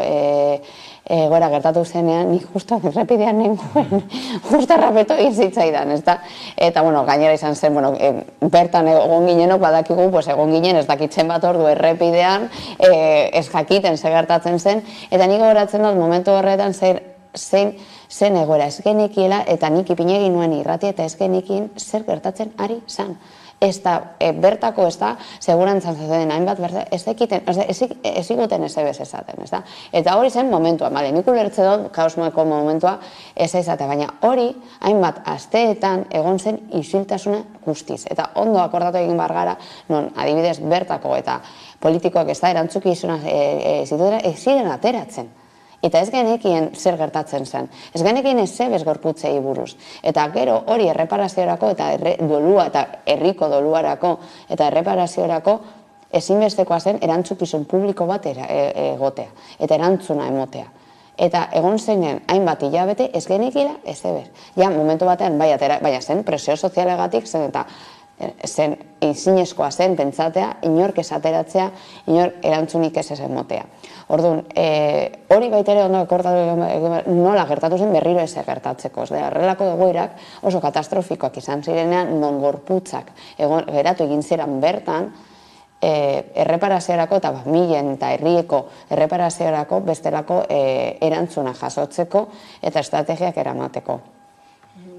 egoera gertatu zenean, nik justo errepidean nengoen, justo errapeto egin zitzaidan, ezta? Eta, bueno, gainera izan zen, bueno, bertan egon ginenok badakigu, pues egon ginen ez dakitzen bat ordu errepidean, ez jakiten ze gertatzen zen, eta nik gogoratzen dut momentu horretan zen egoera ez genekiela, eta nik ipinegin nuen irrati eta ez genekin zer gertatzen ari zan. Ez da, bertako ez da, segurantzan zaten hainbat, ez iguten ez ebez esaten, ez da? Eta hori zen momentua, nik ulertze dut, kaosmoeko momentua ez esaten, baina hori hainbat asteetan egon zen isiltasuna guztiz. Eta ondo akordatu egin bargara, non adibidez bertako eta politikoak ez da erantzukizuna zituen, ez ziren ateratzen. Eta ez genekien zer gertatzen zen. Ez genekien ez zebez gorputzei buruz. Eta gero hori erreparaziorako eta dolua eta herriko doluarako eta erreparaziorako ezinbestekoa zen erantzukizun publiko bat egotea. Eta erantzuna emotea. Eta egon zeinen hainbat hilabete ez genekiela ez zebez. Ja, momentu batean, baina zen presio sozialegatik zen eta zen izinezkoa zen pentsatea, inork esateratzea, inork erantzunik ez emotea. Orduan, hori baita ere ondo akordatu nola gertatu zen berriro ez gertatzeko. Horrelako egoerak oso katastrofikoak izan zirenean non gorputzak geratu egin ziren bertan erreparaziorako eta milen eta herrieko erreparaziorako bestelako erantzuna jasotzeko eta estrategiak eramateko.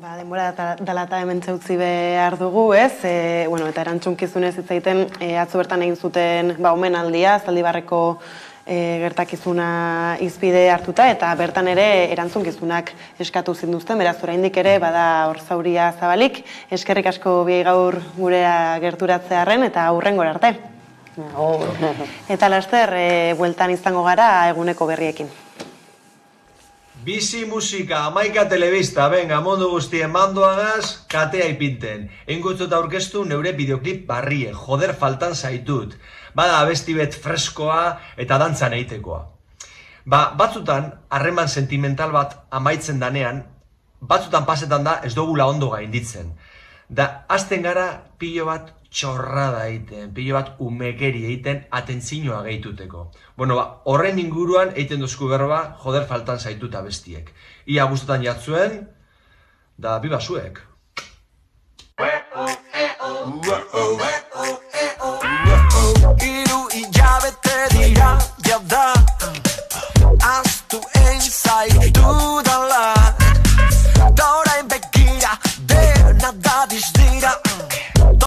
Denbora dela eta hemen txautzi behar dugu, ez? Eta erantzunkizunez hitzaiten atzo bertan egin zuten omenaldia, Zaldibarreko gertakizuna izpide hartuta, eta bertan ere erantzunkizunak eskatu zinduzten, beraz oraindik ere bada hor zauria zabalik. Eskerrik asko biei gaur gurea gerturatzearren eta hurrengora arte. Eta laster, bueltan izango gara eguneko berriekin. Bizi musika, amaika telebista, venga, mundu guztien mandoagaz, katea ipinten. Eingutzot aurkeztu neure bideoklip barrie, joder faltan zaitut. Bada abesti bet freskoa eta dantzan egitekoa. Batzutan, harreman sentimental bat amaitzen danean, batzutan pasetan da ez dugula ondo gainditzen. Da, hasten gara pilo bat txorrada egiten, pilo bat umekeri egiten atentzinoa gehituteko. Horren inguruan egiten duzku berba, joder faltan zaitut abestiek. Ia gustotan jatzuen, da biba zuek.